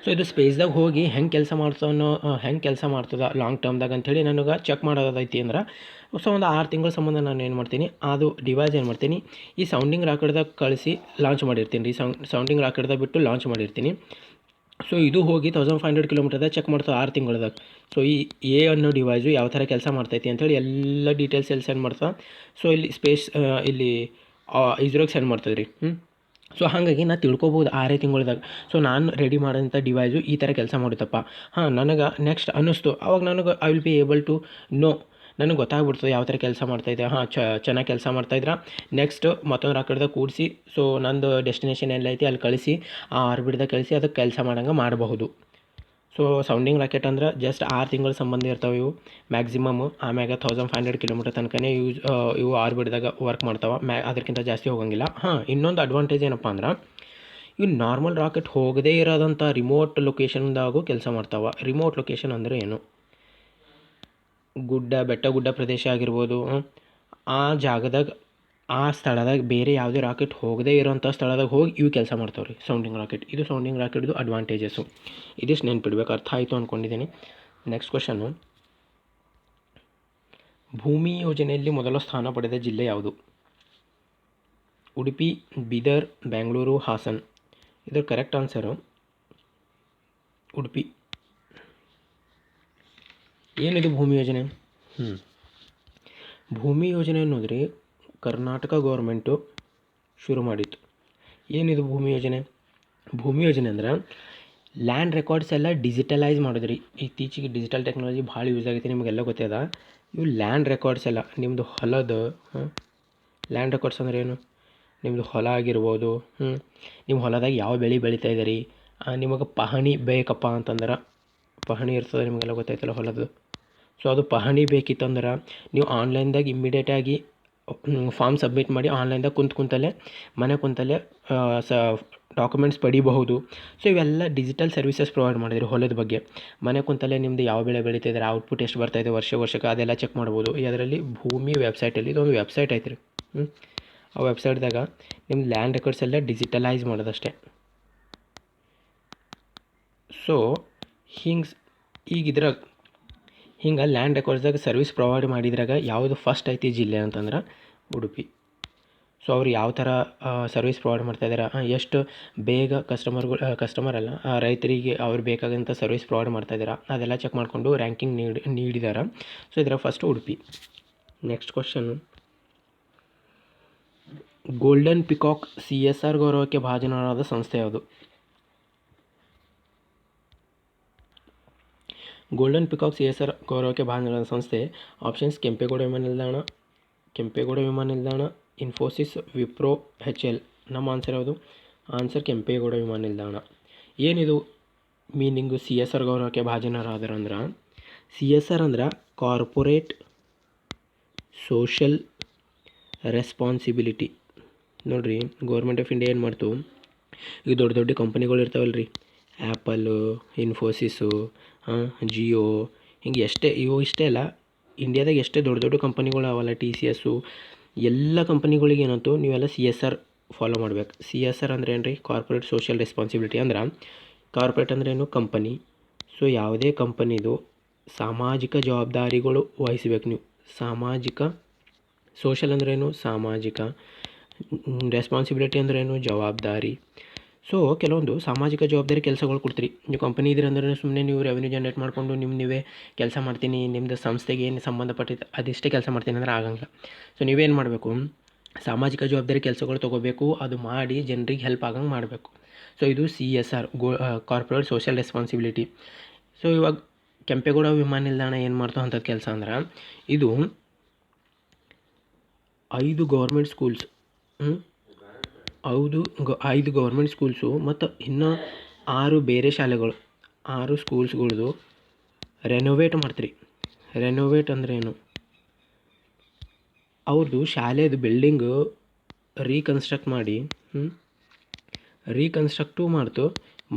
[SPEAKER 1] ಸೊ ಇದು ಸ್ಪೇಸ್ದಾಗ ಹೋಗಿ ಹೆಂಗೆ ಕೆಲಸ ಮಾಡ್ತದೆ ಲಾಂಗ್ ಟರ್ಮ್ದಾಗ ಅಂಥೇಳಿ ನನಗೆ ಚೆಕ್ ಮಾಡೋದೈತಿ ಅಂದ್ರೆ, ಸೊ ಒಂದು 6 ತಿಂಗಳ ಸಂಬಂಧ ನಾನು ಏನು ಮಾಡ್ತೀನಿ, ಅದು ಡಿವೈಸ್ ಏನು ಮಾಡ್ತೀನಿ, ಈ ಸೌಂಡಿಂಗ್ ರಾಕೆಟ್ದಾಗ ಕಳಿಸಿ ಲಾಂಚ್ ಮಾಡಿರ್ತೀನಿ ರೀ. ಸೌಂಡಿಂಗ್ ರಾಕೆಟ್ದಾಗ ಬಿಟ್ಟು ಲಾಂಚ್ ಮಾಡಿರ್ತೀನಿ. ಸೊ ಇದು ಹೋಗಿ 1500 ಕಿಲೋಮೀಟರ್ದಾಗ ಚೆಕ್ ಮಾಡ್ತದೆ 6 ತಿಂಗಳದಾಗ. ಸೊ ಈ ಎ ಅನ್ನೋ ಡಿವೈಸು ಯಾವ ಥರ ಕೆಲಸ ಮಾಡ್ತೈತಿ ಅಂಥೇಳಿ ಎಲ್ಲ ಡೀಟೇಲ್ಸ್ ಎಲ್ಲಿ ಸೆಂಡ್ ಮಾಡ್ತದೆ. ಸೊ ಇಲ್ಲಿ ಇಲ್ಲಿ ಇಸ್ರೋಗೆ ಸೆಂಡ್ ಮಾಡ್ತದೆ ರೀ. ಸೊ ಹಾಗಾಗಿ ನಾನು ತಿಳ್ಕೊಬೋದು 6 ತಿಂಗಳದಾಗ. ಸೊ ನಾನು ರೆಡಿ ಮಾಡೋಂಥ ಡಿವೈಸು ಈ ಥರ ಕೆಲಸ ಮಾಡುತ್ತಪ್ಪ. ನನಗೆ ನೆಕ್ಸ್ಟ್ ಅನ್ನಿಸ್ತು, ಅವಾಗ ನನಗೆ I will be able to know ನನಗೆ ಗೊತ್ತಾಗ್ಬಿಡ್ತದೆ ಯಾವ ಥರ ಕೆಲಸ ಮಾಡ್ತಾಯಿದ್ದೆ. ಹಾಂ, ಚೆನ್ನಾಗಿ ಕೆಲಸ ಮಾಡ್ತಾಯಿದ್ರ, ನೆಕ್ಸ್ಟ್ ಮತ್ತೊಂದು ರಾಕೆಟ್ದಾಗ ಕೂಡಿಸಿ, ಸೊ ನಂದು ಡೆಸ್ಟಿನೇಷನ್ ಎಲ್ಲೈತಿ ಅಲ್ಲಿ ಕಳಿಸಿ, ಆ ಆರ್ಬಿಟ್ದಾಗ ಕಳಿಸಿ ಅದಕ್ಕೆ ಕೆಲಸ ಮಾಡಂಗೆ ಮಾಡಬಹುದು. ಸೊ ಸೌಂಡಿಂಗ್ ರಾಕೆಟ್ ಅಂದ್ರೆ ಜಸ್ಟ್ 6 ತಿಂಗಳ ಸಂಬಂಧ ಇರ್ತಾವೆ ಇವು ಮ್ಯಾಕ್ಸಿಮಮ್. ಆಮ್ಯಾಗ 1500 ಕಿಲೋಮೀಟರ್ ತನಕನೇ ಇವು ಆರ್ಬಿಟ್ದಾಗ ವರ್ಕ್ ಮಾಡ್ತಾವೆ, ಅದಕ್ಕಿಂತ ಜಾಸ್ತಿ ಹೋಗಂಗಿಲ್ಲ. ಹಾಂ, ಇನ್ನೊಂದು ಅಡ್ವಾಂಟೇಜ್ ಏನಪ್ಪ ಅಂದ್ರೆ ಇವು ನಾರ್ಮಲ್ ರಾಕೆಟ್ ಹೋಗದೇ ಇರೋದಂಥ ರಿಮೋಟ್ ಲೊಕೇಶನ್ದಾಗೂ ಕೆಲಸ ಮಾಡ್ತಾವೆ. ರಿಮೋಟ್ ಲೊಕೇಶನ್ ಅಂದರೆ ಏನು? ಬೆಟ್ಟ ಗುಡ್ಡ ಪ್ರದೇಶ ಆಗಿರ್ಬೋದು, ಆ ಜಾಗದಾಗ, ಆ ಸ್ಥಳದಾಗ ಬೇರೆ ಯಾವುದೇ ರಾಕೆಟ್ ಹೋಗದೇ ಇರೋಂಥ ಸ್ಥಳದಾಗ ಹೋಗಿ ಇವು ಕೆಲಸ ಮಾಡ್ತಾವೆ ರೀ ಸೌಂಡಿಂಗ್ ರಾಕೆಟ್. ಇದು ಸೌಂಡಿಂಗ್ ರಾಕೆಟ್ದು ಅಡ್ವಾಂಟೇಜಸ್ಸು. ಇದಿಷ್ಟು ನೆನ್ಪಿಡ್ಬೇಕು, ಅರ್ಥ ಆಯಿತು ಅಂದ್ಕೊಂಡಿದ್ದೀನಿ. ನೆಕ್ಸ್ಟ್ ಕ್ವಶನ್ನು, ಭೂಮಿ ಯೋಜನೆಯಲ್ಲಿ ಮೊದಲ ಸ್ಥಾನ ಪಡೆದ ಜಿಲ್ಲೆ ಯಾವುದು? ಉಡುಪಿ, ಬೀದರ್, ಬೆಂಗಳೂರು, ಹಾಸನ್. ಇದರ ಕರೆಕ್ಟ್ ಆನ್ಸರು ಉಡುಪಿ. ಏನಿದು ಭೂಮಿ ಯೋಜನೆ? ಭೂಮಿ ಯೋಜನೆ ಅನ್ನೋದ್ರಿ ಕರ್ನಾಟಕ ಗೌರ್ಮೆಂಟು ಶುರು ಮಾಡಿತ್ತು. ಏನಿದು ಭೂಮಿ ಯೋಜನೆ? ಭೂಮಿ ಯೋಜನೆ ಅಂದ್ರೆ ಲ್ಯಾಂಡ್ ರೆಕಾರ್ಡ್ಸ್ ಎಲ್ಲ ಡಿಜಿಟಲೈಸ್ ಮಾಡಿದ್ರಿ. ಇತ್ತೀಚೆಗೆ ಡಿಜಿಟಲ್ ಟೆಕ್ನಾಲಜಿ ಭಾಳ ಯೂಸ್ ಆಗೈತೆ, ನಿಮಗೆಲ್ಲ ಗೊತ್ತದ. ಇವು ಲ್ಯಾಂಡ್ ರೆಕಾರ್ಡ್ಸ್ ಎಲ್ಲ ನಿಮ್ಮದು ಹೊಲದ ಲ್ಯಾಂಡ್ ರೆಕಾರ್ಡ್ಸ್ ಅಂದ್ರೆ ಏನು? ನಿಮ್ಮದು ಹೊಲ ಆಗಿರ್ಬೋದು, ನಿಮ್ಮ ಹೊಲದಾಗ ಯಾವ ಬೆಳೆ ಬೆಳೀತಾ ಇದ್ದೀರಿ, ನಿಮಗೆ ಪಹಣಿ ಬೇಕಪ್ಪ ಅಂತಂದ್ರೆ, ಪಹಣಿ ಇರ್ತದೆ ನಿಮಗೆಲ್ಲ ಗೊತ್ತಾಯ್ತಲ್ಲ ಹೊಲದ್ದು. ಸೊ ಅದು ಪಹಣಿ ಬೇಕಿತ್ತಂದ್ರೆ ನೀವು ಆನ್ಲೈನ್ದಾಗ ಇಮ್ಮಿಡಿಯೇಟಾಗಿ ಫಾರ್ಮ್ ಸಬ್ಮಿಟ್ ಮಾಡಿ ಆನ್ಲೈನ್ದಾಗ ಕುಂತಲ್ಲೇ ಮನೆ ಕುಂತಲ್ಲೇ ಡಾಕ್ಯುಮೆಂಟ್ಸ್ ಪಡಿಬಹುದು. ಸೊ ಇವೆಲ್ಲ ಡಿಜಿಟಲ್ ಸರ್ವಿಸಸ್ ಪ್ರೊವೈಡ್ ಮಾಡಿದ್ರಿ ಹೊಲದ ಬಗ್ಗೆ. ಮನೆ ಕುಂತಲ್ಲೇ ನಿಮ್ಮದು ಯಾವ ಬೆಳೆ ಬೆಳೀತಿದ್ದಾರೆ, ಔಟ್ಪುಟ್ ಎಷ್ಟು ಬರ್ತಾಯಿದೆ ವರ್ಷಕ್ಕೆ ಅದೆಲ್ಲ ಚೆಕ್ ಮಾಡ್ಬೋದು. ಅದರಲ್ಲಿ ಭೂಮಿ ವೆಬ್ಸೈಟಲ್ಲಿ ಇದೊಂದು ವೆಬ್ಸೈಟ್ ಐತೆ ರೀ. ಆ ವೆಬ್ಸೈಟ್ದಾಗ ನಿಮ್ಮ ಲ್ಯಾಂಡ್ ರೆಕಾರ್ಡ್ಸ್ ಎಲ್ಲ ಡಿಜಿಟಲೈಸ್ ಮಾಡೋದಷ್ಟೇ. ಸೊ ಇದ್ರಾಗ ಹಿಂಗೆ ಲ್ಯಾಂಡ್ ರೆಕಾರ್ಡ್ಸ್ದಾಗ ಸರ್ವಿಸ್ ಪ್ರೊವೈಡ್ ಮಾಡಿದ್ರಾಗ ಯಾವುದು ಫಸ್ಟ್ ಐತಿ ಜಿಲ್ಲೆ ಅಂತಂದ್ರೆ ಉಡುಪಿ. ಸೊ ಅವ್ರು ಯಾವ ಥರ ಸರ್ವಿಸ್ ಪ್ರೊವೈಡ್ ಮಾಡ್ತಾಯಿದ್ದಾರೆ, ಎಷ್ಟು ಬೇಗ ಕಸ್ಟಮರ್ ಅಲ್ಲ ರೈತರಿಗೆ ಅವ್ರು ಬೇಕಾದಂಥ ಸರ್ವಿಸ್ ಪ್ರೊವೈಡ್ ಮಾಡ್ತಾಯಿದ್ದಾರೆ, ಅದೆಲ್ಲ ಚೆಕ್ ಮಾಡಿಕೊಂಡು ರ್ಯಾಂಕಿಂಗ್ ನೀಡಿದ್ದಾರೆ. ಸೊ ಇದರ first Udupi. Next question, golden peacock CSR ಗೌರವಕ್ಕೆ ಭಾಜನರಾದ ಸಂಸ್ಥೆ ಯಾವುದು? ಗೋಲ್ಡನ್ ಪಿಕಾಕ್ CSR ಗೌರವಕ್ಕೆ ಭಾಜನರಾದ ಸಂಸ್ಥೆ ಆಪ್ಷನ್ಸ್: ಕೆಂಪೇಗೌಡ ವಿಮಾನ ನಿಲ್ದಾಣ, ಇನ್ಫೋಸಿಸ್, ವಿಪ್ರೋ, HL. ನಮ್ಮ ಆನ್ಸರ್ ಯಾವುದು? ಆನ್ಸರ್ ಕೆಂಪೇಗೌಡ ವಿಮಾನ ನಿಲ್ದಾಣ. ಏನಿದು ಮೀನಿಂಗು CSR ಗೌರವಕ್ಕೆ ಭಾಜನರಾದರಂದ್ರೆ? CSR ಅಂದ್ರೆ ಕಾರ್ಪೊರೇಟ್ ಸೋಷಲ್ ರೆಸ್ಪಾನ್ಸಿಬಿಲಿಟಿ. ನೋಡಿರಿ, ಗೌರ್ಮೆಂಟ್ ಆಫ್ ಇಂಡಿಯಾ ಏನು ಮಾಡ್ತು, ಈಗ ದೊಡ್ಡ ದೊಡ್ಡ ಕಂಪನಿಗಳು ಇರ್ತಾವಲ್ಲ ರೀ, ಆ್ಯಪಲ್ಲು, ಇನ್ಫೋಸಿಸು, ಜಿಯೋ, ಹಿಂಗೆ ಇಷ್ಟೇ ಅಲ್ಲ, ಇಂಡಿಯಾದಾಗ ಎಷ್ಟೇ ದೊಡ್ಡ ದೊಡ್ಡ ಕಂಪನಿಗಳು ಅವಲ್ಲ, TCS, ಎಲ್ಲ ಕಂಪನಿಗಳಿಗೆ ಏನಂತು ನೀವೆಲ್ಲ CSR ಫಾಲೋ ಮಾಡ್ಬೇಕು. CSR ಅಂದ್ರೆ ಏನು ರೀ? Corporate social responsibility. ಅಂದ್ರೆ ಕಾರ್ಪೊರೇಟ್ ಅಂದ್ರೆ ಏನು? ಕಂಪನಿ. ಸೊ ಯಾವುದೇ ಕಂಪನಿದು ಸಾಮಾಜಿಕ ಜವಾಬ್ದಾರಿಗಳು ವಹಿಸ್ಬೇಕು ನೀವು. ಸೋಷಲ್ ಅಂದ್ರೇನು? ಸಾಮಾಜಿಕ. ರೆಸ್ಪಾನ್ಸಿಬಿಲಿಟಿ ಅಂದ್ರೇನು? ಜವಾಬ್ದಾರಿ. ಸೊ ಕೆಲವೊಂದು ಸಾಮಾಜಿಕ ಜವಾಬ್ದಾರಿ ಕೆಲಸಗಳು ಕೊಡ್ತೀರಿ. ನೀವು ಕಂಪನಿ ಇದ್ದೀರಿ ಅಂದ್ರೆ ಸುಮ್ಮನೆ ನೀವು ರೆವೆನ್ಯೂ ಜನ್ರೇಟ್ ಮಾಡಿಕೊಂಡು ನೀವೇ ಕೆಲಸ ಮಾಡ್ತೀನಿ, ನಿಮ್ಮದು ಸಂಸ್ಥೆಗೆ ಏನು ಸಂಬಂಧಪಟ್ಟಿದ್ದು ಅದಿಷ್ಟೇ ಕೆಲಸ ಮಾಡ್ತೀನಿ ಅಂದ್ರೆ ಆಗಂಗಿಲ್ಲ. ಸೊ ನೀವೇನು ಮಾಡಬೇಕು? ಸಾಮಾಜಿಕ ಜವಾಬ್ದಾರಿ ಕೆಲಸಗಳು ತೊಗೋಬೇಕು, ಅದು ಮಾಡಿ ಜನರಿಗೆ ಹೆಲ್ಪ್ ಆಗಂಗೆ ಮಾಡಬೇಕು. ಸೊ ಇದು CSR, corporate social responsibility. So ಇವಾಗ ಕೆಂಪೇಗೌಡ ವಿಮಾನ ನಿಲ್ದಾಣ ಏನು ಮಾಡ್ತಾವೆ ಅಂಥದ್ದು ಕೆಲಸ ಅಂದ್ರೆ, ಇದು 5 ಗೌರ್ಮೆಂಟ್ ಸ್ಕೂಲ್ಸ್, 5 ಗೌರ್ಮೆಂಟ್ ಸ್ಕೂಲ್ಸು ಮತ್ತು ಇನ್ನೂ 6 ಬೇರೆ ಶಾಲೆಗಳು, 6 ಸ್ಕೂಲ್ಸ್ಗಳದ್ದು ರೆನೋವೇಟ್ ಮಾಡ್ತೀರಿ. ರೆನೋವೇಟ್ ಅಂದ್ರೆ ಏನು? ಅವ್ರದ್ದು ಶಾಲೆದು ಬಿಲ್ಡಿಂಗು ರೀಕನ್ಸ್ಟ್ರಕ್ಟು ಮಾಡ್ತು,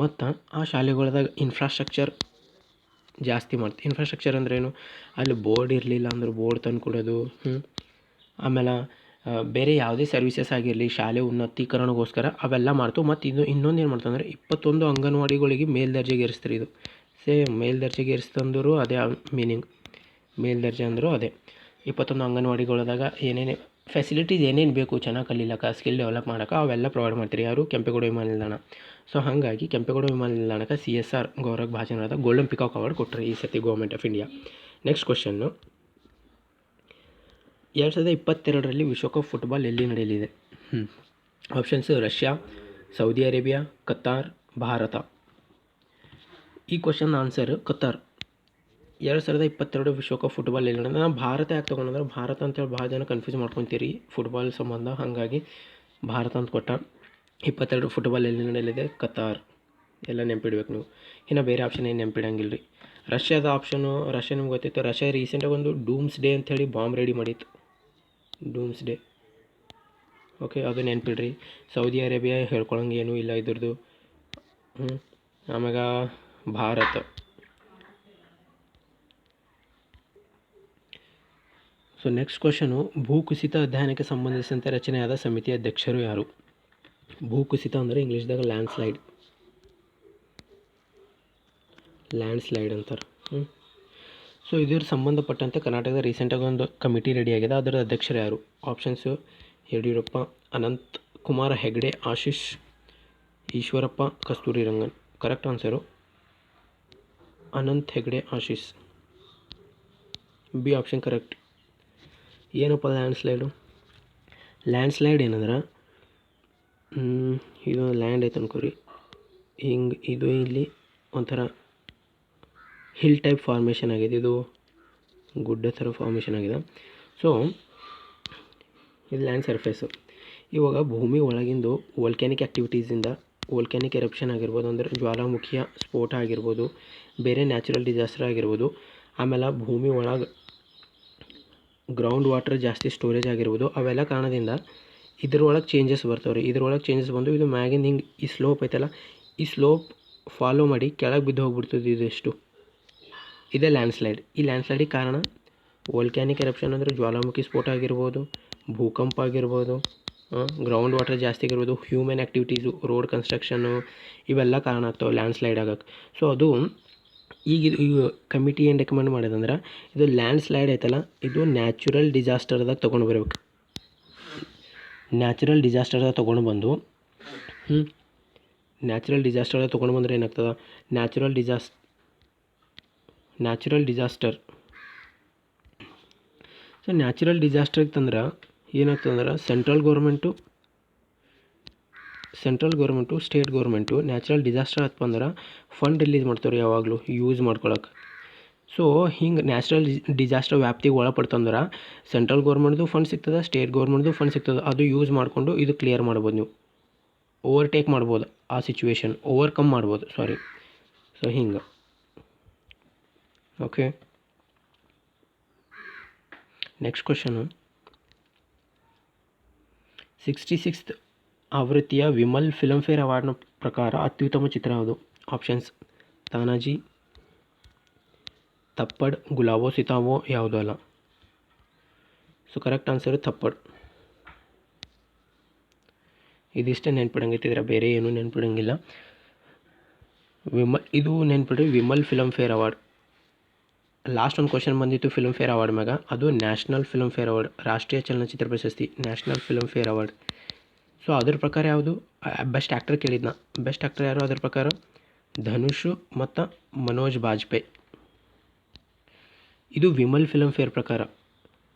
[SPEAKER 1] ಮತ್ತು ಆ ಶಾಲೆಗಳದಾಗ ಇನ್ಫ್ರಾಸ್ಟ್ರಕ್ಚರ್ ಜಾಸ್ತಿ ಮಾಡ್ತು. ಇನ್ಫ್ರಾಸ್ಟ್ರಕ್ಚರ್ ಅಂದ್ರೇನು? ಅಲ್ಲಿ ಬೋರ್ಡ್ ಇರಲಿಲ್ಲ ಅಂದ್ರೆ ಬೋರ್ಡ್ ತಂದು ಕೊಡೋದು. ಆಮೇಲೆ ಬೇರೆ ಯಾವುದೇ ಸರ್ವಿಸಸ್ ಆಗಿರಲಿ, ಶಾಲೆ ಉನ್ನತೀಕರಣಗೋಸ್ಕರ ಅವೆಲ್ಲ ಮಾಡ್ತು. ಮತ್ತು ಇನ್ನೊಂದು ಏನು ಮಾಡ್ತಂದ್ರೆ 21 ಅಂಗನವಾಡಿಗಳಿಗೆ ಮೇಲ್ದರ್ಜೆಗೆ ಏರಿಸ್ತಾರೆ. ಇದು ಸೇಮ್ ಮೇಲ್ದರ್ಜೆಗೆ ಏರಿಸ್ತಂದ್ರು ಅದೇ ಮೀನಿಂಗ್. ಮೇಲ್ದರ್ಜೆ ಅಂದರೂ ಅದೇ. 21 ಅಂಗನವಾಡಿಗಳದಾಗ ಏನೇನು ಫೆಸಿಲಿಟೀಸ್ ಏನೇನು ಬೇಕು ಚೆನ್ನಾಗಿ ಕಲೀಲಕ್ಕ, ಸ್ಕಿಲ್ ಡೆವಲಪ್ ಮಾಡೋಕೆ, ಅವೆಲ್ಲ ಪ್ರೊವೈಡ್ ಮಾಡ್ತೀರಿ. ಯಾರು? ಕೆಂಪೇಗೌಡ ವಿಮಾನ ನಿಲ್ದಾಣ. ಸೊ ಹಾಗಾಗಿ ಕೆಂಪೇಗೌಡ ವಿಮಾನ ನಿಲ್ದಾಣಕ್ಕೆ CSR ಗೌರವಕ್ಕೆ ಭಾಜನರಾದ ಗೋಲ್ಡನ್ ಪಿಕಾಕ್ ಅವಾರ್ಡ್ ಕೊಟ್ಟರು ಈ ಸತಿ government of India. Next question, 2022ರಲ್ಲಿ ವಿಶ್ವಕಪ್ ಫುಟ್ಬಾಲ್ ಎಲ್ಲಿ ನಡೆಯಲಿದೆ? ಆಪ್ಷನ್ಸ್: Russia, Saudi Arabia, Qatar, Bharat. ಈ ಕ್ವಶನ್ ಆನ್ಸರ್ ಕತಾರ್. 2022 ವಿಶ್ವಕಪ್ ಫುಟ್ಬಾಲ್ ಎಲ್ಲಿ ನಡೆದ? ನಾನು ಭಾರತ ಯಾಕೆ ತೊಗೊಂಡಂದ್ರೆ ಭಾರತ ಅಂತೇಳಿ ಭಾಳ ಜನ ಕನ್ಫ್ಯೂಸ್ ಮಾಡ್ಕೊತೀರಿ ಫುಟ್ಬಾಲ್ ಸಂಬಂಧ, ಹಾಗಾಗಿ ಭಾರತ ಅಂತ ಕೊಟ್ಟ. 22 ಫುಟ್ಬಾಲ್ ಎಲ್ಲಿ ನಡೆಯಲಿದೆ? ಕತಾರ್. ಎಲ್ಲ ನೆನಪಿಡ್ಬೇಕು ನೀವು. ಇನ್ನು ಬೇರೆ ಆಪ್ಷನ್ ಏನು ನೆನಪಿಡಂಗಿಲ್ಲ ರೀ. ರಷ್ಯಾದ ಆಪ್ಷನು, ರಷ್ಯಾ ನಿಮ್ಗೆ ಗೊತ್ತಿತ್ತು. ರಷ್ಯಾ ರೀಸೆಂಟಾಗಿ ಒಂದು ಡೂಮ್ಸ್ ಡೇ ಅಂಥೇಳಿ ಬಾಂಬ್ ರೆಡಿ ಮಾಡಿತ್ತು, ಡೂಮ್ಸ್ ಡೇ. ಓಕೆ, ಅದು ನೆನಪಿಡ್ರಿ. ಸೌದಿ ಅರೇಬಿಯಾ ಹೇಳ್ಕೊಳಂಗೆ ಏನೂ ಇಲ್ಲ ಇದ್ರದ್ದು. ಆಮ್ಯಾಗ ಭಾರತ. ಸೊ ನೆಕ್ಸ್ಟ್ ಕ್ವಶನು, ಭೂಕುಸಿತ ಅಧ್ಯಯನಕ್ಕೆ ಸಂಬಂಧಿಸಿದಂತೆ ರಚನೆಯಾದ ಸಮಿತಿಯ ಅಧ್ಯಕ್ಷರು ಯಾರು? ಭೂಕುಸಿತ ಅಂದರೆ ಇಂಗ್ಲೀಷ್ದಾಗ ಲ್ಯಾಂಡ್ ಸ್ಲೈಡ್ ಅಂತಾರೆ. ಸೊ ಇದ್ರ ಸಂಬಂಧಪಟ್ಟಂತೆ ಕರ್ನಾಟಕದ ರೀಸೆಂಟಾಗಿ ಒಂದು ಕಮಿಟಿ ರೆಡಿಯಾಗಿದೆ, ಅದರ ಅಧ್ಯಕ್ಷರು ಯಾರು? Options Yediyurappa, Ananth Kumar Hegde, Ashish, Eshwarappa, Kasturi Rangan. Correct answer Ananth Hegde, Ashish. B option correct. ಏನಪ್ಪ ಲ್ಯಾಂಡ್ ಸ್ಲೈಡ್ ಏನಂದ್ರೆ ಇದು ಲ್ಯಾಂಡ್ ಐತೆ ಅನ್ಕೋರಿ, ಹಿಂಗೆ ಇದು ಇಲ್ಲಿ ಒಂಥರ ಹಿಲ್ ಟೈಪ್ ಫಾರ್ಮೇಷನ್ ಆಗಿದೆ, ಇದು ಗುಡ್ಡ ಥರ ಫಾರ್ಮೇಷನ್ ಆಗಿದೆ. ಸೊ ಇದು ಲ್ಯಾಂಡ್ ಸರ್ಫೇಸು. ಇವಾಗ ಭೂಮಿ ಒಳಗಿಂದು ವೋಲ್ಕ್ಯಾನಿಕ್ ಆ್ಯಕ್ಟಿವಿಟೀಸಿಂದ, ವೋಲ್ಕ್ಯಾನಿಕ್ ಎರಪ್ಷನ್ ಆಗಿರ್ಬೋದು, ಅಂದರೆ ಜ್ವಾಲಾಮುಖಿಯ ಸ್ಫೋಟ ಆಗಿರ್ಬೋದು, ಬೇರೆ ನ್ಯಾಚುರಲ್ ಡಿಸಾಸ್ಟರ್ ಆಗಿರ್ಬೋದು, ಆಮೇಲೆ ಭೂಮಿ ಒಳಗೆ ಗ್ರೌಂಡ್ ವಾಟರ್ ಜಾಸ್ತಿ ಸ್ಟೋರೇಜ್ ಆಗಿರ್ಬೋದು, ಅವೆಲ್ಲ ಕಾರಣದಿಂದ ಇದ್ರೊಳಗೆ ಚೇಂಜಸ್ ಬರ್ತಾವೆ ರೀ. ಇದ್ರೊಳಗೆ ಚೇಂಜಸ್ ಬಂದು ಇದು ಮ್ಯಾಗಿಂದ ಹಿಂಗೆ ಈ ಸ್ಲೋಪ್ ಐತಲ್ಲ, ಈ ಸ್ಲೋಪ್ ಫಾಲೋ ಮಾಡಿ ಕೆಳಗೆ ಬಿದ್ದು ಹೋಗ್ಬಿಡ್ತದೆ. ಇದೆಷ್ಟು ಇದೇ ಲ್ಯಾಂಡ್ ಸ್ಲೈಡ್. ಈ ಲ್ಯಾಂಡ್ ಸ್ಲೈಡಿಗೆ ಕಾರಣ ವೋಲ್ಕ್ಯಾನಿಕ್ ಎರಪ್ಷನ್ ಅಂದರೆ ಜ್ವಾಲಾಮುಖಿ ಸ್ಫೋಟ ಆಗಿರ್ಬೋದು, ಭೂಕಂಪ ಆಗಿರ್ಬೋದು, ಗ್ರೌಂಡ್ ವಾಟರ್ ಜಾಸ್ತಿ ಆಗಿರ್ಬೋದು, ಹ್ಯೂಮನ್ ಆ್ಯಕ್ಟಿವಿಟೀಸು, ರೋಡ್ ಕನ್ಸ್ಟ್ರಕ್ಷನ್ನು, ಇವೆಲ್ಲ ಕಾರಣ ಆಗ್ತಾವೆ ಲ್ಯಾಂಡ್ ಸ್ಲೈಡ್ ಆಗೋಕ್ಕೆ. ಸೊ ಅದು ಈಗ ಕಮಿಟಿ ಏನು ರೆಕಮೆಂಡ್ ಮಾಡಿದಂದ್ರೆ, ಇದು ಲ್ಯಾಂಡ್ ಸ್ಲೈಡ್ ಐತಲ್ಲ, ಇದು ನ್ಯಾಚುರಲ್ ಡಿಸಾಸ್ಟರ್ದಾಗ ತೊಗೊಂಡು ಬರ್ಬೇಕು. ನ್ಯಾಚುರಲ್ ಡಿಸಾಸ್ಟರ್ದಾಗ ತೊಗೊಂಡು ಬಂದು ನ್ಯಾಚುರಲ್ ಡಿಸಾಸ್ಟರ್ದಾಗ ತೊಗೊಂಡು ಬಂದರೆ ಏನಾಗ್ತದೆ? Natural disaster. ಸೊ ನ್ಯಾಚುರಲ್ ಡಿಸಾಸ್ಟರ್ಗೆ ತಂದ್ರೆ ಏನಾಗ್ತದಂದ್ರೆ central government, state government natural disaster ಆಯ್ತು ಅಂದ್ರೆ ಫಂಡ್ ರಿಲೀಸ್ ಮಾಡ್ತಾರೆ ಯಾವಾಗಲೂ ಯೂಸ್ ಮಾಡ್ಕೊಳಕ್ಕೆ. ಸೊ ಹಿಂಗೆ ನ್ಯಾಚುರಲ್ ಡಿಸಾಸ್ಟರ್ ವ್ಯಾಪ್ತಿಗೆ ಒಳಪಡ್ತಂದ್ರೆ ಸೆಂಟ್ರಲ್ ಗೌರ್ಮೆಂಟ್ದು ಫಂಡ್ ಸಿಗ್ತದೆ, ಸ್ಟೇಟ್ ಗೌರ್ಮೆಂಟ್ದು ಫಂಡ್ ಸಿಗ್ತದೆ. ಅದು ಯೂಸ್ ಮಾಡಿಕೊಂಡು ಇದು ಕ್ಲಿಯರ್ ಮಾಡ್ಬೋದು, ನೀವು ಓವರ್ಟೇಕ್ ಮಾಡ್ಬೋದು, ಆ ಸಿಚುವೇಶನ್ ಓವರ್ಕಮ್ ಮಾಡ್ಬೋದು, ಸಾರಿ. ಸೊ ಹಿಂಗೆ. ಓಕೆ, ನೆಕ್ಸ್ಟ್ ಕ್ವಶನು, 66th ಆವೃತ್ತಿಯ ವಿಮಲ್ ಫಿಲ್ಮ್ಫೇರ್ ಅವಾರ್ಡ್ನ ಪ್ರಕಾರ ಅತ್ಯುತ್ತಮ ಚಿತ್ರ ಯಾವುದು? ಆಪ್ಷನ್ಸ್ ತಾನಾಜಿ, ಥಪ್ಪಡ್, ಗುಲಾಬೋ ಸಿತಾವೋ, ಯಾವುದೂ ಅಲ್ಲ. So correct answer Thappad. ಇದಿಷ್ಟೇ ನೆನ್ಪಿಡಂಗಿತ್ತಿದ್ರೆ ಬೇರೆ ಏನೂ ನೆನ್ಪಿಡಂಗಿಲ್ಲ. ಇದು ನೆನ್ಪಿಡ್ರಿ, ವಿಮಲ್ ಫಿಲ್ಮ್ಫೇರ್ ಅವಾರ್ಡ್. ಲಾಸ್ಟ್ ಒಂದು ಕ್ವಶನ್ ಬಂದಿತ್ತು ಫಿಲ್ಮ್ಫೇರ್ ಅವಾರ್ಡ್ ಮ್ಯಾಗ, ಅದು ನ್ಯಾಷನಲ್ ಫಿಲ್ಮ್ಫೇರ್ ಅವಾರ್ಡ್, ರಾಷ್ಟ್ರೀಯ ಚಲನಚಿತ್ರ ಪ್ರಶಸ್ತಿ, ನ್ಯಾಷನಲ್ ಫಿಲ್ಮ್ಫೇರ್ ಅವಾರ್ಡ್. ಸೊ ಅದ್ರ ಪ್ರಕಾರ ಯಾವುದು? ಬೆಸ್ಟ್ ಆ್ಯಕ್ಟರ್ ಕೇಳಿದ್ನ. ಬೆಸ್ಟ್ ಆ್ಯಕ್ಟರ್ ಯಾರು ಅದ್ರ ಪ್ರಕಾರ? ಧನುಷ್ ಮತ್ತು ಮನೋಜ್ ಬಾಜ್ಪೇಯಿ. ಇದು ವಿಮಲ್ ಫಿಲ್ಮ್ಫೇರ್ ಪ್ರಕಾರ.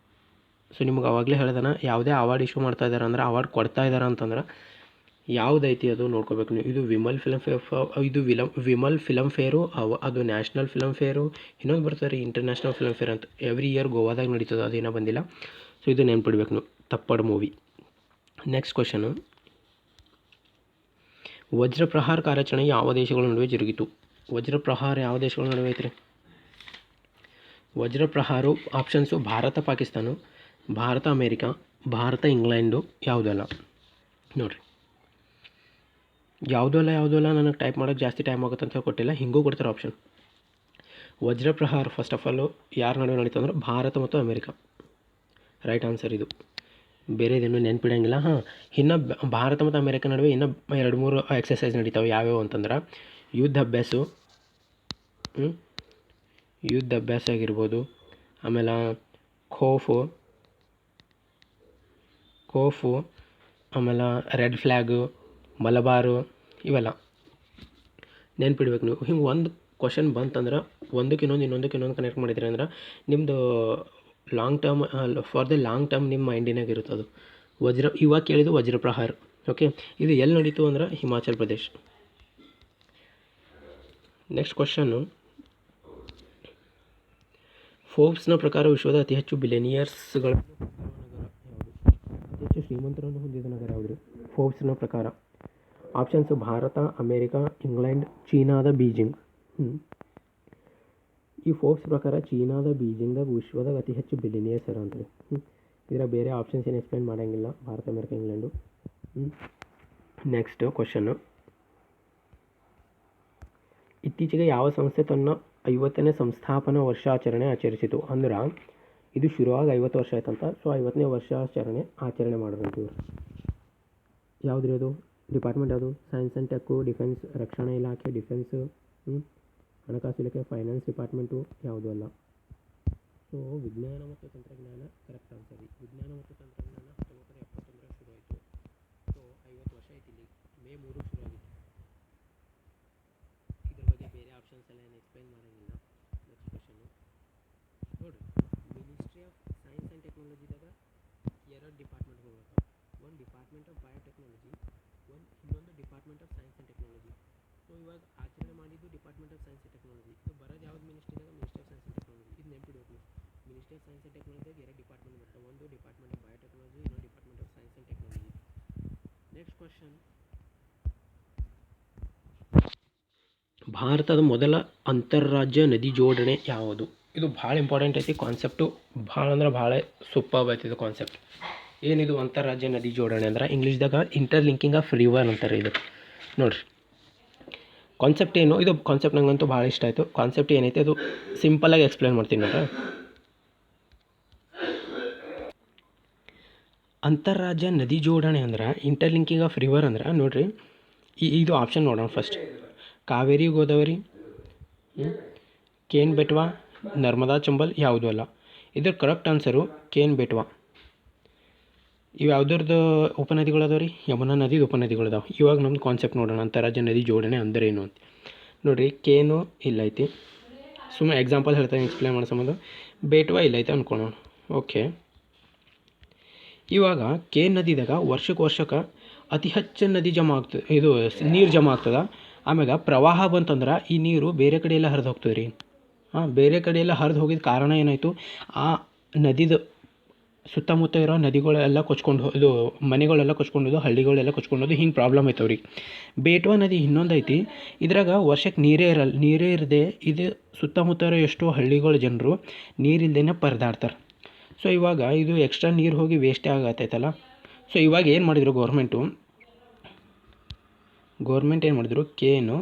[SPEAKER 1] ಸೊ ನಿಮ್ಗೆ ಆವಾಗಲೇ ಹೇಳ್ದಾನ, ಯಾವುದೇ ಅವಾರ್ಡ್ ಇಶ್ಯೂ ಮಾಡ್ತಾ ಇದ್ದಾರೆ ಅಂದ್ರೆ, ಅವಾರ್ಡ್ ಕೊಡ್ತಾ ಇದ್ದಾರೆ ಅಂತಂದ್ರೆ ಯಾವುದೈತಿ ಅದು ನೋಡ್ಕೋಬೇಕು ನೀವು. ಇದು ವಿಮಲ್ ಫಿಲ್ಮ್ಫೇರು, ಅದು ನ್ಯಾಷನಲ್ ಫಿಲ್ಮ್ಫೇರು, ಇನ್ನೊಂದು ಬರ್ತಾರೆ ಇಂಟರ್ನ್ಯಾಷನಲ್ ಫಿಲ್ಮ್ಫೇರ್ ಅಂತ. ಎವ್ರಿ ಇಯರ್ ಗೋವಾದಾಗ ನಡೀತದೆ, ಅದೇನೋ ಬಂದಿಲ್ಲ. ಸೊ ಇದು ನೆನ್ಪಿಡ್ಬೇಕು ನೀವು, ಥಪ್ಪಡ್ ಮೂವಿ. ನೆಕ್ಸ್ಟ್ ಕ್ವಶನು, ವಜ್ರಪ್ರಹಾರ ಕಾರ್ಯಾಚರಣೆ ಯಾವ ದೇಶಗಳ ನಡುವೆ ಜರುಗಿತು? ವಜ್ರಪ್ರಹಾರ ಯಾವ ದೇಶಗಳ ನಡುವೆ ಐತ್ರಿ? Vajraprahar options Bharat Pakistan, Bharat America, Bharat England, ಯಾವುದಲ್ಲ ನೋಡಿರಿ. ಯಾವುದೂ ಅಲ್ಲ ನನಗೆ ಟೈಪ್ ಮಾಡೋಕ್ಕೆ ಜಾಸ್ತಿ ಟೈಮ್ ಆಗುತ್ತೆ ಅಂತ ಕೊಟ್ಟಿಲ್ಲ, ಹಿಂಗೂ ಕೊಡ್ತಾರೆ ಆಪ್ಷನ್. ವಜ್ರಪ್ರಹಾರ ಫಸ್ಟ್ ಆಫ್ ಆಲು ಯಾರ ನಡುವೆ ನಡೀತು ಅಂದ್ರೆ ಭಾರತ ಮತ್ತು ಅಮೇರಿಕಾ. ರೈಟ್ ಆನ್ಸರ್ ಇದು. ಬೇರೆದೇನು ನೆನ್ಪಿಡಂಗಿಲ್ಲ. ಇನ್ನು ಭಾರತ ಮತ್ತು ಅಮೇರಿಕಾ ನಡುವೆ ಇನ್ನೂ 2-3 ಎಕ್ಸಸೈಸ್ ನಡೀತಾವೆ. ಯಾವ್ಯಾವು ಅಂತಂದ್ರೆ ಯುದ್ಧ ಅಭ್ಯಾಸ ಆಗಿರ್ಬೋದು, ಆಮೇಲೆ ಖೋಫು, ಆಮೇಲೆ ರೆಡ್ ಫ್ಲ್ಯಾಗು, ಮಲಬಾರು, ಇವೆಲ್ಲ ನೆನ್ಪಿಡ್ಬೇಕು ನೀವು. ಹಿಂಗೆ ಒಂದು ಕ್ವಶನ್ ಬಂತಂದ್ರೆ ಇನ್ನೊಂದಕ್ಕೆ ಕನೆಕ್ಟ್ ಮಾಡಿದ್ರಿ ಅಂದ್ರೆ ನಿಮ್ಮದು long term, for the long term ನಿಮ್ಮ ಮೈಂಡಿನಾಗ ಇರುತ್ತೆ ಅದು. ಇವಾಗ ಕೇಳಿದ್ದು ವಜ್ರಪ್ರಹಾರ. ಓಕೆ, ಇದು ಎಲ್ಲಿ ನಡೀತು ಅಂದ್ರೆ ಹಿಮಾಚಲ್ ಪ್ರದೇಶ್. ನೆಕ್ಸ್ಟ್ ಕ್ವಶನ್ನು, ಫೋರ್ಬ್ಸ್ನ ಪ್ರಕಾರ ವಿಶ್ವದ ಅತಿ ಹೆಚ್ಚು ಬಿಲಿಯನಿಯರ್ಸ್ಗಳನ್ನು ಹೊಂದಿರುವ ನಗರ ಯಾವುದು? ಅತಿ ಹೆಚ್ಚು ಶ್ರೀಮಂತರನ್ನು ಹೊಂದಿದ ನಗರ ಯಾವುದು ಫೋರ್ಬ್ಸ್ನ ಪ್ರಕಾರ? ಆಪ್ಷನ್ಸ್ ಭಾರತ, ಅಮೇರಿಕಾ, ಇಂಗ್ಲೆಂಡ್, ಚೀನಾದ ಬೀಜಿಂಗ್. ಈ ಫೋರ್ಬ್ಸ್ ಪ್ರಕಾರ ಚೀನಾದ ಬೀಜಿಂಗ್ದಾಗ ವಿಶ್ವದಾಗ ಅತಿ ಹೆಚ್ಚು ಬಿಲಿಯನಿಯರ್ಸ್ ಅರ ಅಂತ್ರಿ. ಇದರ ಬೇರೆ ಆಪ್ಷನ್ಸ್ ಏನು ಎಕ್ಸ್ಪ್ಲೇನ್ ಮಾಡೋಂಗಿಲ್ಲ, Bharat, America, England. Next question, ಇತ್ತೀಚೆಗೆ ಯಾವ ಸಂಸ್ಥೆ ತನ್ನ 50ನೇ ಸಂಸ್ಥಾಪನಾ ವರ್ಷಾಚರಣೆ ಆಚರಿಸಿತು? ಅಂದ್ರೆ ಇದು ಶುರುವಾಗಿ 50 ವರ್ಷ ಆಯ್ತಂತ. ಸೊ 50ನೇ ಆಚರಣೆ ಮಾಡೋರಂತ ಇವರು. ಯಾವುದ್ರಿ ಅದು? ಡಿಪಾರ್ಟ್ಮೆಂಟ್ ಯಾವುದು? ಸೈನ್ಸ್ ಆ್ಯಂಡ್ ಟೆಕ್ಕು, ಡಿಫೆನ್ಸ್, ರಕ್ಷಣಾ ಇಲಾಖೆ, ಡಿಫೆನ್ಸು, ಹಣಕಾಸು ಇಲಾಖೆ, ಫೈನಾನ್ಸ್ ಡಿಪಾರ್ಟ್ಮೆಂಟು, ಯಾವುದೂ ಅಲ್ಲ. ಸೊ ವಿಜ್ಞಾನ ಮತ್ತು ತಂತ್ರಜ್ಞಾನ ಕರೆಕ್ಟ್ ಆನ್ಸರ್. ವಿಜ್ಞಾನ ಮತ್ತು ತಂತ್ರಜ್ಞಾನ 1971 ಶುರು ಆಯಿತು. ಸೊ 50 ವರ್ಷ ಐತಿ. ಇಲ್ಲಿ ಮೇ 3 ಶುರು ಆಗಿದೆ. ಇದ್ರ ಬಗ್ಗೆ ಬೇರೆ ಆಪ್ಷನ್ಸ್ ಎಲ್ಲ ಏನು ಎಕ್ಸ್ಪ್ಲೈನ್ ಮಾಡೋಂಗಿಲ್ಲ. ನೆಕ್ಸ್ಟ್ ಕ್ವಶನ್ನು ನೋಡಿರಿ, ಮಿನಿಸ್ಟ್ರಿ ಆಫ್ ಸೈನ್ಸ್ ಆ್ಯಂಡ್ ಟೆಕ್ನಾಲಜಿದಾಗ 2 ಡಿಪಾರ್ಟ್ಮೆಂಟ್ ಹೋಗ್ಬೇಕು. ಒಂದು ಡಿಪಾರ್ಟ್ಮೆಂಟ್ ಆಫ್ ಬಯೋಟೆಕ್ನಾಲಜಿ, ಇನ್ನೊಂದು department of science and technology. So ಇವಾಗ ಆಚರಣೆ ಮಾಡಿದ್ದು department of science and technology. ಇದು ಬರೋದು ಯಾವ್ದು ಮಿನಿಸ್ಟ್ರಿದಾಗ? Ministry of science and technology. ಇದು ನೆನಪಿಡಬೇಕು. ಮಿನಿಸ್ಟ್ರಿ ಆಫ್ ಸೈನ್ಸ್ ಆ್ಯಂಡ್ ಟೆಕ್ನಾಲಜಿದಾಗ 2 ಡಿಪಾರ್ಟ್ಮೆಂಟ್ ಬರ್ತವೆ. ಒಂದು ಡಿಪಾರ್ಟ್ಮೆಂಟ್ ಆಫ್ ಬಯೋಟೆಕ್ನಾಲಜಿ, ಇನ್ನೊಂದು department of science and technology. Next question, ಭಾರತದ ಮೊದಲ ಅಂತಾರಾಜ್ಯ ನದಿ ಜೋಡಣೆ ಯಾವುದು? ಇದು ಭಾಳ ಇಂಪಾರ್ಟೆಂಟ್ ಐತಿ. ಕಾನ್ಸೆಪ್ಟು ಭಾಳ ಅಂದ್ರೆ ಭಾಳ ಸೂಪರ್ಬ್ ಐತಿ ಇದು ಕಾನ್ಸೆಪ್ಟ್. ಏನಿದು ಅಂತಾರಾಜ್ಯ ನದಿ ಜೋಡಣೆ ಅಂದ್ರೆ ಇಂಗ್ಲೀಷ್ದಾಗ ಇಂಟರ್ಲಿಂಕಿಂಗ್ ಆಫ್ ರಿವರ್ ಅಂತಾರೆ. ಇದು ನೋಡಿರಿ ಕಾನ್ಸೆಪ್ಟ್ ಏನು. ಇದು ಕಾನ್ಸೆಪ್ಟ್ ನಂಗಂತೂ ಭಾಳ ಇಷ್ಟ ಆಯಿತು. ಕಾನ್ಸೆಪ್ಟ್ ಏನೈತೆ ಅದು ಸಿಂಪಲಾಗಿ ಎಕ್ಸ್ಪ್ಲೇನ್ ಮಾಡ್ತೀನಿ ನೋಡ್ರಿ. ಅಂತಾರಾಜ್ಯ ನದಿ ಜೋಡಣೆ ಅಂದ್ರೆ ಇಂಟರ್ಲಿಂಕಿಂಗ್ ಆಫ್ ರಿವರ್ ಅಂದ್ರೆ ನೋಡಿರಿ, ಇದು ಆಪ್ಷನ್ ನೋಡೋಣ ಫಸ್ಟ್. ಕಾವೇರಿ, ಗೋದಾವರಿ, ಕೇನ್ ಬೆಟ್ವಾ, ನರ್ಮದಾ, ಚಂಬಲ್, ಯಾವುದೂ ಅಲ್ಲ. ಇದ್ರ ಕರೆಕ್ಟ್ ಆನ್ಸರು ಕೇನ್ ಬೆಟ್ವಾ. ಇವು ಯಾವುದ್ರದ್ದು ಉಪನದಿಗಳು ಅದಾವೆ ರೀ? ಯಮುನಾ ನದಿದು ಉಪನದಿಗಳು. ಇವಾಗ ನಮ್ದು ಕಾನ್ಸೆಪ್ಟ್ ನೋಡೋಣ, ಅಂತಾರಾಜ್ಯ ನದಿ ಜೋಡಣೆ ಅಂದರೆ ಏನು ಅಂತ. ನೋಡಿರಿ, ಕೇನು ಇಲ್ಲೈತಿ. ಸುಮ್ಮನೆ ಎಕ್ಸಾಂಪಲ್ ಹೇಳ್ತಾನೆ, ಎಕ್ಸ್ಪ್ಲೇನ್ ಮಾಡೋ ಸಂಬಂಧ. ಬೇಟ್ವಾ ಇಲ್ಲೈತೆ ಅಂದ್ಕೊಳ್ಳೋಣ. ಓಕೆ, ಇವಾಗ ಕೇನ್ ನದಿದಾಗ ವರ್ಷಕ್ಕೆ ಅತಿ ಹೆಚ್ಚು ನದಿ ಜಮಾ ಆಗ್ತದೆ, ಇದು ನೀರು ಜಮಾ ಆಗ್ತದೆ. ಆಮ್ಯಾಗ ಪ್ರವಾಹ ಬಂತಂದ್ರೆ ಈ ನೀರು ಬೇರೆ ಕಡೆ ಎಲ್ಲ ಹರಿದು ಹೋಗ್ತದೆ ರೀ. ಬೇರೆ ಕಡೆ ಎಲ್ಲ ಹರಿದು ಹೋಗಿದ ಕಾರಣ ಏನಾಯಿತು? ಆ ನದಿದು ಸುತ್ತಮುತ್ತ ಇರೋ ನದಿಗಳೆಲ್ಲ ಕೊಚ್ಕೊಂಡು, ಇದು ಮನೆಗಳೆಲ್ಲ ಕೊಚ್ಕೊಂಡೋದು, ಹಳ್ಳಿಗಳೆಲ್ಲ ಕೊಚ್ಕೊಂಡೋದು, ಹಿಂಗೆ ಪ್ರಾಬ್ಲಮ್ ಐತವೆ ರೀ. ಬೇಟ್ವಾ ನದಿ ಇನ್ನೊಂದು ಐತಿ. ಇದ್ರಾಗ ವರ್ಷಕ್ಕೆ ನೀರೇ ಇರದೆ ಇದು ಸುತ್ತಮುತ್ತ ಇರೋ ಎಷ್ಟೋ ಹಳ್ಳಿಗಳ ಜನರು ನೀರಿಲ್ದೇ ಪರದಾಡ್ತಾರೆ. ಸೊ ಇವಾಗ ಇದು ಎಕ್ಸ್ಟ್ರಾ ನೀರು ಹೋಗಿ ವೇಸ್ಟೇ ಆಗತ್ತೈತಲ್ಲ. ಸೊ ಇವಾಗ ಏನು ಮಾಡಿದರು ಗೌರ್ಮೆಂಟ್ ಏನು ಮಾಡಿದ್ರು, ಕೇನು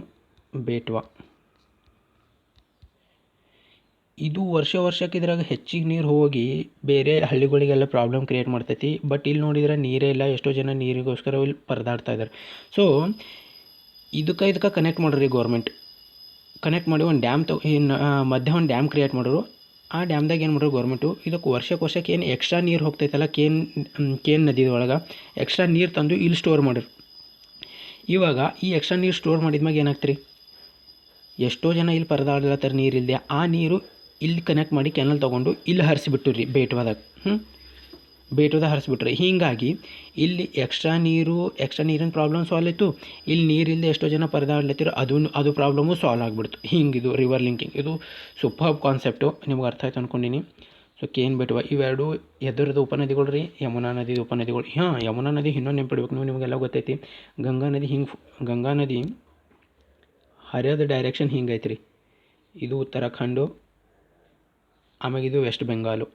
[SPEAKER 1] ಬೇಟ್ವಾ ಇದು ವರ್ಷಕ್ಕೆ ಇದ್ರಾಗ ಹೆಚ್ಚಿಗೆ ನೀರು ಹೋಗಿ ಬೇರೆ ಹಳ್ಳಿಗಳಿಗೆಲ್ಲ ಪ್ರಾಬ್ಲಮ್ ಕ್ರಿಯೇಟ್ ಮಾಡ್ತೈತಿ. ಬಟ್ ಇಲ್ಲಿ ನೋಡಿದ್ರೆ ನೀರೇ ಇಲ್ಲ. ಎಷ್ಟೋ ಜನ ನೀರಿಗೋಸ್ಕರ ಇಲ್ಲಿ ಪರದಾಡ್ತಾ ಇದ್ದಾರೆ. ಸೊ ಇದಕ್ಕೆ ಕನೆಕ್ಟ್ ಮಾಡ್ರಿ ಗೌರ್ಮೆಂಟ್. ಕನೆಕ್ಟ್ ಮಾಡಿ ಒಂದು ಡ್ಯಾಮ್ ಮಧ್ಯೆ ಒಂದು ಡ್ಯಾಮ್ ಕ್ರಿಯೇಟ್ ಮಾಡೋರು. ಆ ಡ್ಯಾಮ್ದಾಗ ಏನು ಮಾಡೋರು ಗೌರ್ಮೆಂಟು, ಇದಕ್ಕೆ ವರ್ಷಕ್ಕೆ ಏನು ಎಕ್ಸ್ಟ್ರಾ ನೀರು ಹೋಗ್ತೈತಲ್ಲ ಕೇನ್ ನದಿ ಒಳಗೆ ಎಕ್ಸ್ಟ್ರಾ ನೀರು ತಂದು ಇಲ್ಲಿ ಸ್ಟೋರ್ ಮಾಡಿರು. ಇವಾಗ ಈ ಎಕ್ಸ್ಟ್ರಾ ನೀರು ಸ್ಟೋರ್ ಮಾಡಿದ್ಮ್ಯಾಗ ಏನಾಗ್ತರಿ, ಎಷ್ಟೋ ಜನ ಇಲ್ಲಿ ಪರದಾಡ್ಲತ್ತಾರೆ ನೀರಿಲ್ಲದೆ. ಆ ನೀರು ಇಲ್ಲಿ ಕನೆಕ್ಟ್ ಮಾಡಿ ಕೆನಲ್ ತೊಗೊಂಡು ಇಲ್ಲಿ ಹರಿಸಿಬಿಟ್ಟು ರೀ ಬೇಟ್ವಾದಾಗ. ಹರಿಸ್ಬಿಟ್ರಿ. ಹೀಗಾಗಿ ಇಲ್ಲಿ ಎಕ್ಸ್ಟ್ರಾ ನೀರಿನ ಪ್ರಾಬ್ಲಮ್ ಸಾಲ್ವ್ ಆಯಿತು. ಇಲ್ಲಿ ನೀರಿಲ್ಲದೆ ಎಷ್ಟೋ ಜನ ಪರದಾಡ್ಲತ್ತಿರೋ ಅದು ಪ್ರಾಬ್ಲಮು ಸಾಲ್ವ್ ಆಗಿಬಿಡ್ತು. ಹಿಂಗಿದು ರಿವರ್ ಲಿಂಕಿಂಗ್. ಇದು ಸೂಪರ್ಬ್ ಕಾನ್ಸೆಪ್ಟು. ನಿಮ್ಗೆ ಅರ್ಥ ಆಯ್ತು ಅಂದ್ಕೊಂಡಿನಿ. ಸೊ ಕೇನ್ ಬೆಟ್ವಾ ಇವೆರಡು ಎದುರದ ಉಪನದಿಗಳು ರೀ, ಯಮುನಾ ನದಿ ಉಪನದಿಗಳು. ಯಮುನಾ ನದಿ ಇನ್ನೊಂದು ನೆನ್ಪಿಡ್ಬೇಕು ನಿಮಗೆಲ್ಲ ಗೊತ್ತೈತಿ. ಗಂಗಾ ನದಿ ಹರಿಯೋದು ಡೈರೆಕ್ಷನ್ ಹಿಂಗೈತೆ ರೀ. ಇದು ಉತ್ತರಾಖಂಡು, ಆಮ್ಯಾಗ ಇದು ವೆಸ್ಟ್ ಬೆಂಗಾಲು.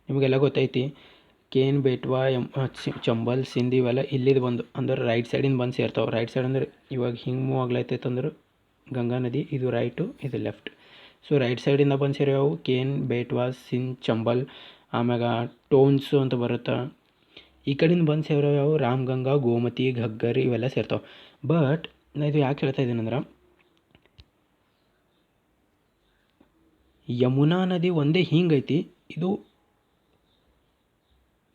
[SPEAKER 1] ನಿಮಗೆಲ್ಲ ಗೊತ್ತೈತಿ. ಕೇನ್ ಬೆಟ್ವಾ, ಚಂಬಲ್, ಸಿಂಧ್ ಇವೆಲ್ಲ ಇಲ್ಲಿದು ಬಂದು ಅಂದ್ರೆ ರೈಟ್ ಸೈಡಿಂದ ಬಂದು ಸೇರ್ತಾವೆ. ರೈಟ್ ಸೈಡ್ ಅಂದ್ರೆ ಇವಾಗ ಹಿಂಗೆ ಮೂವ್ ಆಗ್ಲೈತೈತೆ ಅಂದ್ರೆ ಗಂಗಾ ನದಿ, ಇದು ರೈಟು, ಇದು ಲೆಫ್ಟ್. ಸೊ ರೈಟ್ ಸೈಡಿಂದ ಬಂದು ಸೇರ್ಯಾವು ಕೇನ್, ಬೇಟ್ವಾ, ಸಿಂಧ್, ಚಂಬಲ್. ಆಮ್ಯಾಗ ಟೋನ್ಸು ಅಂತ ಬರುತ್ತೆ. ಈ ಕಡೆಯಿಂದ ಬಂದು ಸೇರ್ಯಾವು ರಾಮಗಂಗಾ, ಗೋಮತಿ, ಘಗ್ಗರ್ ಇವೆಲ್ಲ ಸೇರ್ತಾವೆ. ಬಟ್ ನಾನು ಇದು ಯಾಕೆ ಹೇಳ್ತಾ ಇದ್ದೀನಂದ್ರೆ, ಯಮುನಾ ನದಿ ಒಂದೇ ಹಿಂಗೈತಿ.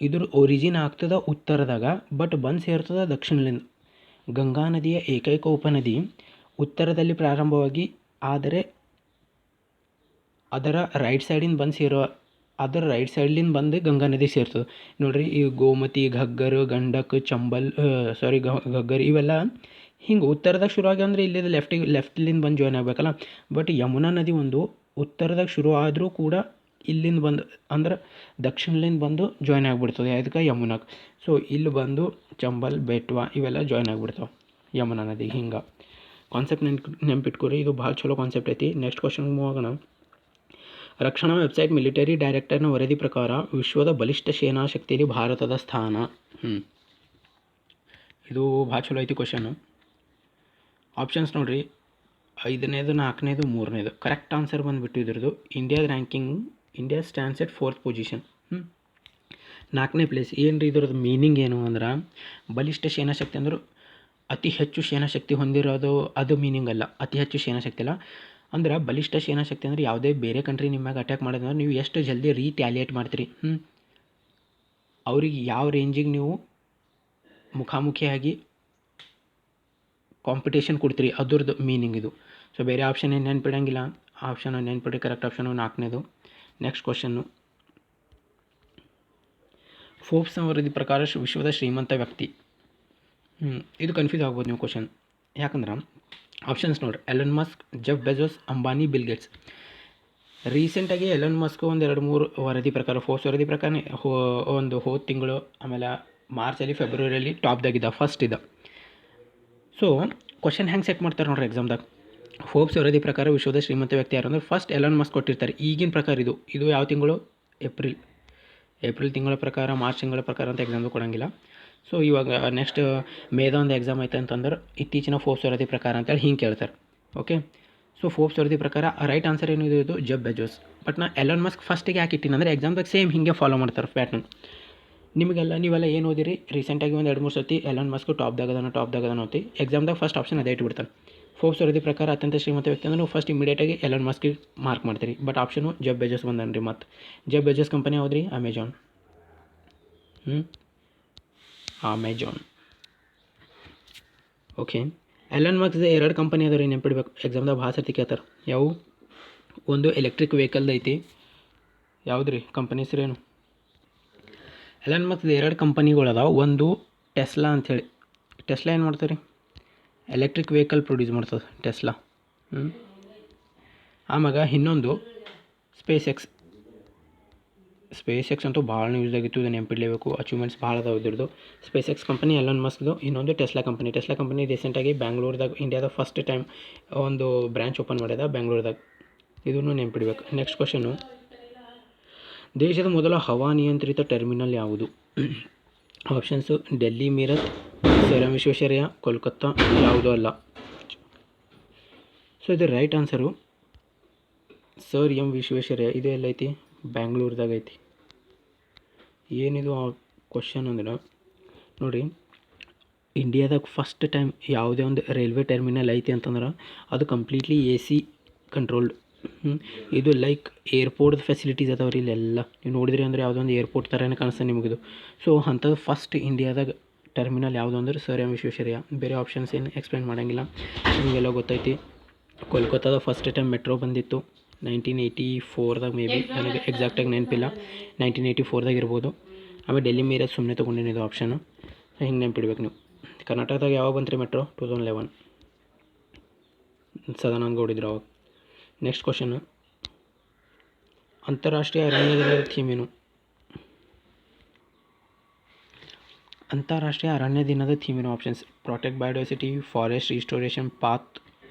[SPEAKER 1] ಇದ್ರ ಒರಿಜಿನ್ ಆಗ್ತದೆ ಉತ್ತರದಾಗ, ಬಟ್ ಬಂದು ಸೇರ್ತದೆ ದಕ್ಷಿಣದಿಂದ. ಗಂಗಾ ನದಿಯ ಏಕೈಕ ಉಪನದಿ ಉತ್ತರದಲ್ಲಿ ಪ್ರಾರಂಭವಾಗಿ, ಆದರೆ ಅದರ ರೈಟ್ ಸೈಡಿಂದ ಬಂದು ಗಂಗಾ ನದಿ ಸೇರ್ತದೆ. ನೋಡಿರಿ, ಈ ಗೋಮತಿ, ಘಗ್ಗರ್, ಗಂಡಕ್, ಚಂಬಲ್, ಘಗ್ಗರ್ ಇವೆಲ್ಲ ಹಿಂಗೆ ಉತ್ತರದಾಗ ಶುರುವಾಗಿ ಅಂದರೆ ಇಲ್ಲಿಂದ ಲೆಫ್ಟ್ಲಿಂದ ಬಂದು ಜಾಯ್ನ್ ಆಗಬೇಕಲ್ಲ. ಬಟ್ ಯಮುನಾ ನದಿ ಒಂದು ಉತ್ತರದಾಗ ಶುರು ಆದರೂ ಕೂಡ ಇಲ್ಲಿಂದ ಬಂದು ಅಂದ್ರೆ ದಕ್ಷಿಣದಿಂದ ಬಂದು ಜಾಯ್ನ್ ಆಗಿಬಿಡ್ತದೆ ಅದಕ್ಕೆ ಯಮುನಾಗೆ. ಸೊ ಇಲ್ಲಿ ಬಂದು ಚಂಬಲ್ ಬೆಟ್ವಾ ಇವೆಲ್ಲ ಜಾಯ್ನ್ ಆಗಿಬಿಡ್ತಾವೆ ಯಮುನಾ ನದಿ. ಹಿಂಗೆ ಕಾನ್ಸೆಪ್ಟ್ ನೆನ್ಪಿಟ್ಕೊರಿ, ಇದು ಭಾಳ ಚಲೋ ಕಾನ್ಸೆಪ್ಟ್ ಐತಿ. ನೆಕ್ಸ್ಟ್ ಕ್ವಶನ್ಗೆ ಮೂವ್ ಆಗೋಣ. ರಕ್ಷಣಾ ವೆಬ್ಸೈಟ್ ಮಿಲಿಟರಿ ಡೈರೆಕ್ಟರ್ನ ವರದಿ ಪ್ರಕಾರ ವಿಶ್ವದ ಬಲಿಷ್ಠ ಸೇನಾ ಶಕ್ತಿಯಲ್ಲಿ ಭಾರತದ ಸ್ಥಾನ. ಇದು ಭಾಳ ಚಲೋ ಐತಿ ಕ್ವಶನು. ಆಪ್ಷನ್ಸ್ ನೋಡಿರಿ, 5ನೇದು 4ನೇದು 3ನೇದು. ಕರೆಕ್ಟ್ ಆನ್ಸರ್ ಬಂದುಬಿಟ್ಟು ಇದ್ರದ್ದು ಇಂಡಿಯಾದ ರ್ಯಾಂಕಿಂಗ್, ಇಂಡಿಯಾ ಸ್ಟ್ಯಾಂಡ್ಸ್ ಎಟ್ 4th ಪೊಸಿಷನ್. 4ನೇ ಪ್ಲೇಸ್. ಏನು ರೀ ಇದ್ರದ್ದು ಮೀನಿಂಗ್ ಏನು ಅಂದ್ರೆ ಬಲಿಷ್ಠ ಸೇನಾಶಕ್ತಿ ಅಂದ್ರೆ ಅತಿ ಹೆಚ್ಚು ಸೇನಾಶಕ್ತಿ ಹೊಂದಿರೋದು, ಅದು ಮೀನಿಂಗ್ ಅಲ್ಲ. ಅತಿ ಹೆಚ್ಚು ಸೇನಾಶಕ್ತಿ ಅಲ್ಲ, ಅಂದ್ರೆ ಬಲಿಷ್ಠ ಸೇನಾಶಕ್ತಿ ಅಂದರೆ ಯಾವುದೇ ಬೇರೆ ಕಂಟ್ರಿ ನಿಮ್ಮಾಗ ಅಟ್ಯಾಕ್ ಮಾಡೋದಂದ್ರೆ ನೀವು ಎಷ್ಟು ಜಲ್ದಿ ರೀಟ್ಯಾಲಿಯೇಟ್ ಮಾಡ್ತೀರಿ, ಅವ್ರಿಗೆ ಯಾವ ರೇಂಜಿಗೆ ನೀವು ಮುಖಾಮುಖಿಯಾಗಿ ಕಾಂಪಿಟೇಷನ್ ಕೊಡ್ತೀರಿ, ಅದ್ರದ್ದು ಮೀನಿಂಗ್ ಇದು. ಸೊ ಬೇರೆ ಆಪ್ಷನ್ ಏನು ನೆನ್ಪಿಡಂಗಿಲ್ಲ, ಆಪ್ಷನ್ ನೆನ್ಪಿಡಿ. ಕರೆಕ್ಟ್ ಆಪ್ಷನು 4ನೇದು. ನೆಕ್ಸ್ಟ್ ಕ್ವಶನ್ನು, ಫೋರ್ಬ್ಸ್ ವರದಿ ಪ್ರಕಾರ ವಿಶ್ವದ ಶ್ರೀಮಂತ ವ್ಯಕ್ತಿ. ಇದು ಕನ್ಫ್ಯೂಸ್ ಆಗ್ಬೋದು ನೀವು ಕ್ವಶನ್, ಯಾಕಂದ್ರೆ ಆಪ್ಷನ್ಸ್ ನೋಡ್ರಿ, Elon Musk, Jeff Bezos, Ambani, bill Gates. ರೀಸೆಂಟಾಗಿ ಎಲನ್ ಮಸ್ಕ್ ಒಂದು 2-3 ವರದಿ ಪ್ರಕಾರ, ಫೋರ್ಬ್ಸ್ ವರದಿ ಪ್ರಕಾರ ಒಂದು ಹೋದ ತಿಂಗಳು, ಆಮೇಲೆ ಮಾರ್ಚಲ್ಲಿ ಫೆಬ್ರವರಿಯಲ್ಲಿ ಟಾಪ್ದಾಗಿದ್ದ, ಫಸ್ಟ್ ಇದ್ದ. ಸೊ ಕ್ವಶನ್ ಹೆಂಗೆ ಸೆಟ್ ಮಾಡ್ತಾರೆ ನೋಡ್ರಿ ಎಕ್ಸಾಮ್ದಾಗ. ಫೋರ್ಬ್ಸ್ ವರದಿ ಪ್ರಕಾರ ವಿಶ್ವದ ಶ್ರೀಮಂತ ವ್ಯಕ್ತಿ ಯಾರು ಅಂದ್ರೆ ಫಸ್ಟ್ ಎಲನ್ ಮಸ್ಕ್ ಕೊಟ್ಟಿರ್ತಾರೆ. ಈಗಿನ ಪ್ರಕಾರ ಇದು ಯಾವ ತಿಂಗಳು, ಏಪ್ರಿಲ್ ತಿಂಗಳ ಪ್ರಕಾರ, ಮಾರ್ಚ್ ತಿಂಗಳ ಪ್ರಕಾರ ಅಂತ ಎಕ್ಸಾಮ್ದು ಕೊಡೋಂಗಿಲ್ಲ. ಸೊ ಇವಾಗ ನೆಕ್ಸ್ಟ್ ಮೇದ ಒಂದು ಎಕ್ಸಾಮ್ ಐತೆ ಅಂತಂದ್ರೆ ಇತ್ತೀಚಿನ ಫೋರ್ಬ್ಸ್ ವರದಿ ಪ್ರಕಾರ ಅಂತೇಳಿ ಹಿಂಗೆ ಕೇಳ್ತಾರೆ. ಓಕೆ, ಸೊ ಫೋರ್ಬ್ಸ್ ವರದಿ ಪ್ರಕಾರ ರೈಟ್ ಆನ್ಸರ್ ಏನಿದೆ, ಇದು ಜೆಫ್ ಬೆಜೋಸ್. ಬಟ್ ನಾ ಎಲನ್ ಮಸ್ಕ್ ಫಸ್ಟಿಗೆ ಯಾಕೆ ಇಟ್ಟಿನಿ ಅಂದರೆ ಎಕ್ಸಾಮ್ದಾಗ ಸೇಮ್ ಹಿಂಗೆ ಫಾಲೋ ಮಾಡ್ತಾರೆ ಪ್ಯಾಟರ್ನ್. ನೀವೆಲ್ಲ ಏನು ಓದಿರಿ, ರೀಸೆಂಟಾಗಿ ಒಂದು 2-3 ಸರ್ತಿ ಎಲನ್ ಮಸ್ಕ್ ಟಾಪ್ದಾಗದಾನ ಓದಿ, ಎಕ್ಸಾಮ್ದಾಗ ಫಸ್ಟ್ ಆಪ್ಷನ್ ಅದೇ ಇಟ್ಬಿಡ್ತಾನೆ. ಫೋರ್ಬ್ಸ್ ವರದಿ ಪ್ರಕಾರ ಅತ್ಯಂತ ಶ್ರೀಮಂತ ವ್ಯಕ್ತಿ ಅಂದ್ರೆ ನೀವು ಫಸ್ಟ್ ಇಮಿಡಿಯೇಟಾಗಿ ಎಲನ್ ಮಸ್ಕಿಗೆ ಮಾರ್ಕ್ ಮಾಡ್ತೀರಿ. ಬಟ್ ಆಪ್ಷನು ಜೆಫ್ ಬೆಜೋಸ್ ಬಂದನ್ರಿ. ಮತ್ತು ಜೆಫ್ ಬೆಜೋಸ್ ಕಂಪನಿ ಯಾವುದ್ರಿ, Amazon. Amazon. Okay, Elon Musk 2 company ಅದಾವ ರೀ, ನೆನ್ಪಿಡ್ಬೇಕು. ಎಕ್ಸಾಮ್ದಾಗ ಭಾಳ ಸರ್ತಿ ಕೇಳ್ತಾರೆ. ಯಾವುವು, ಒಂದು ಎಲೆಕ್ಟ್ರಿಕ್ ವೆಹಿಕಲ್ದು ಐತಿ, ಯಾವ್ದು ರೀ ಕಂಪನಿ ಹೆಸರೇನು, ಎಲನ್ ಮಸ್ಕ್ 2 ಕಂಪನಿಗಳು ಅದಾವೆ. ಒಂದು ಟೆಸ್ಲಾ ಅಂಥೇಳಿ, ಟೆಸ್ಲಾ ಏನು ಮಾಡ್ತಾರೆ ರೀ, ಎಲೆಕ್ಟ್ರಿಕ್ ವೆಹಿಕಲ್ ಪ್ರೊಡ್ಯೂಸ್ ಮಾಡ್ತದೆ ಟೆಸ್ಲಾ. ಆಮ್ಯಾಗ ಇನ್ನೊಂದು ಸ್ಪೇಸ್ ಎಕ್ಸ್ ಅಂತೂ ಭಾಳ ಯೂಸ್ದಾಗಿತ್ತು, ಇದು ನೆನ್ಪಿಡಲೇಬೇಕು. ಅಚೀವ್ಮೆಂಟ್ಸ್ ಭಾಳ ಅದಾವೆ ಇದ್ರದ್ದು. ಸ್ಪೇಸ್ ಎಕ್ಸ್ ಕಂಪನಿ ಎಲನ್ ಮಸ್ಕ್ದು. ಇನ್ನೊಂದು ಟೆಸ್ಲಾ ಕಂಪನಿ ರೀಸೆಂಟಾಗಿ ಬ್ಯಾಂಗ್ಳೂರ್ದಾಗ ಇಂಡಿಯಾದ ಫಸ್ಟ್ ಟೈಮ್ ಒಂದು ಬ್ರ್ಯಾಂಚ್ ಓಪನ್ ಮಾಡ್ಯದ ಬೆಂಗ್ಳೂರ್ದಾಗ, ಇದನ್ನು ನೆನ್ಪಿಡ್ಬೇಕು. ನೆಕ್ಸ್ಟ್ ಕ್ವಶನು, ದೇಶದ ಮೊದಲ ಹವಾನಿಯಂತ್ರಿತ ಟರ್ಮಿನಲ್ ಯಾವುದು. Options Delhi, Meerut, sir M Visvesvaraya, Kolkata, ಯಾವುದೂ ಅಲ್ಲ. ಸೊ ಇದು right answer sir M Visvesvaraya. ಇದು ಎಲ್ಲೈತಿ, ಬ್ಯಾಂಗ್ಳೂರ್ದಾಗ ಐತಿ. ಏನಿದು ಆ ಕ್ವಶನ್ ಅಂದ್ರೆ ನೋಡಿರಿ, ಇಂಡಿಯಾದಾಗ ಫಸ್ಟ್ ಟೈಮ್ ಯಾವುದೇ ಒಂದು ರೈಲ್ವೆ ಟರ್ಮಿನಲ್ ಐತಿ ಅಂತಂದ್ರೆ ಅದು ಕಂಪ್ಲೀಟ್ಲಿ AC ಕಂಟ್ರೋಲ್ಡ್. ಇದು ಲೈಕ್ ಏರ್ಪೋರ್ಟ್ದು ಫೆಸಿಲಿಟೀಸ್ ಅದಾವೆ ರೀ ಇಲ್ಲೆಲ್ಲ. ನೀವು ನೋಡಿದ್ರಿ ಅಂದರೆ ಯಾವುದೋ ಒಂದು ಏರ್ಪೋರ್ಟ್ ಥರನೇ ಕಾಣಿಸ್ತದೆ ನಿಮಗಿದು. ಸೊ ಅಂಥದ್ದು ಫಸ್ಟ್ ಇಂಡಿಯಾದಾಗ ಟರ್ಮಿನಲ್ ಯಾವುದು ಅಂದ್ರೆ ಸರ್ ಎಂ ವಿಶ್ವೇಶ್ವರಯ್ಯ. ಬೇರೆ ಆಪ್ಷನ್ಸ್ ಏನು ಎಕ್ಸ್ಪ್ಲೇನ್ ಮಾಡೋಂಗಿಲ್ಲ, ನಿಮಗೆಲ್ಲ ಗೊತ್ತೈತಿ. ಕೋಲ್ಕತ್ತಾದ ಫಸ್ಟ್ ಟೈಮ್ ಮೆಟ್ರೋ ಬಂದಿತ್ತು 1984ದಾಗ, ಮೇ ಬಿ, ನನಗೆ ಎಕ್ಸಾಕ್ಟಾಗಿ ನೆನಪಿಲ್ಲ, 1984ದಾಗ ಇರ್ಬೋದು. ಆಮೇಲೆ ಡೆಲ್ಲಿ ಮೀರತ್ ಸುಮ್ಮನೆ ತೊಗೊಂಡೇನಿ ಇದು ಆಪ್ಷನು, ಹಿಂಗೆ ನೆನಪಿಡ್ಬೇಕು ನೀವು. ಕರ್ನಾಟಕದಾಗ ಯಾವಾಗ ಬಂತ್ರಿ ಮೆಟ್ರೋ, 2011, ಸದಾನಂದ ಗೌಡ ಇದ್ರು ಅವಾಗ. ನೆಕ್ಸ್ಟ್ ಕ್ವಶನು, ಅಂತಾರಾಷ್ಟ್ರೀಯ ಅರಣ್ಯ ದಿನದ ಥೀಮ್ ಏನು. ಅಂತಾರಾಷ್ಟ್ರೀಯ ಅರಣ್ಯ ದಿನದ ಥೀಮ್ ಏನು. Options protect biodiversity, forest restoration, path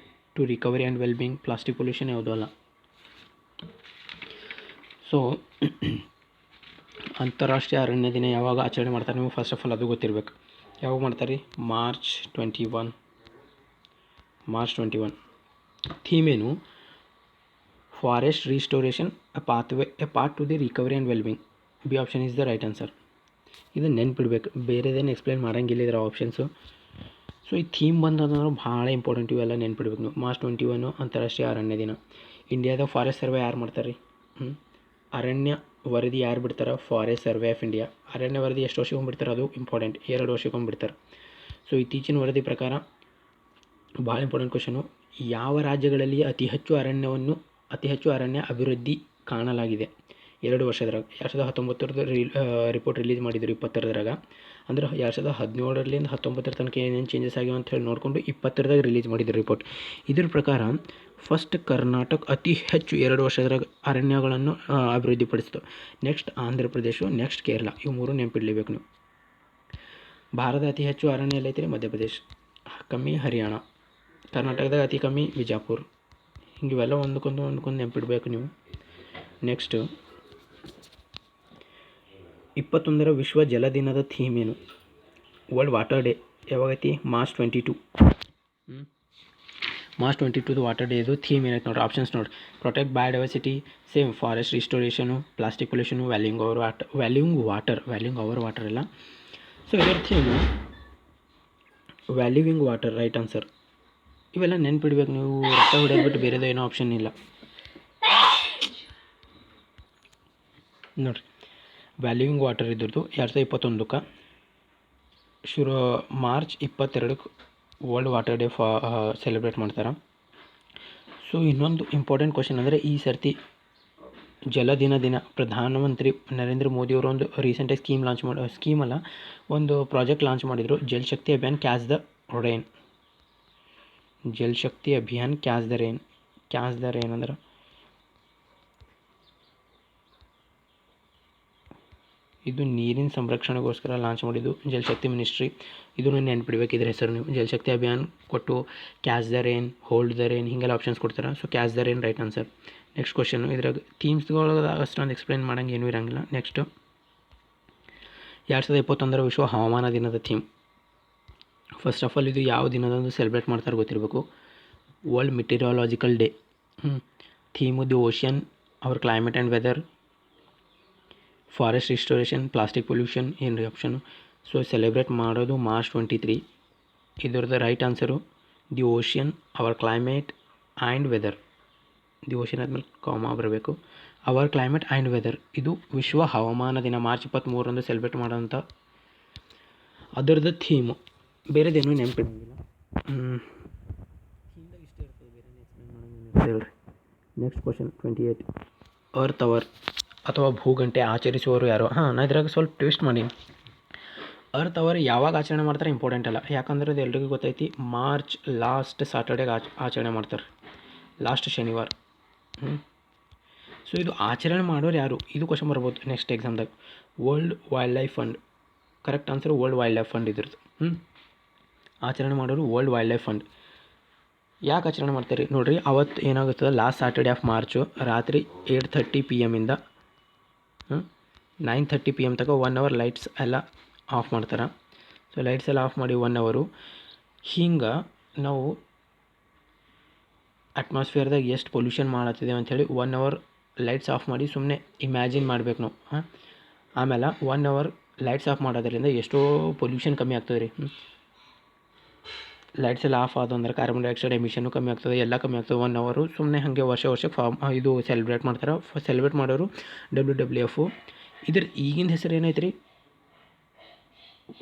[SPEAKER 1] to recovery and wellbeing, plastic pollution, ಯಾವುದೂ ಅಲ್ಲ. ಸೊ ಅಂತಾರಾಷ್ಟ್ರೀಯ ಅರಣ್ಯ ದಿನ ಯಾವಾಗ ಆಚರಣೆ ಮಾಡ್ತಾರೆ ನೀವು ಫಸ್ಟ್ ಆಫ್ ಆಲ್ ಅದು ಗೊತ್ತಿರಬೇಕು. ಯಾವಾಗ ಮಾಡ್ತಾರೆ ರೀ, ಮಾರ್ಚ್ 21. ಥೀಮ್ ಏನು, forest restoration, a path to the recovery and wellbeing. B option is the right answer. ಇದನ್ನು ನೆನ್ಪಿಡ್ಬೇಕು, ಬೇರೆದೇನು ಎಕ್ಸ್ಪ್ಲೇನ್ ಮಾಡೋಂಗಿಲ್ಲ ಇದರ ಆಪ್ಷನ್ಸು. ಸೊ ಈ ಥೀಮ್ ಬಂದಂದ್ರೆ ಭಾಳ ಇಂಪಾರ್ಟೆಂಟ್, ಇವೆಲ್ಲ ನೆನ್ಪಿಡ್ಬೇಕು ನೀವು. ಮಾರ್ಚ್ 21 ಅಂತಾರಾಷ್ಟ್ರೀಯ ಅರಣ್ಯ ದಿನ. ಇಂಡಿಯಾದ ಫಾರೆಸ್ಟ್ ಸರ್ವೆ ಯಾರು ಮಾಡ್ತಾರೆ ರೀ, ಅರಣ್ಯ ವರದಿ ಯಾರು ಬಿಡ್ತಾರೆ, ಫಾರೆಸ್ಟ್ ಸರ್ವೆ ಆಫ್ ಇಂಡಿಯಾ. ಅರಣ್ಯ ವರದಿ ಎಷ್ಟು ವರ್ಷಕ್ಕೊಮ್ಮೆ ಬಿಡ್ತಾರೆ, ಅದು ಇಂಪಾರ್ಟೆಂಟ್, 2 ವರ್ಷಕ್ಕೊಮ್ಮೆ ಬಿಡ್ತಾರೆ. ಸೊ ಇತ್ತೀಚಿನ ವರದಿ ಪ್ರಕಾರ ಭಾಳ ಇಂಪಾರ್ಟೆಂಟ್ ಕ್ವಶನು, ಯಾವ ರಾಜ್ಯಗಳಲ್ಲಿ ಅತಿ ಹೆಚ್ಚು ಅರಣ್ಯ ಅಭಿವೃದ್ಧಿ ಕಾಣಲಾಗಿದೆ. 2 ವರ್ಷದ್ರಾಗ 2019 ರಿಪೋರ್ಟ್ ರಿಲೀಸ್ ಮಾಡಿದ್ರು 20ದ್ರಾಗ. ಅಂದ್ರೆ 2017ರಿಂದ 19 ತನಕ ಏನೇನು ಚೇಂಜಸ್ ಆಗ್ಯಾವ ಅಂತ ಹೇಳಿ ನೋಡಿಕೊಂಡು 20ದಾಗ ರಿಲೀಸ್ ಮಾಡಿದ್ರು ರಿಪೋರ್ಟ್. ಇದ್ರ ಪ್ರಕಾರ ಫಸ್ಟ್ ಕರ್ನಾಟಕ ಅತಿ ಹೆಚ್ಚು 2 ವರ್ಷದ್ರಾಗ ಅರಣ್ಯಗಳನ್ನು ಅಭಿವೃದ್ಧಿಪಡಿಸ್ತು. Next Andhra Pradesh, next Kerala. ಇವು 3 ನೆನಪಿಡಲೇಬೇಕು ನೀವು. ಭಾರತ ಅತಿ ಹೆಚ್ಚು ಅರಣ್ಯ ಎಲ್ಲೈತ್ರಿ ಮಧ್ಯಪ್ರದೇಶ, ಕಮ್ಮಿ ಹರಿಯಾಣ, ಕರ್ನಾಟಕದಾಗ ಅತಿ ಕಮ್ಮಿ ಬಿಜಾಪುರ. ಹಿಂಗೆ ಇವೆಲ್ಲ ಒಂದಕ್ಕೊಂದು ನೆನಪಿಡ್ಬೇಕು ನೀವು. ನೆಕ್ಸ್ಟು 21ರ ವಿಶ್ವ ಜಲ ದಿನದ ಥೀಮ್ ಏನು? ವರ್ಲ್ಡ್ ವಾಟರ್ ಡೇ ಯಾವಾಗೈತಿ? ಮಾರ್ಚ್ 22. ಮಾರ್ಚ್ 22 ವಾಟರ್ ಡೇ ಇದು ಥೀಮ್ ಏನೈತೆ ನೋಡ್ರಿ. ಆಪ್ಷನ್ಸ್ ನೋಡ್ರಿ: protect biodiversity, same forest restoration, plastic pollution, valuing our water ಎಲ್ಲ. ಸೊ ಇದರ theme valuing water, right answer. ಇವೆಲ್ಲ ನೆನ್ಪಿಡ್ಬೇಕು ನೀವು. ರೊಕ್ಕ ಹೊಡೆಯೋದು ಬಿಟ್ಟು ಬೇರೆದು ಏನೋ ಆಪ್ಷನ್ ಇಲ್ಲ ನೋಡಿರಿ. ವ್ಯಾಲ್ಯೂವಿಂಗ್ ವಾಟರ್ ಇದ್ರದ್ದು 2021ಕ್ಕೆ ಮಾರ್ಚ್ 22ಕ್ಕೆ ವರ್ಲ್ಡ್ ವಾಟರ್ ಡೇ ಸೆಲೆಬ್ರೇಟ್ ಮಾಡ್ತಾರೆ. ಸೊ ಇನ್ನೊಂದು ಇಂಪಾರ್ಟೆಂಟ್ ಕ್ವಶನ್ ಅಂದರೆ, ಈ ಸರ್ತಿ ಜಲ ದಿನ ಪ್ರಧಾನಮಂತ್ರಿ ನರೇಂದ್ರ ಮೋದಿಯವರು ಒಂದು ರೀಸೆಂಟಾಗಿ ಒಂದು ಪ್ರಾಜೆಕ್ಟ್ ಲಾಂಚ್ ಮಾಡಿದರು. Jal Shakti Abhiyan catch the rain. Jal Shakti Abhiyan catch the rain ಅಂದ್ರೆ ಇದು ನೀರಿನ ಸಂರಕ್ಷಣೆಗೋಸ್ಕರ ಲಾಂಚ್ ಮಾಡಿದ್ದು ಜಲ್ ಶಕ್ತಿ ಮಿನಿಸ್ಟ್ರಿ. ಇದನ್ನು ನೆನ್ಪಿಡ್ಬೇಕು, ಇದ್ರ ಹೆಸರು ನೀವು. ಜಲ್ ಶಕ್ತಿ ಅಭಿಯಾನ್ ಕೊಟ್ಟು catch the rain, hold the rain ಹೀಗೆಲ್ಲ ಆಪ್ಷನ್ಸ್ ಕೊಡ್ತಾರೆ. So catch the rain right answer. Next question, ಇದ್ರಾಗ ಥೀಮ್ಸ್ಗಳಾಗ ಅಷ್ಟೊಂದು ಎಕ್ಸ್ಪ್ಲೈನ್ ಮಾಡೋಂಗೆ ಏನೂ ಇರೋಂಗಿಲ್ಲ. ನೆಕ್ಸ್ಟು 2021ರ ವಿಶ್ವ ಹವಾಮಾನ ದಿನದ ಥೀಮ್. ಫಸ್ಟ್ ಆಫ್ ಆಲ್ ಇದು ಯಾವ ದಿನದಂದು ಸೆಲೆಬ್ರೇಟ್ ಮಾಡ್ತಾರೆ ಗೊತ್ತಿರಬೇಕು. World meteorological day. Theme the ocean, our climate and weather, forest restoration, plastic pollution ಏನು ರೀ ಆಪ್ಷನು. ಸೊ ಸೆಲೆಬ್ರೇಟ್ ಮಾಡೋದು ಮಾರ್ಚ್ 23. ಇದ್ರದ್ದು right answer the ocean, our climate and weather. The ocean ಆದಮೇಲೆ ಕಾಮಾ ಬರಬೇಕು. ಅವರ್ ಕ್ಲೈಮೇಟ್ ಆ್ಯಂಡ್ ವೆದರ್ ಇದು ವಿಶ್ವ ಹವಾಮಾನ ದಿನ ಮಾರ್ಚ್ 23ರಂದು ಸೆಲೆಬ್ರೇಟ್ ಮಾಡೋಂಥ ಅದರದ್ದು ಥೀಮು. ಬೇರೆದೇನೂ ನೆನಪಿಡಂಗಿಲ್ಲ. ಥೀಮ್ದಾಗ ಇಷ್ಟೇ ಇರ್ತದೆ, ಬೇರೆ ಎಕ್ಸ್ಪ್ಲೇನ್ ಮಾಡೋಂಗೇನು ಹೇಳ್ರಿ. Next question 28. ಅರ್ತ್ ಅವರ್ ಅಥವಾ ಭೂಗಂಟೆ ಆಚರಿಸುವವರು ಯಾರು? ನಾನು ಇದ್ರಾಗ ಸ್ವಲ್ಪ ಟ್ವಿಸ್ಟ್ ಮಾಡೀನಿ. ಅರ್ತ್ ಅವರ್ ಯಾವಾಗ ಆಚರಣೆ ಮಾಡ್ತಾರೆ ಇಂಪಾರ್ಟೆಂಟ್ ಅಲ್ಲ, ಯಾಕಂದ್ರೆ ಅದು ಎಲ್ರಿಗೂ ಗೊತ್ತೈತಿ. ಮಾರ್ಚ್ ಲಾಸ್ಟ್ ಸಾಟರ್ಡೇಗೆ ಆಚರಣೆ ಮಾಡ್ತಾರೆ, ಲಾಸ್ಟ್ ಶನಿವಾರ. ಸೊ ಇದು ಆಚರಣೆ ಮಾಡೋರು ಯಾರು, ಇದು ಕ್ವಶನ್ ಬರ್ಬೋದು ನೆಕ್ಸ್ಟ್ ಎಕ್ಸಾಮ್ದಾಗ. World wildlife fund. Correct answer world wildlife fund ಇದ್ರದ್ದು. ಆಚರಣೆ ಮಾಡೋರು ವರ್ಲ್ಡ್ ವೈಲ್ಡ್ ಲೈಫ್ ಫಂಡ್. ಯಾಕೆ ಆಚರಣೆ ಮಾಡ್ತಾರೆ ನೋಡಿರಿ, ಅವತ್ತು ಏನಾಗುತ್ತದೆ, ಲಾಸ್ಟ್ ಸಾಟರ್ಡೇ ಆಫ್ ಮಾರ್ಚು ರಾತ್ರಿ 8:30 PM ಇಂದ 9:30 PM ತನಕ 1 ಅವರ್ ಲೈಟ್ಸ್ ಎಲ್ಲ ಆಫ್ ಮಾಡ್ತಾರೆ. ಸೊ ಲೈಟ್ಸ್ ಎಲ್ಲ ಆಫ್ ಮಾಡಿ 1 ಅವರು ಹಿಂಗೆ ನಾವು ಅಟ್ಮಾಸ್ಫಿಯರ್ದಾಗ ಎಷ್ಟು ಪೊಲ್ಯೂಷನ್ ಮಾಡತ್ತಿದೆ ಅಂಥೇಳಿ 1 ಅವರ್ ಲೈಟ್ಸ್ ಆಫ್ ಮಾಡಿ ಸುಮ್ಮನೆ ಇಮ್ಯಾಜಿನ್ ಮಾಡ್ಬೇಕು ನಾವು. ಆಮೇಲೆ 1 ಅವರ್ ಲೈಟ್ಸ್ ಆಫ್ ಮಾಡೋದ್ರಿಂದ ಎಷ್ಟೋ ಪೊಲ್ಯೂಷನ್ ಕಮ್ಮಿ ಆಗ್ತದೆ ರೀ. ಲೈಟ್ಸ್ ಎಲ್ಲ ಆಫ್ ಆದ ಅಂದ್ರೆ ಕಾರ್ಬನ್ ಡೈಆಕ್ಸೈಡ್ ಎಮಿಷನ್ನು ಕಮ್ಮಿ ಆಗ್ತದೆ, ಎಲ್ಲ ಕಮ್ಮಿ ಆಗ್ತದೆ. 1 ಅವರು ಸುಮ್ಮನೆ ಹಾಗೆ ವರ್ಷಕ್ಕೆ ಇದು ಸೆಲೆಬ್ರೇಟ್ ಮಾಡ್ತಾರೆ. ಸೆಲೆಬ್ರೇಟ್ ಮಾಡೋರು WWF. ಇದ್ರ ಈಗಿನ ಹೆಸರು ಏನೈತೆ ರೀ,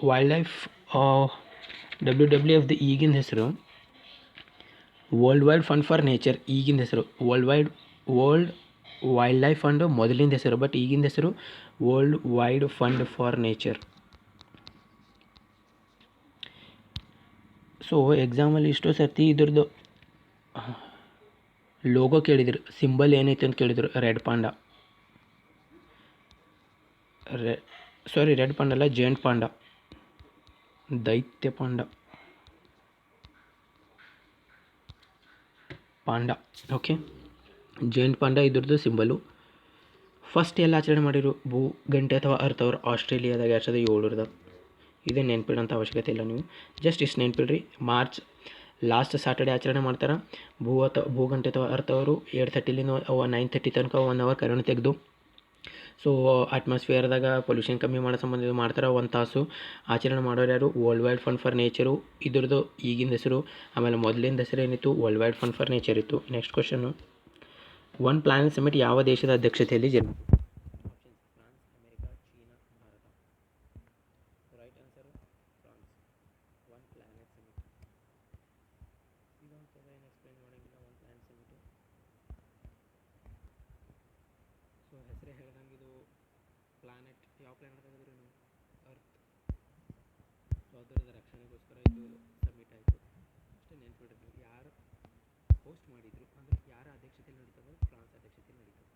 [SPEAKER 1] ವೈಲ್ಡ್ ಲೈಫ್. WWF ಈಗಿನ ಹೆಸರು world wide fund for nature. ಈಗಿನ ಹೆಸರು ವರ್ಲ್ಡ್ ವೈಲ್ಡ್ ಲೈಫ್ ಫಂಡ್ ಮೊದಲಿಂದ ಹೆಸರು, ಬಟ್ ಈಗಿನ ಹೆಸರು world wide fund for nature. So ಎಕ್ಸಾಮಲ್ಲಿ ಇಷ್ಟೋ ಸರ್ತಿ ಇದ್ರದ್ದು ಲೋಗೋ ಕೇಳಿದ್ರು, ಸಿಂಬಲ್ ಏನೈತೆ ಅಂತ ಕೇಳಿದರು. ರೆಡ್ ಪಾಂಡ ಅಲ್ಲ, ಜೈಂಟ್ ಪಾಂಡ, ದೈತ್ಯ ಪಾಂಡ. ಓಕೆ, ಜೈಂಟ್ ಪಾಂಡ ಇದ್ರದ್ದು ಸಿಂಬಲು. ಫಸ್ಟ್ ಎಲ್ಲ ಆಚರಣೆ ಮಾಡಿರು ಭೂಗಂಟೆ ಅಥವಾ ಅರ್ತ್ ಅವರ್ ಆಸ್ಟ್ರೇಲಿಯಾದಾಗ 2007. ಇದೇ ನೆನ್ಪಿಡೋಂಥ ಅವಶ್ಯಕತೆ ಇಲ್ಲ ನೀವು, ಜಸ್ಟ್ ಇಷ್ಟು ನೆನ್ಪಿಡ್ರಿ. ಮಾರ್ಚ್ ಲಾಸ್ಟ್ ಸಾಟರ್ಡೆ ಆಚರಣೆ ಮಾಡ್ತಾರೆ. ಭೂಗಂಟೆ ಅಥವಾ ಅರ್ತ್ ಅವರು 8:30ಲಿಂದ 9:30 ತನಕ 1 ಅವರ್ ಕರೆಂಟ್ ತೆಗೆದು ಸೊ ಅಟ್ಮಾಸ್ಫಿಯರ್ದಾಗ ಪೊಲ್ಯೂಷನ್ ಕಮ್ಮಿ ಮಾಡೋ ಸಂಬಂಧ ಇದು ಮಾಡ್ತಾರೆ. 1 ತಾಸು ಆಚರಣೆ ಮಾಡೋರು ಯಾರು, world wide fund for nature. ಇದ್ರದ್ದು ಈಗಿನ ಹೆಸರು, ಆಮೇಲೆ ಮೊದಲಿನ ಹೆಸರು ಏನಿತ್ತು world wide fund for nature ಇತ್ತು. Next question, one planet summit ಯಾವ ದೇಶದ ಅಧ್ಯಕ್ಷತೆಯಲ್ಲಿ ಜರುಗಿತು? Right answer France. One planet summit ಇದೊಂದು ಏನು ಎಕ್ಸ್ಪ್ಲೈನ್ ಮಾಡೋಂಗಿಲ್ಲ. ಒನ್ ಪ್ಲಾನೆಟ್ ಸಮಿಟು ಸೊ ಹೆಸರೇ ಹೇಳ್ದಂಗೆ ಇದು ಪ್ಲಾನೆಟ್, ಯಾವ ಪ್ಲಾನೆಟ್ ಆಗಿದ್ರೆ ನಾವು ಅರ್ತ್. ಸೊ ಅದರದ ರಕ್ಷಣೆಗೋಸ್ಕರ ಇದು ಸಬ್ಮಿಟ್ ಆಯಿತು. ಅಷ್ಟೇ ನೆನ್ಪಿಡ್ರಿ. ಯಾರು ಹೋಸ್ಟ್ ಮಾಡಿದ್ರು ಅಂದರೆ ಯಾರ ಅಧ್ಯಕ್ಷತೆಯಲ್ಲಿ ನಡೀತದೆ? ಫ್ರಾನ್ಸ್ ಅಧ್ಯಕ್ಷತೆಯಲ್ಲಿ ನಡೀತದೆ.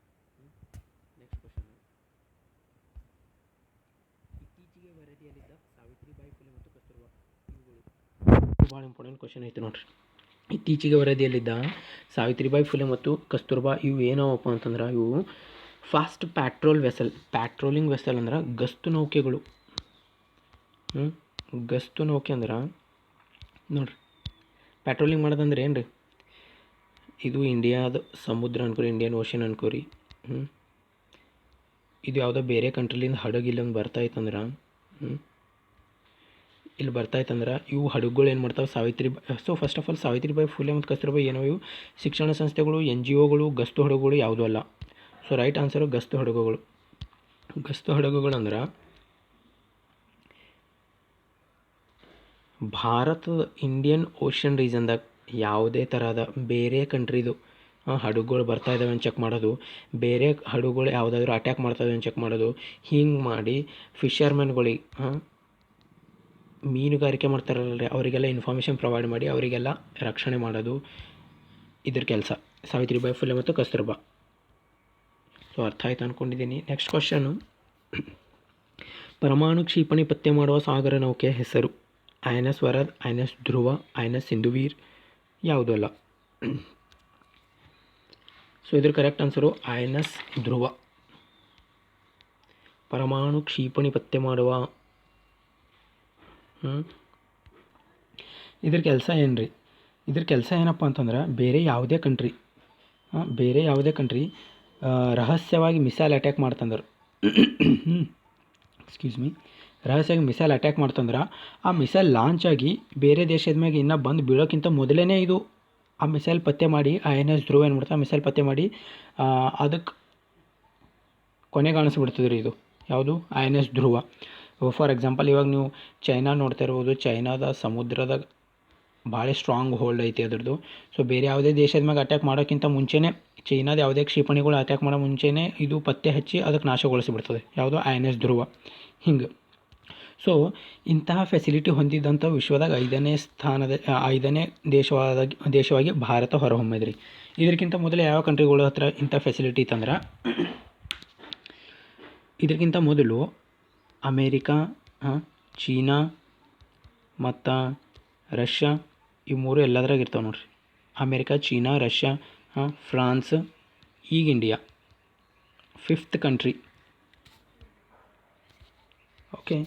[SPEAKER 1] ನೆಕ್ಸ್ಟ್ ಕ್ವಶನ್, ಇತ್ತೀಚೆಗೆ ವರದಿಯಲ್ಲಿದ್ದ ಸಾವಿತ್ರಿಬಾಯಿ ಫುಲೆ ಮತ್ತು ಕಸ್ತೂರ್ಬಾ ಇವುಗಳು. ಭಾಳ ಇಂಪಾರ್ಟೆಂಟ್ ಕ್ವಶನ್ ಐತೆ ನೋಡ್ರಿ. ಇತ್ತೀಚೆಗೆ ವರದಿಯಲ್ಲಿದ್ದ ಸಾವಿತ್ರಿಬಾಯಿ ಫುಲೆ ಮತ್ತು ಕಸ್ತೂರ್ಬಾ ಇವು ಏನವಪ್ಪ ಅಂತಂದ್ರೆ ಇವು ಫಾಸ್ಟ್ ಪ್ಯಾಟ್ರೋಲಿಂಗ್ ವೆಸಲ್ ಅಂದ್ರೆ ಗಸ್ತು ನೌಕೆಗಳು. ಗಸ್ತು ನೌಕೆ ಅಂದ್ರೆ ನೋಡ್ರಿ, ಪ್ಯಾಟ್ರೋಲಿಂಗ್ ಮಾಡೋದಂದ್ರೆ ಏನು ರೀ? ಇದು ಇಂಡಿಯಾದ ಸಮುದ್ರ ಅನ್ಕೋರಿ, ಇಂಡಿಯನ್ ಓಷನ್ ಅನ್ಕೋರಿ. ಇದು ಯಾವುದೋ ಬೇರೆ ಕಂಟ್ರಿಲಿಂದ ಹಡಗು ಇಲ್ಲೊಂದು ಬರ್ತಾಯಿತ್ತಂದ್ರೆ ಇಲ್ಲಿ ಬರ್ತಾಯಿತ್ತಂದ್ರೆ ಇವು ಹಡಗುಗಳು ಏನು ಮಾಡ್ತಾವೆ? So first of all Savitribai Phule ಮತ್ತು ಕಸ್ತೂರ್ಬಾ ಏನೋ ಇವು ಶಿಕ್ಷಣ ಸಂಸ್ಥೆಗಳು, NGOಗಳು, ಗಸ್ತು ಹಡಗುಗಳು ಯಾವುದೂ ಅಲ್ಲ. ಸೊ ರೈಟ್ ಆನ್ಸರು ಗಸ್ತು ಹಡಗುಗಳು. ಗಸ್ತು ಹಡಗುಗಳು ಅಂದ್ರೆ ಭಾರತದ ಇಂಡಿಯನ್ ಓಷನ್ ರೀಜನ್ದಾಗ ಯಾವುದೇ ಥರದ ಬೇರೆ ಕಂಟ್ರಿದು ಹಡಗುಗಳು ಬರ್ತಾ ಇದ್ದಾವೆ ಅಂತ ಚೆಕ್ ಮಾಡೋದು, ಬೇರೆ ಹಡಗುಗಳು ಯಾವುದಾದ್ರೂ ಅಟ್ಯಾಕ್ ಮಾಡ್ತಾಯಿದ್ದಾವೆ ಅಂತ ಚೆಕ್ ಮಾಡೋದು, ಹಿಂಗೆ ಮಾಡಿ ಫಿಷರ್ಮೆನ್ಗಳಿಗೆ ಮೀನುಗಾರಿಕೆ ಮಾಡ್ತಾರಲ್ರಿ ಅವರಿಗೆಲ್ಲ ಇನ್ಫಾರ್ಮೇಷನ್ ಪ್ರೊವೈಡ್ ಮಾಡಿ ಅವರಿಗೆಲ್ಲ ರಕ್ಷಣೆ ಮಾಡೋದು ಇದ್ರ ಕೆಲಸ ಸಾವಿತ್ರಿಬಾಯಿ ಫುಲೆ ಮತ್ತು ಕಸ್ತೂರ್ಬಾ. ಸೊ ಅರ್ಥ ಆಯ್ತು ಅಂದ್ಕೊಂಡಿದ್ದೀನಿ. ನೆಕ್ಸ್ಟ್ ಕ್ವಶನು, ಪರಮಾಣು ಕ್ಷಿಪಣಿ ಪತ್ತೆ ಮಾಡುವ ಸಾಗರ ನೌಕೆಯ ಹೆಸರು? INS ವರದ್, INS ಧ್ರುವ, INS ಸಿಂಧುವೀರ್ ಯಾವುದೂ ಅಲ್ಲ. ಸೊ ಇದ್ರ ಕರೆಕ್ಟ್ ಆನ್ಸರು INS ಧ್ರುವ. ಪರಮಾಣು ಕ್ಷಿಪಣಿ ಪತ್ತೆ ಮಾಡುವ ಇದ್ರ ಕೆಲಸ ಏನು ರೀ? ಇದ್ರ ಕೆಲಸ ಏನಪ್ಪ ಅಂತಂದ್ರೆ ಬೇರೆ ಯಾವುದೇ ಕಂಟ್ರಿ ರಹಸ್ಯವಾಗಿ ಮಿಸೈಲ್ ಅಟ್ಯಾಕ್ ಮಾಡ್ತಂದ್ರೆ ರಹಸ್ಯವಾಗಿ ಮಿಸೈಲ್ ಅಟ್ಯಾಕ್ ಮಾಡ್ತಂದ್ರೆ ಆ ಮಿಸೈಲ್ ಲಾಂಚ್ ಆಗಿ ಬೇರೆ ದೇಶದ ಮ್ಯಾಗೆ ಇನ್ನೂ ಬಂದು ಬೀಳೋಕ್ಕಿಂತ ಮೊದಲೇ ಇದು ಆ ಮಿಸೈಲ್ ಪತ್ತೆ ಮಾಡಿ INS ಧ್ರುವ ಏನು ಮಾಡ್ತಾರೆ? ಆ ಮಿಸೈಲ್ ಪತ್ತೆ ಮಾಡಿ ಅದಕ್ಕೆ ಕೊನೆಗಾಣಿಸ್ಬಿಡ್ತದೆ ರೀ. ಇದು ಯಾವುದು? INS Dhruva. ಫಾರ್ ಎಕ್ಸಾಂಪಲ್ ಇವಾಗ ನೀವು ಚೈನಾ ನೋಡ್ತಾ ಇರ್ಬೋದು. ಚೈನಾದ ಸಮುದ್ರದಾಗ ಭಾಳ ಸ್ಟ್ರಾಂಗ್ ಹೋಲ್ಡ್ ಐತಿ ಅದ್ರದ್ದು. ಸೊ ಬೇರೆ ಯಾವುದೇ ದೇಶದ ಮ್ಯಾಗೆ ಅಟ್ಯಾಕ್ ಮಾಡೋಕ್ಕಿಂತ ಮುಂಚೆನೇ, ಚೈನಾದ ಯಾವುದೇ ಕ್ಷಿಪಣಿಗಳು ಅಟ್ಯಾಕ್ ಮಾಡೋ ಮುಂಚೆನೇ ಇದು ಪತ್ತೆ ಹಚ್ಚಿ ಅದಕ್ಕೆ ನಾಶಗೊಳಿಸಿಬಿಡ್ತದೆ. ಯಾವುದು? INS ಧ್ರುವ. ಹಿಂಗೆ. ಸೊ ಇಂತಹ ಫೆಸಿಲಿಟಿ ಹೊಂದಿದ್ದಂಥ ವಿಶ್ವದಾಗ 5ನೇ ದೇಶವಾಗಿ ಭಾರತ ಹೊರಹೊಮ್ಮಿದೆ ರೀ. ಇದಕ್ಕಿಂತ ಮೊದಲು ಯಾವ ಕಂಟ್ರಿಗಳ ಹತ್ರ ಇಂಥ ಫೆಸಿಲಿಟಿ ಇತ್ತಂದ್ರೆ ಇದಕ್ಕಿಂತ ಮೊದಲು ಅಮೇರಿಕಾ, ಚೀನಾ ಮತ್ತು ರಷ್ಯಾ ಇವು ಮೂರು ಎಲ್ಲದ್ರಾಗ ಇರ್ತಾವೆ ನೋಡ್ರಿ. ಅಮೇರಿಕಾ, ಚೀನಾ, ರಷ್ಯಾ, ಫ್ರಾನ್ಸ್, ಈಗ India 5th country. Okay.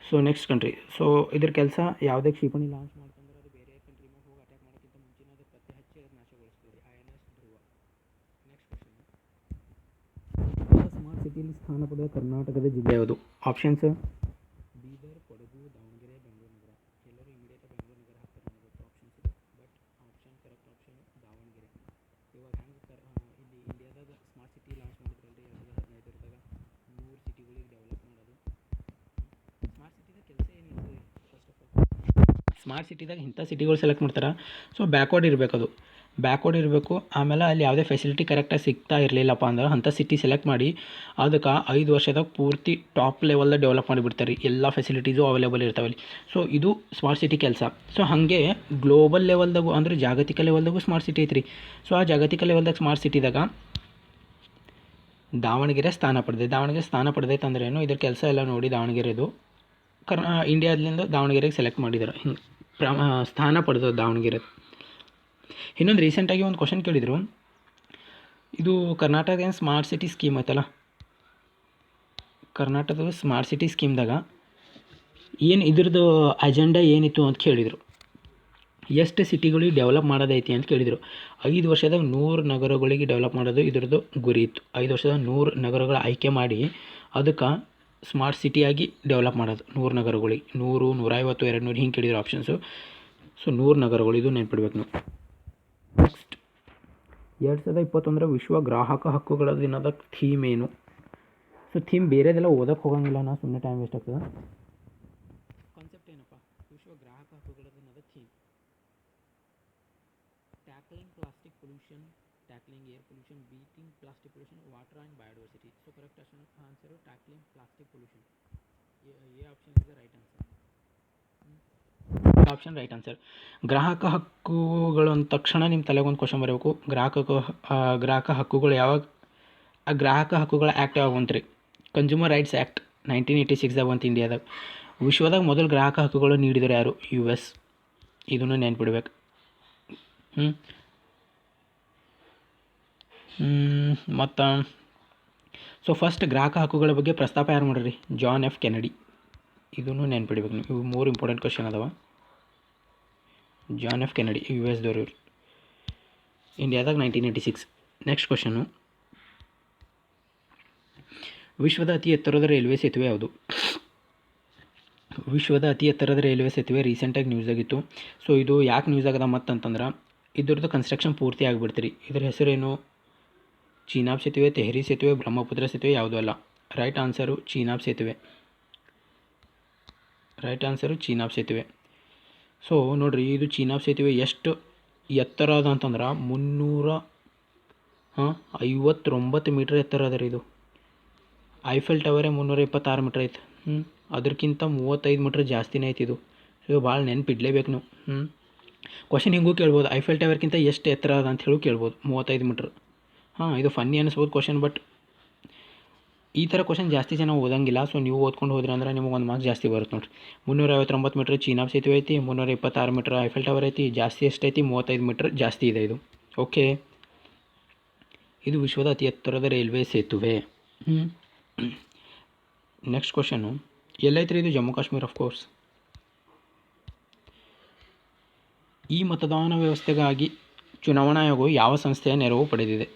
[SPEAKER 1] So next country. So ಇದ್ರ ಕೆಲಸ ಯಾವುದೇ ಕ್ಷಿಪಣಿ ಲಾಂಚ್ ಮಾಡ್ತಂದ್ರೆ ಅದು ಬೇರೆ ಕಂಟ್ರಿ ಮೇಲೆ ಹೋಗಿ ಅಟ್ಯಾಕ್ ಮಾಡೋಕ್ಕಿಂತ ಮುಂಚೆನೇ ಅದಕ್ಕೆ ಪತ್ತೆ ಹಚ್ಚಿ ಅದು ನಾಶಗೊಳಿಸ್ತದೆ. INS ಧ್ರುವ. ನೆಕ್ಸ್ಟ್ ಕ್ವಶನ್, ಸ್ಮಾರ್ಟ್ ಸಿಟಿಯಲ್ಲಿ ಸ್ಥಾನ ಪಡೆದ ಕರ್ನಾಟಕದ ಜಿಲ್ಲೆ ಯಾವುದು? ಆಪ್ಷನ್ಸ್: ಬೀದರ್, ಕೊಡಗು, ದಾವಣಗೆರೆ, ಬೆಂಗಳೂರು ನಗರ. ಎಲ್ಲರೂ ಇಮಿಡಿಯೇಟ್ ಬೆಂಗಳೂರು ನಗರ ಹಾಕ್ತಾರೆ ಅನ್ನೋ ಗೊತ್ತು ಆಪ್ಷನ್ಸ್ ಇದೆ. But correct option Davanagere. ಇವಾಗ ಹೆಂಗೆ ಇಲ್ಲಿ ಇಂಡಿಯಾದಾಗ ಸ್ಮಾರ್ಟ್ ಸಿಟಿ ಲಾಂಚ್ ಮಾಡಿದ್ರಲ್ರಿ 2015 100 ಸಿಟಿಗಳಿಗೆ ಡೆವಲಪ್ ಮಾಡೋದು. ಸ್ಮಾರ್ಟ್ ಸಿಟಿದ ಕೆಲಸ ಏನಿದೆ? ಫಸ್ಟ್ ಆಫ್ ಆಲ್ ಸ್ಮಾರ್ಟ್ ಸಿಟಿದಾಗ ಇಂಥ ಸಿಟಿಗಳು ಸೆಲೆಕ್ಟ್ ಮಾಡ್ತಾರೆ. ಸೊ ಬ್ಯಾಕ್ವರ್ಡ್ ಇರಬೇಕು. ಆಮೇಲೆ ಅಲ್ಲಿ ಯಾವುದೇ ಫೆಸಿಲಿಟಿ ಕರೆಕ್ಟಾಗಿ ಸಿಗ್ತಾ ಇರಲಿಲ್ಲಪ್ಪ ಅಂದ್ರೆ ಅಂಥ ಸಿಟಿ ಸೆಲೆಕ್ಟ್ ಮಾಡಿ ಅದಕ್ಕೆ 5 ವರ್ಷದಾಗ ಪೂರ್ತಿ ಟಾಪ್ ಲೆವೆಲ್ದಾಗ ಡೆವಲಪ್ ಮಾಡಿಬಿಡ್ತಾರೆ. ಎಲ್ಲ ಫೆಸಿಲಿಟೀಸು ಅವೈಲೇಬಲ್ ಇರ್ತಾವೆ ಅಲ್ಲಿ. ಸೊ ಇದು ಸ್ಮಾರ್ಟ್ ಸಿಟಿ ಕೆಲಸ. ಸೊ ಹಾಗೆ ಗ್ಲೋಬಲ್ ಲೆವೆಲ್ದಾಗೂ ಅಂದರೆ ಜಾಗತಿಕ ಲೆವೆಲ್ದಾಗೂ ಸ್ಮಾರ್ಟ್ ಸಿಟಿ ಐತ್ರಿ. ಸೊ ಆ ಜಾಗತಿಕ ಲೆವೆಲ್ದಾಗ ಸ್ಮಾರ್ಟ್ ಸಿಟಿದಾಗ ದಾವಣಗೆರೆ ಸ್ಥಾನ ಪಡೆದೈತೆ ಅಂದ್ರೆ ಏನು? ಇದ್ರ ಕೆಲಸ ಎಲ್ಲ ನೋಡಿ ದಾವಣಗೆರೆದು ಇಂಡಿಯಾದಿಂದ ದಾವಣಗೆರೆಗೆ ಸೆಲೆಕ್ಟ್ ಮಾಡಿದ್ದಾರೆ. ಹಿಂಗೆ ಸ್ಥಾನ ಪಡೆದ ದಾವಣಗೆರೆ. ಇನ್ನೊಂದು ರೀಸೆಂಟಾಗಿ ಒಂದು ಕ್ವಶನ್ ಕೇಳಿದರು. ಇದು ಕರ್ನಾಟಕ ಏನು ಸ್ಮಾರ್ಟ್ ಸಿಟಿ ಸ್ಕೀಮ್ ಐತಲ್ಲ, ಕರ್ನಾಟಕದ ಸ್ಮಾರ್ಟ್ ಸಿಟಿ ಸ್ಕೀಮ್ದಾಗ ಏನು ಇದ್ರದ್ದು ಅಜೆಂಡಾ ಏನಿತ್ತು ಅಂತ ಕೇಳಿದರು. ಎಷ್ಟು ಸಿಟಿಗಳಿಗೆ ಡೆವಲಪ್ ಮಾಡೋದೈತಿ ಅಂತ ಕೇಳಿದರು. 5 ವರ್ಷದಾಗ 100 ನಗರಗಳಿಗೆ ಡೆವಲಪ್ ಮಾಡೋದು ಇದ್ರದ್ದು ಗುರಿ ಇತ್ತು. 5 ವರ್ಷದಾಗ 100 ನಗರಗಳ ಆಯ್ಕೆ ಮಾಡಿ ಅದಕ್ಕೆ ಸ್ಮಾರ್ಟ್ ಸಿಟಿಯಾಗಿ ಡೆವಲಪ್ ಮಾಡೋದು. 100 ನಗರಗಳಿಗೆ 100, 150, 200 ಹಿಂಗೆ ಕೇಳಿದ್ರು ಆಪ್ಷನ್ಸು. ಸೊ 100 ನಗರಗಳು, ಇದು ನೆನ್ಪಿಡ್ಬೇಕು ನಾವು. ನೆಕ್ಸ್ಟ್ 2021 ವಿಶ್ವ ಗ್ರಾಹಕ ಹಕ್ಕುಗಳ ದಿನದ ಥೀಮ್ ಏನು? ಸೊ ಥೀಮ್ ಬೇರೆದೆಲ್ಲ ಓದಕ್ಕೆ ಹೋಗಂಗಿಲ್ಲ, ನಾ ಸುಮ್ಮನೆ ಟೈಮ್ ವೇಸ್ಟ್ ಆಗ್ತದೆ. ಕಾನ್ಸೆಪ್ಟ್ ಏನಪ್ಪ? ವಿಶ್ವ ಗ್ರಾಹಕ ಹಕ್ಕುಗಳ ದಿನದ theme: tackling plastic pollution, tackling air pollution, beating plastic pollution, water and biodiversity. So correct answer tackling plastic pollution. A option is the right answer. Option right answer. ಗ್ರಾಹಕ ಹಕ್ಕುಗಳು ಅಂದ ತಕ್ಷಣ ನಿಮ್ಮ ತಲೆಗೆ ಒಂದು ಕ್ವಶನ್ ಬರಬೇಕು. ಗ್ರಾಹಕ ಹಕ್ಕುಗಳು ಯಾವಾಗ, ಗ್ರಾಹಕ ಹಕ್ಕುಗಳ ಆ್ಯಕ್ಟ್ ಯಾವಾಗ ಬಂತು ರೀ? ಕನ್ಸ್ಯೂಮರ್ ರೈಟ್ಸ್ ಆ್ಯಕ್ಟ್ 1986ದಾಗ ಬಂತು ಇಂಡಿಯಾದಾಗ. ವಿಶ್ವದಾಗ ಮೊದಲು ಗ್ರಾಹಕ ಹಕ್ಕುಗಳು ನೀಡಿದರು ಯಾರು? US. ಇದನ್ನು ನೆನ್ಪಿಡ್ಬೇಕು. ಮತ್ತು ಸೊ ಫಸ್ಟ್ ಗ್ರಾಹಕ ಹಕ್ಕುಗಳ ಬಗ್ಗೆ ಪ್ರಸ್ತಾಪ ಯಾರು ಮಾಡ್ರಿ? John F Kennedy. ಇದನ್ನು ನೆನ್ಪಿಡ್ಬೇಕು ನೀವು. ಇವು 3 ಇಂಪಾರ್ಟೆಂಟ್ ಕ್ವಶನ್ ಅದಾವ. ಜಾನ್ ಎಫ್ ಕೆನಡಿ US ದವರು ಇವರು. ಇಂಡಿಯಾದಾಗ 1986. ನೆಕ್ಸ್ಟ್ ಕ್ವಶನು, ವಿಶ್ವದ ಅತಿ ಎತ್ತರದ ರೈಲ್ವೆ ಸೇತುವೆ ಯಾವುದು? ವಿಶ್ವದ ಅತಿ ಎತ್ತರದ ರೈಲ್ವೆ ಸೇತುವೆ ರೀಸೆಂಟಾಗಿ ನ್ಯೂಸ್ ಆಗಿತ್ತು. ಸೊ ಇದು ಯಾಕೆ ನ್ಯೂಸ್ ಆಗದ ಮತ್ತಂತಂದ್ರೆ ಇದ್ರದ್ದು ಕನ್ಸ್ಟ್ರಕ್ಷನ್ ಪೂರ್ತಿ ಆಗಿಬಿಡ್ತೀರಿ. ಇದ್ರ ಹೆಸರೇನು? ಚೀನಾಬ್ ಸೇತುವೆ, ತೆಹರಿ ಸೇತುವೆ, ಬ್ರಹ್ಮಪುತ್ರ ಸೇತುವೆ, ಯಾವುದೂ ಅಲ್ಲ. ರೈಟ್ ಆನ್ಸರು ಚೀನಾಬ್ ಸೇತುವೆ. ರೈಟ್ ಆನ್ಸರು ಚೀನಾಬ್ ಸೇತುವೆ. ಸೊ ನೋಡಿರಿ, ಇದು ಚೀನಾಬ್ ಸೇತುವೆ ಎಷ್ಟು ಎತ್ತರ ಅದ ಅಂತಂದ್ರೆ 359 ಮೀಟ್ರ್ ಎತ್ತರ ಅದ ರೀ ಇದು. ಐಫೆಲ್ ಟವರೇ 326 ಮೀಟ್ರ್ ಐತೆ. ಅದಕ್ಕಿಂತ 35 ಮೀಟ್ರ್ ಜಾಸ್ತಿನೇ ಐತಿ ಇದು. ಸೊ ಭಾಳ ನೆನಪಿಡ್ಲೇಬೇಕು ನೀವು. ಕ್ವಶನ್ ಹಿಂಗೂ ಕೇಳ್ಬೋದು, ಐಫೆಲ್ ಟವರ್ಗಿಂತ ಎಷ್ಟು ಎತ್ತರ ಅದ ಅಂತ ಹೇಳಿ ಕೇಳ್ಬೋದು. 35 ಮೀಟ್ರ್. ಇದು ಫನ್ನಿ ಅನಿಸ್ಬೋದು ಕ್ವಶನ್, ಬಟ್ ಈ ಥರ ಕ್ವಶನ್ ಜಾಸ್ತಿ ಜನ ಓದಂಗಿಲ್ಲ. ಸೊ ನೀವು ಓದ್ಕೊಂಡು ಹೋದ್ರಿ ಅಂದ್ರೆ ನಿಮಗೆ ಒಂದು ಮಾರ್ಕ್ಸ್ ಜಾಸ್ತಿ ಬರುತ್ತೆ ನೋಡಿರಿ. 359 ಮೀಟ್ರ್ ಚೀನಾಬ್ ಸೇತುವೆ ಐತಿ, 326 ಮೀಟ್ರ್ ಐಫೆಲ್ ಟವರ್ ಐತಿ. ಜಾಸ್ತಿ ಎಷ್ಟೈತಿ? 35 ಮೀಟ್ರ್ ಜಾಸ್ತಿ ಇದೆ ಇದು. ಓಕೆ, ಇದು ವಿಶ್ವದ ಅತಿ ಎತ್ತರದ ರೈಲ್ವೆ ಸೇತುವೆ. ನೆಕ್ಸ್ಟ್ ಕ್ವಶನು, ಎಲ್ಲೈತ್ರಿ ಇದು? Jammu Kashmir of course. ಈ ಮತದಾನ ವ್ಯವಸ್ಥೆಗಾಗಿ ಚುನಾವಣಾ ಆಯೋಗವು ಯಾವ ಸಂಸ್ಥೆಯ ನೆರವು ಪಡೆದಿದೆ?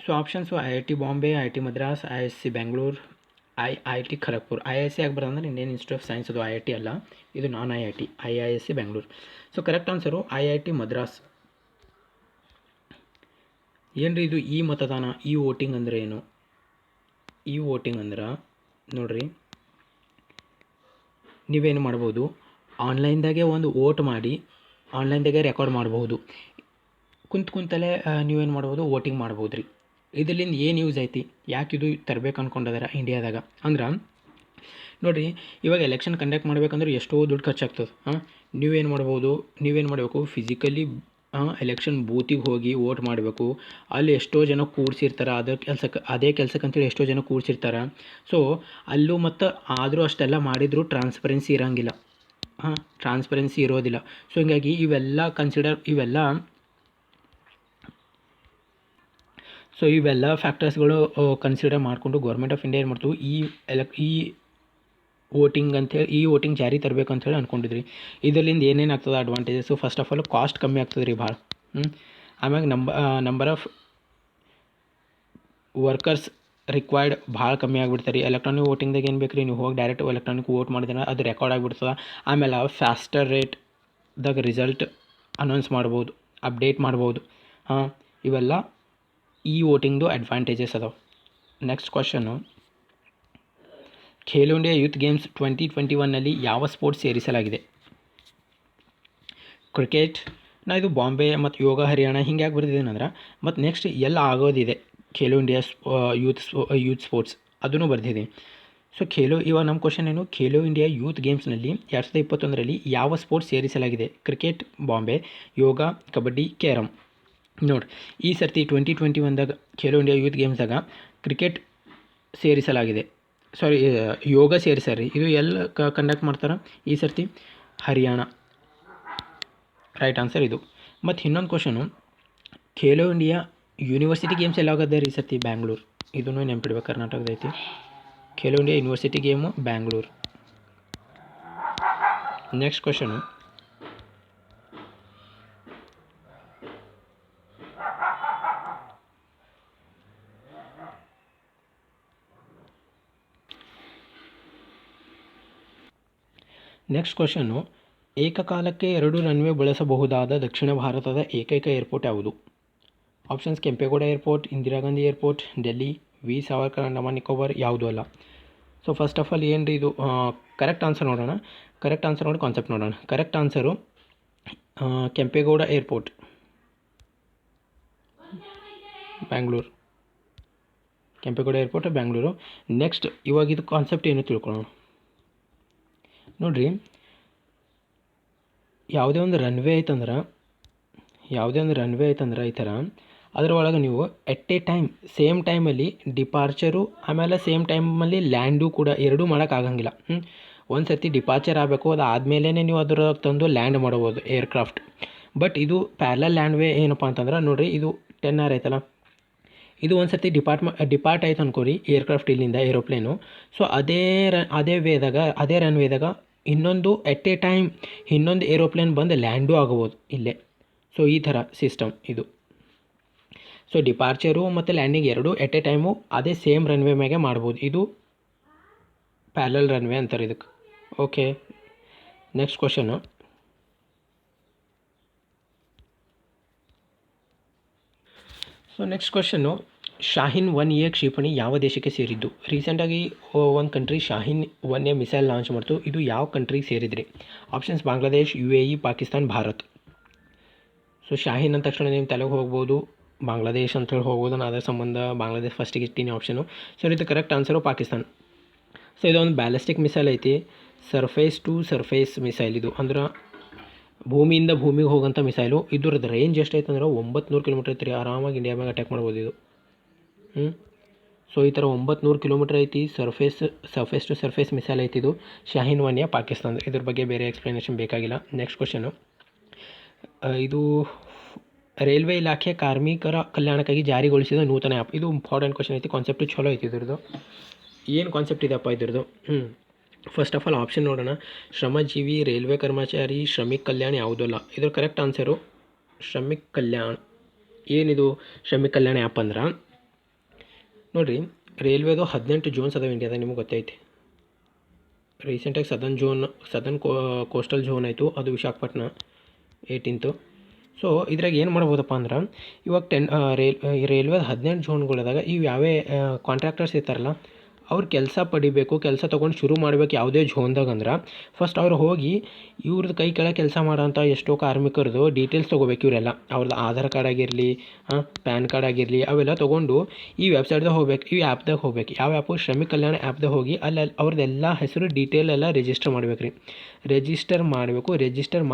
[SPEAKER 1] So options IIT Bombay, IIT Madras, IISc Bengaluru, IIT Kharagpur. IISc ಆಗಿ ಬರೋದಂದ್ರೆ ಇಂಡಿಯನ್ ಇನ್ಸ್ಟಿಟ್ಯೂಟ್ ಆಫ್ ಸೈನ್ಸ್. ಅದು IIT ಅಲ್ಲ, ಇದು ನಾನ್ IIT, IISc Bengaluru. So correct answer IIT Madras. ಏನ್ರಿ ಇದು ಈ ಮತದಾನ, ಈ ವೋಟಿಂಗ್ ಅಂದರೆ ಏನು? ಈ ವೋಟಿಂಗ್ ಅಂದ್ರೆ ನೋಡಿರಿ, ನೀವೇನು ಮಾಡ್ಬೋದು, ಆನ್ಲೈನ್ದಾಗೆ ಒಂದು ವೋಟ್ ಮಾಡಿ ಆನ್ಲೈನ್ದಾಗೆ ರೆಕಾರ್ಡ್ ಮಾಡ್ಬೋದು. ಕುಂತಲೇ ನೀವೇನು ಮಾಡ್ಬೋದು, ವೋಟಿಂಗ್ ಮಾಡ್ಬೋದು ರೀ. ಇದರಿಂದ ಏನು ಯೂಸ್ ಐತಿ? ಯಾಕೆ ಇದು ತರಬೇಕು ಅಂದ್ಕೊಂಡಿದಾರೆ ಇಂಡಿಯಾದಾಗ ಅಂದ್ರೆ ನೋಡಿರಿ, ಇವಾಗ ಎಲೆಕ್ಷನ್ ಕಂಡಕ್ಟ್ ಮಾಡ್ಬೇಕಂದ್ರೆ ಎಷ್ಟೋ ದುಡ್ಡು ಖರ್ಚಾಗ್ತದೆ. ನೀವೇನು ಮಾಡಬೇಕು, ಫಿಸಿಕಲಿ ಎಲೆಕ್ಷನ್ ಬೂತಿಗೆ ಹೋಗಿ ವೋಟ್ ಮಾಡಬೇಕು. ಅಲ್ಲಿ ಎಷ್ಟೋ ಜನ ಕೂಡ್ಸಿರ್ತಾರೆ ಅದೇ ಕೆಲಸಕ್ಕೆ ಅಂತೇಳಿ ಎಷ್ಟೋ ಜನ ಕೂಡ್ಸಿರ್ತಾರೆ. ಸೊ ಅಲ್ಲೂ ಮತ್ತು ಆದರೂ ಅಷ್ಟೆಲ್ಲ ಮಾಡಿದರೂ ಟ್ರಾನ್ಸ್ಪರೆನ್ಸಿ ಇರೋಂಗಿಲ್ಲ. ಟ್ರಾನ್ಸ್ಪರೆನ್ಸಿ ಇರೋದಿಲ್ಲ. ಸೊ ಹೀಗಾಗಿ ಇವೆಲ್ಲ ಫ್ಯಾಕ್ಟರ್ಸ್ಗಳು ಕನ್ಸಿಡರ್ ಮಾಡಿಕೊಂಡು ಗೌರ್ಮೆಂಟ್ ಆಫ್ ಇಂಡಿಯಾ ಏನು ಮಾಡ್ತು, ಈ ವೋಟಿಂಗ್ ಜಾರಿ ತರಬೇಕು ಅಂಥೇಳಿ ಅಂದ್ಕೊಂಡಿದ್ರಿ. ಇದರಿಂದ ಏನೇನು ಆಗ್ತದೆ advantages? First of all cost ಕಮ್ಮಿ ಆಗ್ತದೆ ರೀ ಭಾಳ. ಆಮ್ಯಾಗ ನಂಬರ್ ಆಫ್ ವರ್ಕರ್ಸ್ ರಿಕ್ವೈರ್ಡ್ ಭಾಳ ಕಮ್ಮಿ ಆಗಿಬಿಡ್ತಾರೆ. ಎಲೆಕ್ಟ್ರಾನಿಕ್ ವೋಟಿಂಗ್ದಾಗ ಏನು ಬೇಕು ರೀ, ನೀವು ಹೋಗಿ ಡೈರೆಕ್ಟ್ ಎಲೆಕ್ಟ್ರಾನಿಕ್ ವೋಟ್ ಮಾಡಿದ್ರೆ ಅದು ರೆಕಾರ್ಡ್ ಆಗಿಬಿಡ್ತದೆ. ಆಮೇಲೆ ಫಾಸ್ಟರ್ ರೇಟ್ದಾಗ ರಿಸಲ್ಟ್ ಅನೌನ್ಸ್ ಮಾಡ್ಬೋದು, ಅಪ್ಡೇಟ್ ಮಾಡ್ಬೋದು. ಇವೆಲ್ಲ ಈ ವೋಟಿಂಗ್ದು ಅಡ್ವಾಂಟೇಜಸ್ ಅದಾವೆ. Next question, Khelo India youth games 2021ನಲ್ಲಿ ಯಾವ ಸ್ಪೋರ್ಟ್ಸ್ ಸೇರಿಸಲಾಗಿದೆ? ಕ್ರಿಕೆಟ್. ಇದು ಬಾಂಬೆ ಮತ್ತು ಯೋಗ ಹರಿಯಾಣ ಹಿಂಗೆ ಯಾಕೆ ಬರ್ತಿದ್ದೇನೆ ಅಂದ್ರೆ ಮತ್ತು ನೆಕ್ಸ್ಟ್ ಎಲ್ಲ ಆಗೋದಿದೆ ಖೇಲೋ ಇಂಡಿಯಾ ಯೂತ್ ಸ್ಪೋರ್ಟ್ಸ್ ಅದನ್ನು ಬರ್ತಿದೆ. ಸೊ ಇವಾಗ ನಮ್ಮ ಕ್ವಶನ್ ಏನು, ಖೇಲೋ ಇಂಡಿಯಾ ಯೂತ್ ಗೇಮ್ಸ್ನಲ್ಲಿ 2021ರಲ್ಲಿ ಯಾವ ಸ್ಪೋರ್ಟ್ಸ್ ಸೇರಿಸಲಾಗಿದೆ? ಕ್ರಿಕೆಟ್ ಬಾಂಬೆ, ಯೋಗ, ಕಬಡ್ಡಿ, ಕ್ಯಾರಮ್. ನೋಡಿ, ಈ ಸರ್ತಿ 2021ದಾಗ ಖೇಲೋ ಇಂಡಿಯಾ ಯೂತ್ ಗೇಮ್ಸ್ದಾಗ ಕ್ರಿಕೆಟ್ ಸೇರಿಸಲಾಗಿದೆ, ಯೋಗ ಸೇರಿಸ್ಯಾರ ರೀ. ಇದು ಎಲ್ಲ ಕಂಡಕ್ಟ್ ಮಾಡ್ತಾರೆ ಈ ಸರ್ತಿ? ಹರಿಯಾಣ. ರೈಟ್ ಆನ್ಸರ್ ಇದು. ಮತ್ತು ಇನ್ನೊಂದು question, Khelo India university games ಎಲ್ಲ ಆಗೋದ ರೀ ಈ ಸರ್ತಿ? ಬ್ಯಾಂಗ್ಳೂರು. ಇದನ್ನು ನೆನ್ಪಿಡ್ಬೇಕು, ಕರ್ನಾಟಕದ ಐತಿ. Khelo India university game Bangalore. Next question, ಏಕಕಾಲಕ್ಕೆ 2 ರನ್ವೇ ಬಳಸಬಹುದಾದ ದಕ್ಷಿಣ ಭಾರತದ ಏಕೈಕ ಏರ್ಪೋರ್ಟ್ ಯಾವುದು? Options: Kempegowda airport, Indira Gandhi airport, Delhi, V Savarkar Andaman Nicobar, ಯಾವುದೂ ಅಲ್ಲ. ಸೊ ಫಸ್ಟ್ ಆಫ್ ಆಲ್ ಏನು ರೀ ಇದು? ಕರೆಕ್ಟ್ ಆನ್ಸರ್ ನೋಡೋಣ. ಕರೆಕ್ಟ್ ಆನ್ಸರ್ ನೋಡಿ ಕಾನ್ಸೆಪ್ಟ್ ನೋಡೋಣ. Correct answer Kempegowda airport. Bangalore, Kempegowda airport Bangalore. Next ಇವಾಗ ಇದು ಕಾನ್ಸೆಪ್ಟ್ ಏನು ತಿಳ್ಕೊಳ್ಳೋಣ ನೋಡಿರಿ. ಯಾವುದೇ ಒಂದು ರನ್ವೇ ಐತಂದ್ರೆ ಈ ಥರ ಅದರೊಳಗೆ ನೀವು ಎಟ್ ಎ ಟೈಮ್ ಸೇಮ್ ಟೈಮಲ್ಲಿ ಡಿಪಾರ್ಚರು ಆಮೇಲೆ ಸೇಮ್ ಟೈಮಲ್ಲಿ ಲ್ಯಾಂಡು ಕೂಡ ಎರಡೂ ಮಾಡೋಕ್ಕಾಗಂಗಿಲ್ಲ. ಒಂದು ಸರ್ತಿ ಡಿಪಾರ್ಚರ್ ಆಗಬೇಕು, ಅದು ಆದಮೇಲೆ ನೀವು ಅದರ ತಂದು ಲ್ಯಾಂಡ್ ಮಾಡ್ಬೋದು ಏರ್ಕ್ರಾಫ್ಟ್. ಬಟ್ ಇದು ಪ್ಯಾರಲಲ್ ಲ್ಯಾಂಡ್ ವೇ ಏನಪ್ಪ ಅಂತಂದ್ರೆ ನೋಡಿರಿ, ಇದು 10 hour ಐತಲ್ಲ, ಇದು ಒಂದು ಸರ್ತಿ ಡಿಪಾರ್ಟ್ ಆಯ್ತು ಅನ್ಕೋರಿ ಏರ್ಕ್ರಾಫ್ಟ್ ಇಲ್ಲಿಂದ ಏರೋಪ್ಲೇನು. ಸೊ ಅದೇ ರನ್ವೇದಾಗ ಇನ್ನೊಂದು ಎಟ್ ಎ ಟೈಮ್ ಇನ್ನೊಂದು ಏರೋಪ್ಲೇನ್ ಬಂದು ಲ್ಯಾಂಡು ಆಗ್ಬೋದು ಇಲ್ಲೇ. ಸೊ ಈ ಥರ ಸಿಸ್ಟಮ್ ಇದು. ಸೊ ಡಿಪಾರ್ಚರು ಮತ್ತು ಲ್ಯಾಂಡಿಂಗ್ ಎರಡೂ ಎಟ್ ಎ ಟೈಮು ಅದೇ ಸೇಮ್ ರನ್ವೇ ಮ್ಯಾಗೆ ಮಾಡ್ಬೋದು. ಇದು ಪ್ಯಾರಲಲ್ ರನ್ವೇ ಅಂತಾರೆ ಇದಕ್ಕೆ. Okay, next question. So next question, Shahin 1A ಕ್ಷಿಪಣಿ ಯಾವ ದೇಶಕ್ಕೆ ಸೇರಿದ್ದು? ರೀಸೆಂಟಾಗಿ ಒಂದು country Shahin 1A missile launch ಮಾಡ್ತು. ಇದು ಯಾವ ಕಂಟ್ರಿಗೆ ಸೇರಿದ್ರಿ? Options Bangladesh, UAE, Pakistan, Bharat. So Shaheen ಅಂದ ತಕ್ಷಣ ನೀವು ತಲೆಗೆ ಹೋಗ್ಬೋದು ಬಾಂಗ್ಲಾದೇಶ್ ಅಂತೇಳಿ ಹೋಗ್ಬೋದು. ನಾನು ಅದರ ಸಂಬಂಧ ಬಾಂಗ್ಲಾದೇಶ್ ಫಸ್ಟಿಗೆ ಇಟ್ಟಿನಿ ಆಪ್ಷನು. ಸೊ ಇದು ಕರೆಕ್ಟ್ ಆನ್ಸರು ಪಾಕಿಸ್ತಾನ್. ಸೊ ಇದೊಂದು ಬ್ಯಾಲಿಸ್ಟಿಕ್ ಮಿಸೈಲ್ ಐತಿ, ಸರ್ಫೇಸ್ ಟು ಸರ್ಫೇಸ್ ಮಿಸೈಲ್. ಇದು ಅಂದ್ರೆ ಭೂಮಿಯಿಂದ ಭೂಮಿಗೆ ಹೋಗೋಂಥ ಮಿಸೈಲು. ಇದ್ರದ್ದು ರೇಂಜ್ ಎಷ್ಟೈತೆ ಅಂದ್ರೆ 900 ಕಿಲೋಮೀಟ್ರ್ ಐತಿ ರೀ. ಆರಾಮಾಗಿ ಇಂಡಿಯಾ ಮ್ಯಾಗೆ ಅಟ್ಯಾಕ್ ಮಾಡ್ಬೋದು ಇದು. ಸೊ ಈ ಥರ 900 ಕಿಲೋಮೀಟ್ರ್ ಐತಿ. ಸರ್ಫೇಸ್ ಟು ಸರ್ಫೇಸ್ ಮಿಸೈಲ್ ಐತಿ ಇದು. ಶಾಹಿನ್ 1A ಪಾಕಿಸ್ತಾನ. ಇದ್ರ ಬಗ್ಗೆ ಬೇರೆ ಎಕ್ಸ್ಪ್ಲನೇಷನ್ ಬೇಕಾಗಿಲ್ಲ. ನೆಕ್ಸ್ಟ್ ಕ್ವಶನು, ಇದು ರೈಲ್ವೆ ಇಲಾಖೆ ಕಾರ್ಮಿಕರ ಕಲ್ಯಾಣಕ್ಕಾಗಿ ಜಾರಿಗೊಳಿಸಿದ ನೂತನ ಆ್ಯಪ್. ಇದು ಇಂಪಾರ್ಟೆಂಟ್ ಕ್ವಶನ್ ಐತಿ. ಕಾನ್ಸೆಪ್ಟು ಚಲೋ ಐತಿ ಇದ್ರದ್ದು. ಏನು ಕಾನ್ಸೆಪ್ಟ್ ಇದೆಯಪ್ಪ ಇದ್ರದ್ದು? ಫಸ್ಟ್ ಆಫ್ ಆಲ್ ಆಪ್ಷನ್ ನೋಡೋಣ. ಶ್ರಮಜೀವಿ, ರೈಲ್ವೆ ಕರ್ಮಚಾರಿ, ಶ್ರಮಿಕ್ ಕಲ್ಯಾಣ ಯಾವುದೂ ಅಲ್ಲ. ಇದ್ರ ಕರೆಕ್ಟ್ ಆನ್ಸರು ಶ್ರಮಿಕ್ ಕಲ್ಯಾಣ. ಏನಿದು ಶ್ರಮಿಕ್ ಕಲ್ಯಾಣ ಆ್ಯಪ್ ಅಂದ್ರೆ ನೋಡಿರಿ, ರೈಲ್ವೇದು 18 ಝೋನ್ಸ್ ಅದಾವೆ ಇಂಡಿಯಾದಾಗ, ನಿಮಗೆ ಗೊತ್ತೈತಿ. ರೀಸೆಂಟಾಗಿ ಸದರ್ನ್ ಕೋಸ್ಟಲ್ ಝೋನ್ ಆಯಿತು, ಅದು ವಿಶಾಖಪಟ್ಟಣ 18th. ಸೊ ಇದ್ರಾಗ ಏನು ಮಾಡ್ಬೋದಪ್ಪ ಅಂದ್ರೆ, ಇವಾಗ ರೈಲ್ವೇದ 18 ಝೋನ್ಗಳದಾಗ ಇವು ಯಾವೇ ಕಾಂಟ್ರಾಕ್ಟರ್ಸ್ ಇರ್ತಾರಲ್ಲ, ಅವ್ರು ಕೆಲಸ ಪಡಿಬೇಕು, ಕೆಲಸ ತೊಗೊಂಡು ಶುರು ಮಾಡ್ಬೇಕು ಯಾವುದೇ ಝೋನ್ದಾಗ ಅಂದ್ರೆ ಫಸ್ಟ್ ಅವ್ರು ಹೋಗಿ ಇವ್ರದ್ದು ಕೈ ಕೆಳಗೆ ಕೆಲಸ ಮಾಡೋಂಥ ಎಷ್ಟೋ ಕಾರ್ಮಿಕರದು ಡೀಟೇಲ್ಸ್ ತೊಗೋಬೇಕು. ಇವರೆಲ್ಲ ಅವ್ರದ್ದು ಆಧಾರ್ ಕಾರ್ಡ್ ಆಗಿರಲಿ, ಪ್ಯಾನ್ ಕಾರ್ಡ್ ಆಗಿರಲಿ, ಅವೆಲ್ಲ ತೊಗೊಂಡು ಈ ವೆಬ್ಸೈಟ್ದಾಗ ಹೋಗ್ಬೇಕು, ಈ ಆ್ಯಪ್ದಾಗ ಹೋಗ್ಬೇಕು. ಯಾವ ಆ್ಯಪು? ಶ್ರಮಿಕ್ ಕಲ್ಯಾಣ ಆ್ಯಪ್ದಾಗ ಹೋಗಿ ಅಲ್ಲಿ ಅವ್ರದ್ದೆಲ್ಲ ಹೆಸರು ಡೀಟೇಲ್ ಎಲ್ಲ ರಿಜಿಸ್ಟರ್ ಮಾಡ್ಬೇಕು ರೀ. ರಿಜಿಸ್ಟರ್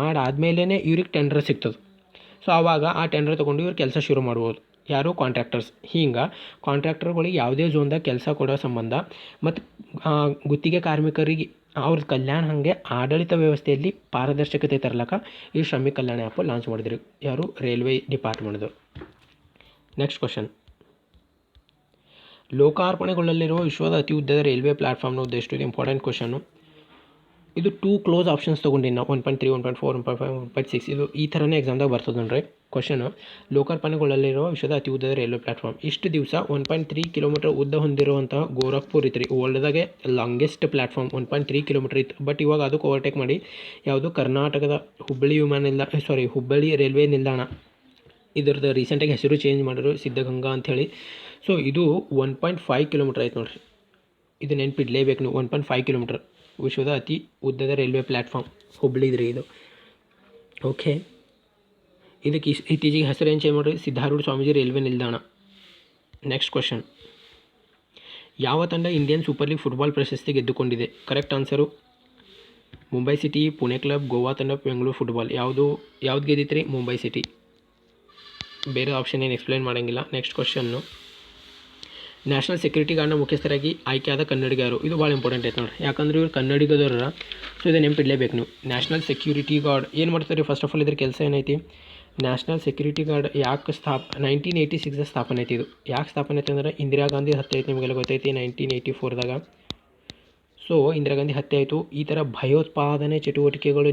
[SPEAKER 1] ಮಾಡಾದ್ಮೇಲೆ ಇವ್ರಿಗೆ ಟೆಂಡರ್ ಸಿಗ್ತದೆ. ಸೊ ಆವಾಗ ಆ ಟೆಂಡರ್ ತೊಗೊಂಡು ಇವ್ರು ಕೆಲಸ ಶುರು ಮಾಡ್ಬೋದು. ಯಾರು? ಕಾಂಟ್ರಾಕ್ಟರ್ಸ್. ಹಿಂಗೆ ಕಾಂಟ್ರಾಕ್ಟರ್ಗಳಿಗೆ ಯಾವುದೇ ಝೋನ್ದಾಗ ಕೆಲಸ ಕೊಡೋ ಸಂಬಂಧ ಮತ್ತು ಗುತ್ತಿಗೆ ಕಾರ್ಮಿಕರಿಗೆ ಅವ್ರ ಕಲ್ಯಾಣ ಹಾಗೆ ಆಡಳಿತ ವ್ಯವಸ್ಥೆಯಲ್ಲಿ ಪಾರದರ್ಶಕತೆ ತರಲಕ್ಕ ಈ ಶ್ರಮಿಕ್ ಕಲ್ಯಾಣ ಆ್ಯಪ್ ಲಾಂಚ್ ಮಾಡಿದ್ರು. ಯಾರು? ರೈಲ್ವೆ ಡಿಪಾರ್ಟ್ಮೆಂಟ್ದವರು. ನೆಕ್ಸ್ಟ್ ಕ್ವಶನ್, ಲೋಕಾರ್ಪಣೆಗೊಳ್ಳಲಿರುವ ವಿಶ್ವದ ಅತಿ ಉದ್ದದ ರೈಲ್ವೆ ಪ್ಲಾಟ್ಫಾರ್ಮ್ನ ಉದ್ದ ಎಷ್ಟು? ಇದು ಇಂಪಾರ್ಟೆಂಟ್ ಕ್ವಶನು. ಇದು 2 ಕ್ಲೋಸ್ ಆಪ್ಷನ್ಸ್ ತೊಗೊಂಡಿನಿ ನಾವು, 1.3, 1.4, 1.5, 1.6. ಇದು ಈ ಥರನೇ ಎಕ್ಸಾಮ್ದಾಗ ಬರ್ತದೆ ನೋಡ್ರಿ ಕ್ವಶನು. ಲೋಕಾರ್ಪಣೆಗೊಳ್ಳಲಿರುವ ವಿಶ್ವದ ಅತಿ ಉದ್ದದ ರೈಲ್ವೆ ಪ್ಲಾಟ್ಫಾರ್ಮ್. ಇಷ್ಟು ದಿವಸ 1.3 ಕಿಲೋಮೀಟರ್ ಉದ್ದ ಹೊಂದಿರುವಂಥ ಗೋರಖ್ಪುರ್ ಇತ್ತು ರೀ, ವರ್ಲ್ಡ್ದಾಗೆ ಲಾಂಗೆಸ್ಟ್ ಪ್ಲಾಟ್ಫಾರ್ಮ್ 1.3 ಕಿಲೋಮೀಟರ್ ಇತ್ತು. ಬಟ್ ಇವಾಗ ಅದಕ್ಕೆ ಓವರ್ಟೇಕ್ ಮಾಡಿ ಯಾವುದು? ಕರ್ನಾಟಕದ ಹುಬ್ಬಳ್ಳಿ ರೈಲ್ವೆ ನಿಲ್ದಾಣ. ಇದ್ರದ್ದು ರೀಸೆಂಟಾಗಿ ಹೆಸರು ಚೇಂಜ್ ಮಾಡಿದ್ರು, ಸಿದ್ಧಗಂಗಾ ಅಂಥೇಳಿ. ಸೊ ಇದು 1.5 ಕಿಲೋಮೀಟರ್ ಐತೆ ನೋಡಿರಿ. ಇದು ನೆನಪಿಡಲೇಬೇಕು ನೀವು. 1.5 ಕಿಲೋಮೀಟರ್ ವಿಶ್ವದ ಅತಿ ಉದ್ದದ ರೈಲ್ವೆ ಪ್ಲ್ಯಾಟ್ಫಾರ್ಮ್ ಹುಬ್ಬಳ್ಳಿದ್ರಿ ಇದು. ಓಕೆ, ಇದಕ್ಕೆ ಇತ್ತೀಚೆಗೆ ಹೆಸರು ಏನು ಚೇಂಜ್ ಮಾಡಿರಿ? ಸಿದ್ಧಾರೂಢ ಸ್ವಾಮೀಜಿ ರೈಲ್ವೆ ನಿಲ್ದಾಣ. ನೆಕ್ಸ್ಟ್ ಕ್ವಶನ್, ಯಾವ ತಂಡ ಇಂಡಿಯನ್ ಸೂಪರ್ ಲೀಗ್ ಫುಟ್ಬಾಲ್ ಪ್ರಶಸ್ತಿ ಗೆದ್ದುಕೊಂಡಿದೆ? Correct answer Mumbai city, Pune club, Goa ತಂಡ, ಬೆಂಗಳೂರು ಫುಟ್ಬಾಲ್. ಯಾವುದು ಗೆದ್ದಿತ್ತು ರೀ? ಮುಂಬೈ ಸಿಟಿ. ಬೇರೆ ಆಪ್ಷನ್ ಏನು ಎಕ್ಸ್ಪ್ಲೈನ್ ಮಾಡೋಂಗಿಲ್ಲ. ನೆಕ್ಸ್ಟ್ ಕ್ವಶನ್ನು, ನ್ಯಾಷನಲ್ ಸೆಕ್ಯೂರಿಟಿ ಗಾರ್ಡ್ನ ಮುಖ್ಯಸ್ಥರಾಗಿ ಆಯ್ಕೆಯಾದ ಕನ್ನಡಿಗರು. ಇದು ಭಾಳ ಇಂಪಾರ್ಟೆಂಟ್ ಐತೆ ನೋಡಿರಿ, ಯಾಕಂದ್ರೆ ಇವ್ರು ಕನ್ನಡಿಗದವ್ರ. ಸೊ ಇದು ನೆನಪಿಡಲೇಬೇಕು ನೀವು. ನ್ಯಾಷನಲ್ ಸೆಕ್ಯೂರಿಟಿ ಗಾರ್ಡ್ ಏನು ಮಾಡ್ತಾರೆ? ಫಸ್ಟ್ ಆಫ್ ಆಲ್ ಇದ್ರ ಕೆಲಸ ಏನೈತಿ? ನ್ಯಾಷನಲ್ ಸೆಕ್ಯೂರಿಟಿ ಗಾರ್ಡ್ ಯಾಕೆ 1986 ಸ್ಥಾಪನೆ ಐತಿ. ಇದು ಯಾಕೆ ಸ್ಥಾಪನೆ ಐತೆ ಅಂದ್ರೆ ಇಂದಿರಾ ಗಾಂಧಿ ಹತ್ಯೆ ಐತಿ, ನಿಮಗೆಲ್ಲ ಗೊತ್ತೈತಿ 1984ದಾಗ. ಸೊ ಇಂದಿರಾ ಗಾಂಧಿ ಹತ್ಯೆ ಆಯಿತು. ಈ ಥರ ಭಯೋತ್ಪಾದನೆ ಚಟುವಟಿಕೆಗಳು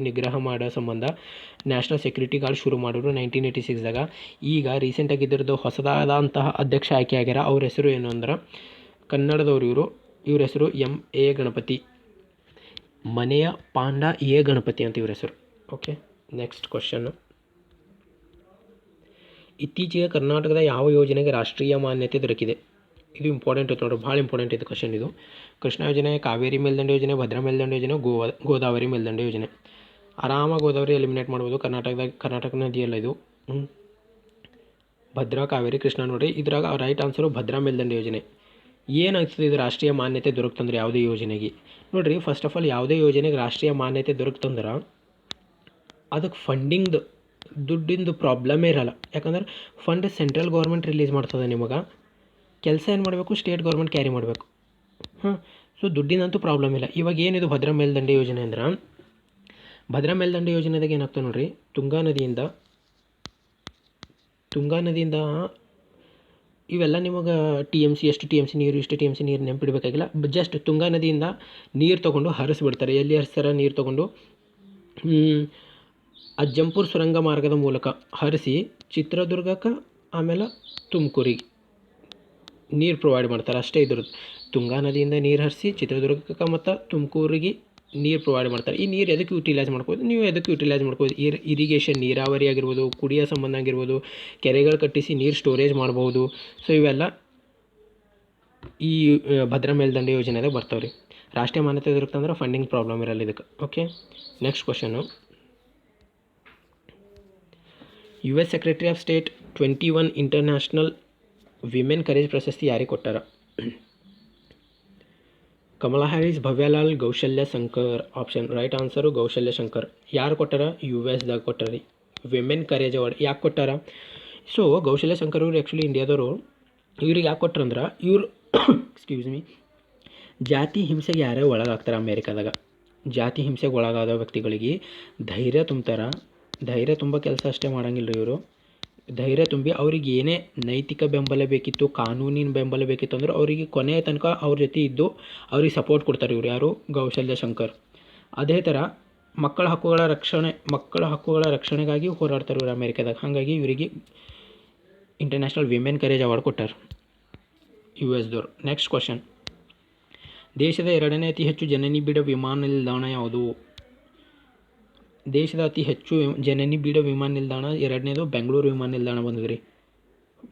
[SPEAKER 1] ನಿಗ್ರಹ ಮಾಡೋ ಸಂಬಂಧ ನ್ಯಾಷನಲ್ ಸೆಕ್ಯೂರಿಟಿ ಗಾರ್ಡ್ ಶುರು ಮಾಡಿದ್ರು 1986ದಾಗ. ಈಗ ರೀಸೆಂಟಾಗಿ ಇದ್ರದ್ದು ಹೊಸದಾದಂತಹ ಅಧ್ಯಕ್ಷ ಆಯ್ಕೆ ಆಗ್ಯಾರ. ಅವ್ರ ಹೆಸರು ಏನು ಅಂದ್ರೆ ಕನ್ನಡದವ್ರು ಇವ್ರ ಹೆಸರು M.A. ಗಣಪತಿ, ಮನೆಯ ಪಾಂಡ ಎ ಗಣಪತಿ ಅಂತ ಇವ್ರ ಹೆಸರು. ಓಕೆ, ನೆಕ್ಸ್ಟ್ ಕ್ವಶನ್ನು, ಇತ್ತೀಚೆಗೆ ಕರ್ನಾಟಕದ ಯಾವ ಯೋಜನೆಗೆ ರಾಷ್ಟ್ರೀಯ ಮಾನ್ಯತೆ ದೊರಕಿದೆ? ಇದು ಇಂಪಾರ್ಟೆಂಟ್ ಐತೆ ನೋಡ್ರಿ, ಭಾಳ ಇಂಪಾರ್ಟೆಂಟ್ ಇದೆ ಕ್ವಶನ್ ಇದು. ಕೃಷ್ಣ ಯೋಜನೆ, ಕಾವೇರಿ ಮೇಲ್ದಂಡೆ ಯೋಜನೆ, ಭದ್ರಾ ಮೇಲ್ದಂಡೆ ಯೋಜನೆ, ಗೋದಾವರಿ ಮೇಲ್ದಂಡೆ ಯೋಜನೆ. ಆರಾಮಾಗಿ ಗೋದಾವರಿ ಎಲಿಮಿನೇಟ್ ಮಾಡ್ಬೋದು. ಕರ್ನಾಟಕ ನದಿಯಲ್ಲ ಇದು. ಭದ್ರಾ, ಕಾವೇರಿ, ಕೃಷ್ಣ ನೋಡಿರಿ. ಇದ್ರಾಗ ರೈಟ್ ಆನ್ಸರು ಭದ್ರಾ ಮೇಲ್ದಂಡೆ ಯೋಜನೆ. ಏನಾಗ್ತದೆ ಇದು ರಾಷ್ಟ್ರೀಯ ಮಾನ್ಯತೆ ದೊರಕ್ತಂದ್ರೆ ಯಾವುದೇ ಯೋಜನೆಗೆ ನೋಡಿರಿ. ಫಸ್ಟ್ ಆಫ್ ಆಲ್ ಯಾವುದೇ ಯೋಜನೆಗೆ ರಾಷ್ಟ್ರೀಯ ಮಾನ್ಯತೆ ದೊರಕ್ತಂದ್ರೆ ಅದಕ್ಕೆ ಫಂಡಿಂಗ್ದು ದುಡ್ಡಿಂದು ಪ್ರಾಬ್ಲಮೇ ಇರಲ್ಲ. ಯಾಕಂದ್ರೆ ಫಂಡ್ ಸೆಂಟ್ರಲ್ ಗೌರ್ಮೆಂಟ್ ರಿಲೀಸ್ ಮಾಡ್ತದೆ. ನಿಮಗೆ ಕೆಲಸ ಏನು ಮಾಡಬೇಕು, ಸ್ಟೇಟ್ ಗೌರ್ಮೆಂಟ್ ಕ್ಯಾರಿ ಮಾಡಬೇಕು. ಸೊ ದುಡ್ಡಿನಂತೂ ಪ್ರಾಬ್ಲಮ್ ಇಲ್ಲ. ಇವಾಗ ಏನಿದು ಭದ್ರಾ ಮೇಲ್ದಂಡೆ ಯೋಜನೆ ಅಂದ್ರೆ, ಭದ್ರಾ ಮೇಲ್ದಂಡೆ ಯೋಜನೆದಾಗ ಏನಾಗ್ತದೆ ನೋಡಿರಿ, ತುಂಗಾ ನದಿಯಿಂದ ಇವೆಲ್ಲ ನಿಮಗೆ ಟಿ ಎಮ್ ಸಿ, ಎಷ್ಟು ಟಿ ಎಮ್ ಸಿ ನೀರು, ಇಷ್ಟು ಟಿ ಎಮ್ ಸಿ ನೀರು ನೆನಪಿಡಬೇಕಾಗಿಲ್ಲ. ಜಸ್ಟ್ ತುಂಗಾ ನದಿಯಿಂದ ನೀರು ತೊಗೊಂಡು ಹರಿಸ್ಬಿಡ್ತಾರೆ. ಎಲ್ಲಿ ಹರಿಸ್ತಾರ ನೀರು ತೊಗೊಂಡು, ಅಜ್ಜಂಪುರ ಸುರಂಗ ಮಾರ್ಗದ ಮೂಲಕ ಹರಿಸಿ ಚಿತ್ರದುರ್ಗಕ್ಕೆ ಆಮೇಲೆ ತುಮಕೂರಿಗೆ ನೀರು ಪ್ರೊವೈಡ್ ಮಾಡ್ತಾರೆ. ಅಷ್ಟೇ ಇದ್ರದ್ದು. ತುಂಗಾ ನದಿಯಿಂದ ನೀರು ಹರಿಸಿ ಚಿತ್ರದುರ್ಗಕ್ಕೆ ಮತ್ತು ತುಮಕೂರಿಗೆ ನೀರು ಪ್ರೊವೈಡ್ ಮಾಡ್ತಾರೆ. ಈ ನೀರು ಎದಕ್ಕೆ ಯುಟಿಲೈಸ್ ಮಾಡ್ಬೋದು, ನೀವು ಎದಕ್ಕೆ ಯುಟಿಲೈಸ್ ಮಾಡ್ಬೋದು, ಇರಿಗೇಷನ್, ನೀರಾವರಿ ಆಗಿರ್ಬೋದು, ಕುಡಿಯೋ ಸಂಬಂಧ ಆಗಿರ್ಬೋದು, ಕೆರೆಗಳು ಕಟ್ಟಿಸಿ ನೀರು ಸ್ಟೋರೇಜ್ ಮಾಡ್ಬೋದು. ಸೊ ಇವೆಲ್ಲ ಈ ಭದ್ರಾ ಮೇಲ್ದಂಡೆ ಯೋಜನೆದಾಗ ಬರ್ತಾವೆ ರೀ. ರಾಷ್ಟ್ರೀಯ ಮಾನ್ಯತೆ ದೊರಕ್ತಂದ್ರೆ ಫಂಡಿಂಗ್ ಪ್ರಾಬ್ಲಮ್ ಇರಲ್ಲ ಇದಕ್ಕೆ. Okay, next question. US secretary of state 21 international women courage ಪ್ರಶಸ್ತಿ ಯಾರಿಗೆ ಕೊಟ್ಟಾರ? ಕಮಲಾ ಹ್ಯಾರಿಸ್, ಭವ್ಯಲಾಲ್, ಕೌಶಲ್ಯ ಶಂಕರ್. ಆಪ್ಷನ್ ರೈಟ್ ಆನ್ಸರು ಕೌಶಲ್ಯ ಶಂಕರ್. ಯಾರು ಕೊಟ್ಟಾರ? US ಕೊಟ್ಟಾರ ರೀ ವಿಮೆನ್ ಕರೇಜ್ ಅವಾರ್ಡ್. ಯಾಕೆ ಕೊಟ್ಟಾರ? ಸೊ ಕೌಶಲ್ಯ ಶಂಕರ್ ಇವ್ರು ಆ್ಯಕ್ಚುಲಿ ಇಂಡಿಯಾದವರು. ಇವ್ರಿಗೆ ಯಾಕೆ ಕೊಟ್ರಂದ್ರೆ, ಇವರು ಎಕ್ಸ್ಕ್ಯೂಸ್ ಮೀ, ಜಾತಿ ಹಿಂಸೆಗೆ ಯಾರೇ ಒಳಗಾಗ್ತಾರೆ ಅಮೇರಿಕಾದಾಗ, ಜಾತಿ ಹಿಂಸೆಗೆ ಒಳಗಾದ ವ್ಯಕ್ತಿಗಳಿಗೆ ಧೈರ್ಯ ತುಂಬ್ತಾರ. ಧೈರ್ಯ ತುಂಬ ಕೆಲಸ ಅಷ್ಟೇ ಮಾಡೋಂಗಿಲ್ಲ ರೀ ಇವರು. ಧೈರ್ಯ ತುಂಬಿ ಅವ್ರಿಗೆ ಏನೇ ನೈತಿಕ ಬೆಂಬಲ ಬೇಕಿತ್ತು, ಕಾನೂನಿನ ಬೆಂಬಲ ಬೇಕಿತ್ತು ಅಂದ್ರೆ ಅವರಿಗೆ ಕೊನೆಯ ತನಕ ಅವ್ರ ಜೊತೆ ಇದ್ದು ಅವ್ರಿಗೆ ಸಪೋರ್ಟ್ ಕೊಡ್ತಾರೆ ಇವ್ರು. ಯಾರು? ಕೌಶಲ್ಯ ಶಂಕರ್. ಅದೇ ಥರ ಮಕ್ಕಳ ಹಕ್ಕುಗಳ ರಕ್ಷಣೆಗಾಗಿ ಹೋರಾಡ್ತಾರೆ ಇವರು ಅಮೇರಿಕಾದಾಗ. ಹಾಗಾಗಿ ಇವರಿಗೆ ಇಂಟರ್ನ್ಯಾಷನಲ್ ವಿಮೆನ್ ಕರೇಜ್ ಅವಾರ್ಡ್ ಕೊಟ್ಟಾರೆ US ನೆಕ್ಸ್ಟ್ ಕ್ವಶನ್. ದೇಶದ ಎರಡನೇ ಅತಿ ಹೆಚ್ಚು ಜನನಿ ಬೀಡ ವಿಮಾನ ನಿಲ್ದಾಣ ಯಾವುದು? ದೇಶದ ಅತಿ ಹೆಚ್ಚು ಜನನಿ ಬೀಡ ವಿಮಾನ ನಿಲ್ದಾಣ ಎರಡನೇದು ಬೆಂಗಳೂರು ವಿಮಾನ ನಿಲ್ದಾಣ ಬಂದದ್ರಿ.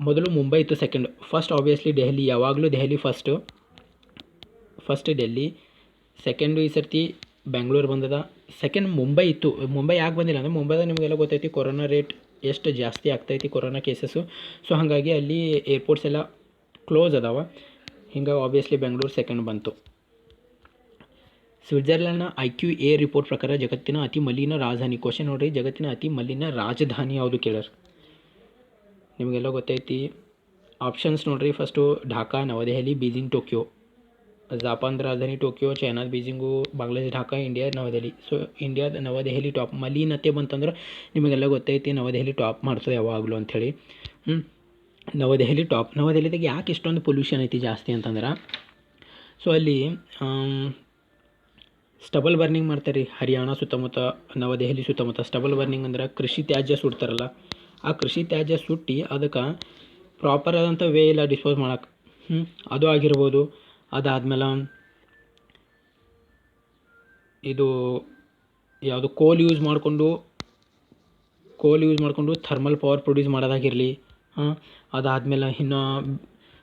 [SPEAKER 1] ಮೊದಲು ಮುಂಬೈ ಇತ್ತು, ಸೆಕೆಂಡ್. ಫಸ್ಟ್ ಆಬ್ವಿಯಸ್ಲಿ ದೆಹಲಿ, ಯಾವಾಗಲೂ ದೆಹಲಿ ಫಸ್ಟ್ ಡೆಲ್ಲಿ, ಸೆಕೆಂಡು ಈ ಸರ್ತಿ ಬೆಂಗಳೂರು ಬಂದದ, ಸೆಕೆಂಡ್ ಮುಂಬೈ ಇತ್ತು. ಮುಂಬೈ ಯಾಕೆ ಬಂದಿಲ್ಲ ಅಂದರೆ, ಮುಂಬೈದಾಗ ನಿಮಗೆಲ್ಲ ಗೊತ್ತೈತಿ ಕೊರೋನಾ ರೇಟ್ ಎಷ್ಟು ಜಾಸ್ತಿ ಆಗ್ತೈತಿ, ಕೊರೋನಾ ಕೇಸಸ್ಸು. ಸೊ ಹಾಗಾಗಿ ಅಲ್ಲಿ ಏರ್ಪೋರ್ಟ್ಸ್ ಎಲ್ಲ ಕ್ಲೋಸ್ ಅದಾವ. ಹಿಂಗಾಗಿ ಆಬ್ವಿಯಸ್ಲಿ ಬೆಂಗಳೂರು ಸೆಕೆಂಡ್ ಬಂತು. ಸ್ವಿಟ್ಜರ್ಲೆಂಡ್ನ IQA ರಿಪೋರ್ಟ್ ಪ್ರಕಾರ ಜಗತ್ತಿನ ಅತಿ ಮಲಿನ ರಾಜಧಾನಿ. ಕ್ವಶನ್ ನೋಡಿರಿ, ಜಗತ್ತಿನ ಅತಿ ಮಲಿನ ರಾಜಧಾನಿ ಯಾವುದು ಕೇಳರ್? ನಿಮಗೆಲ್ಲ ಗೊತ್ತೈತಿ. ಆಪ್ಷನ್ಸ್ ನೋಡಿರಿ. ಫಸ್ಟು ಢಾಕಾ, ನವದೆಹಲಿ, ಬೀಜಿಂಗ್, ಟೋಕಿಯೋ. ಜಪಾನ್ದ ರಾಜಧಾನಿ ಟೋಕಿಯೋ, ಚೈನಾದ ಬೀಜಿಂಗು, ಬಾಂಗ್ಲಾದೇಶ ಢಾಕಾ, ಇಂಡಿಯಾ ನವದೆಹಲಿ. ಸೊ ಇಂಡಿಯಾದ ನವದೆಹಲಿ ಟಾಪ್. ಮಲಿನತೆ ಬಂತಂದ್ರೆ ನಿಮಗೆಲ್ಲ ಗೊತ್ತೈತಿ ನವದೆಹಲಿ ಟಾಪ್ ಮಾಡ್ತದೆ ಯಾವಾಗಲೂ ಅಂಥೇಳಿ. ನವದೆಹಲಿ ಟಾಪ್. ನವದೆಹಲಿದಾಗ ಯಾಕೆ ಇಷ್ಟೊಂದು ಪೊಲ್ಯೂಷನ್ ಐತಿ ಜಾಸ್ತಿ ಅಂತಂದ್ರೆ, ಸೊ ಅಲ್ಲಿ ಸ್ಟಬಲ್ ಬರ್ನಿಂಗ್ ಮಾಡ್ತಾರೆ ರೀ. ಹರಿಯಾಣ ಸುತ್ತಮುತ್ತ, ನವದೆಹಲಿ ಸುತ್ತಮುತ್ತ ಸ್ಟಬಲ್ ಬರ್ನಿಂಗ್ ಅಂದ್ರೆ ಕೃಷಿ ತ್ಯಾಜ್ಯ ಸುಡ್ತಾರಲ್ಲ, ಆ ಕೃಷಿ ತ್ಯಾಜ್ಯ ಸುಟ್ಟು ಅದಕ್ಕೆ ಪ್ರಾಪರ್ ಆದಂಥ ವೇ ಇಲ್ಲ ಡಿಸ್ಪೋಸ್ ಮಾಡೋಕ್ಕೆ. ಅದು ಆಗಿರ್ಬೋದು. ಅದಾದಮೇಲೆ ಇದು ಯಾವುದು ಕೋಲ್ ಯೂಸ್ ಮಾಡಿಕೊಂಡು ಥರ್ಮಲ್ ಪವರ್ ಪ್ರೊಡ್ಯೂಸ್ ಮಾಡೋದಾಗಿರಲಿ. ಅದಾದಮೇಲೆ ಇನ್ನು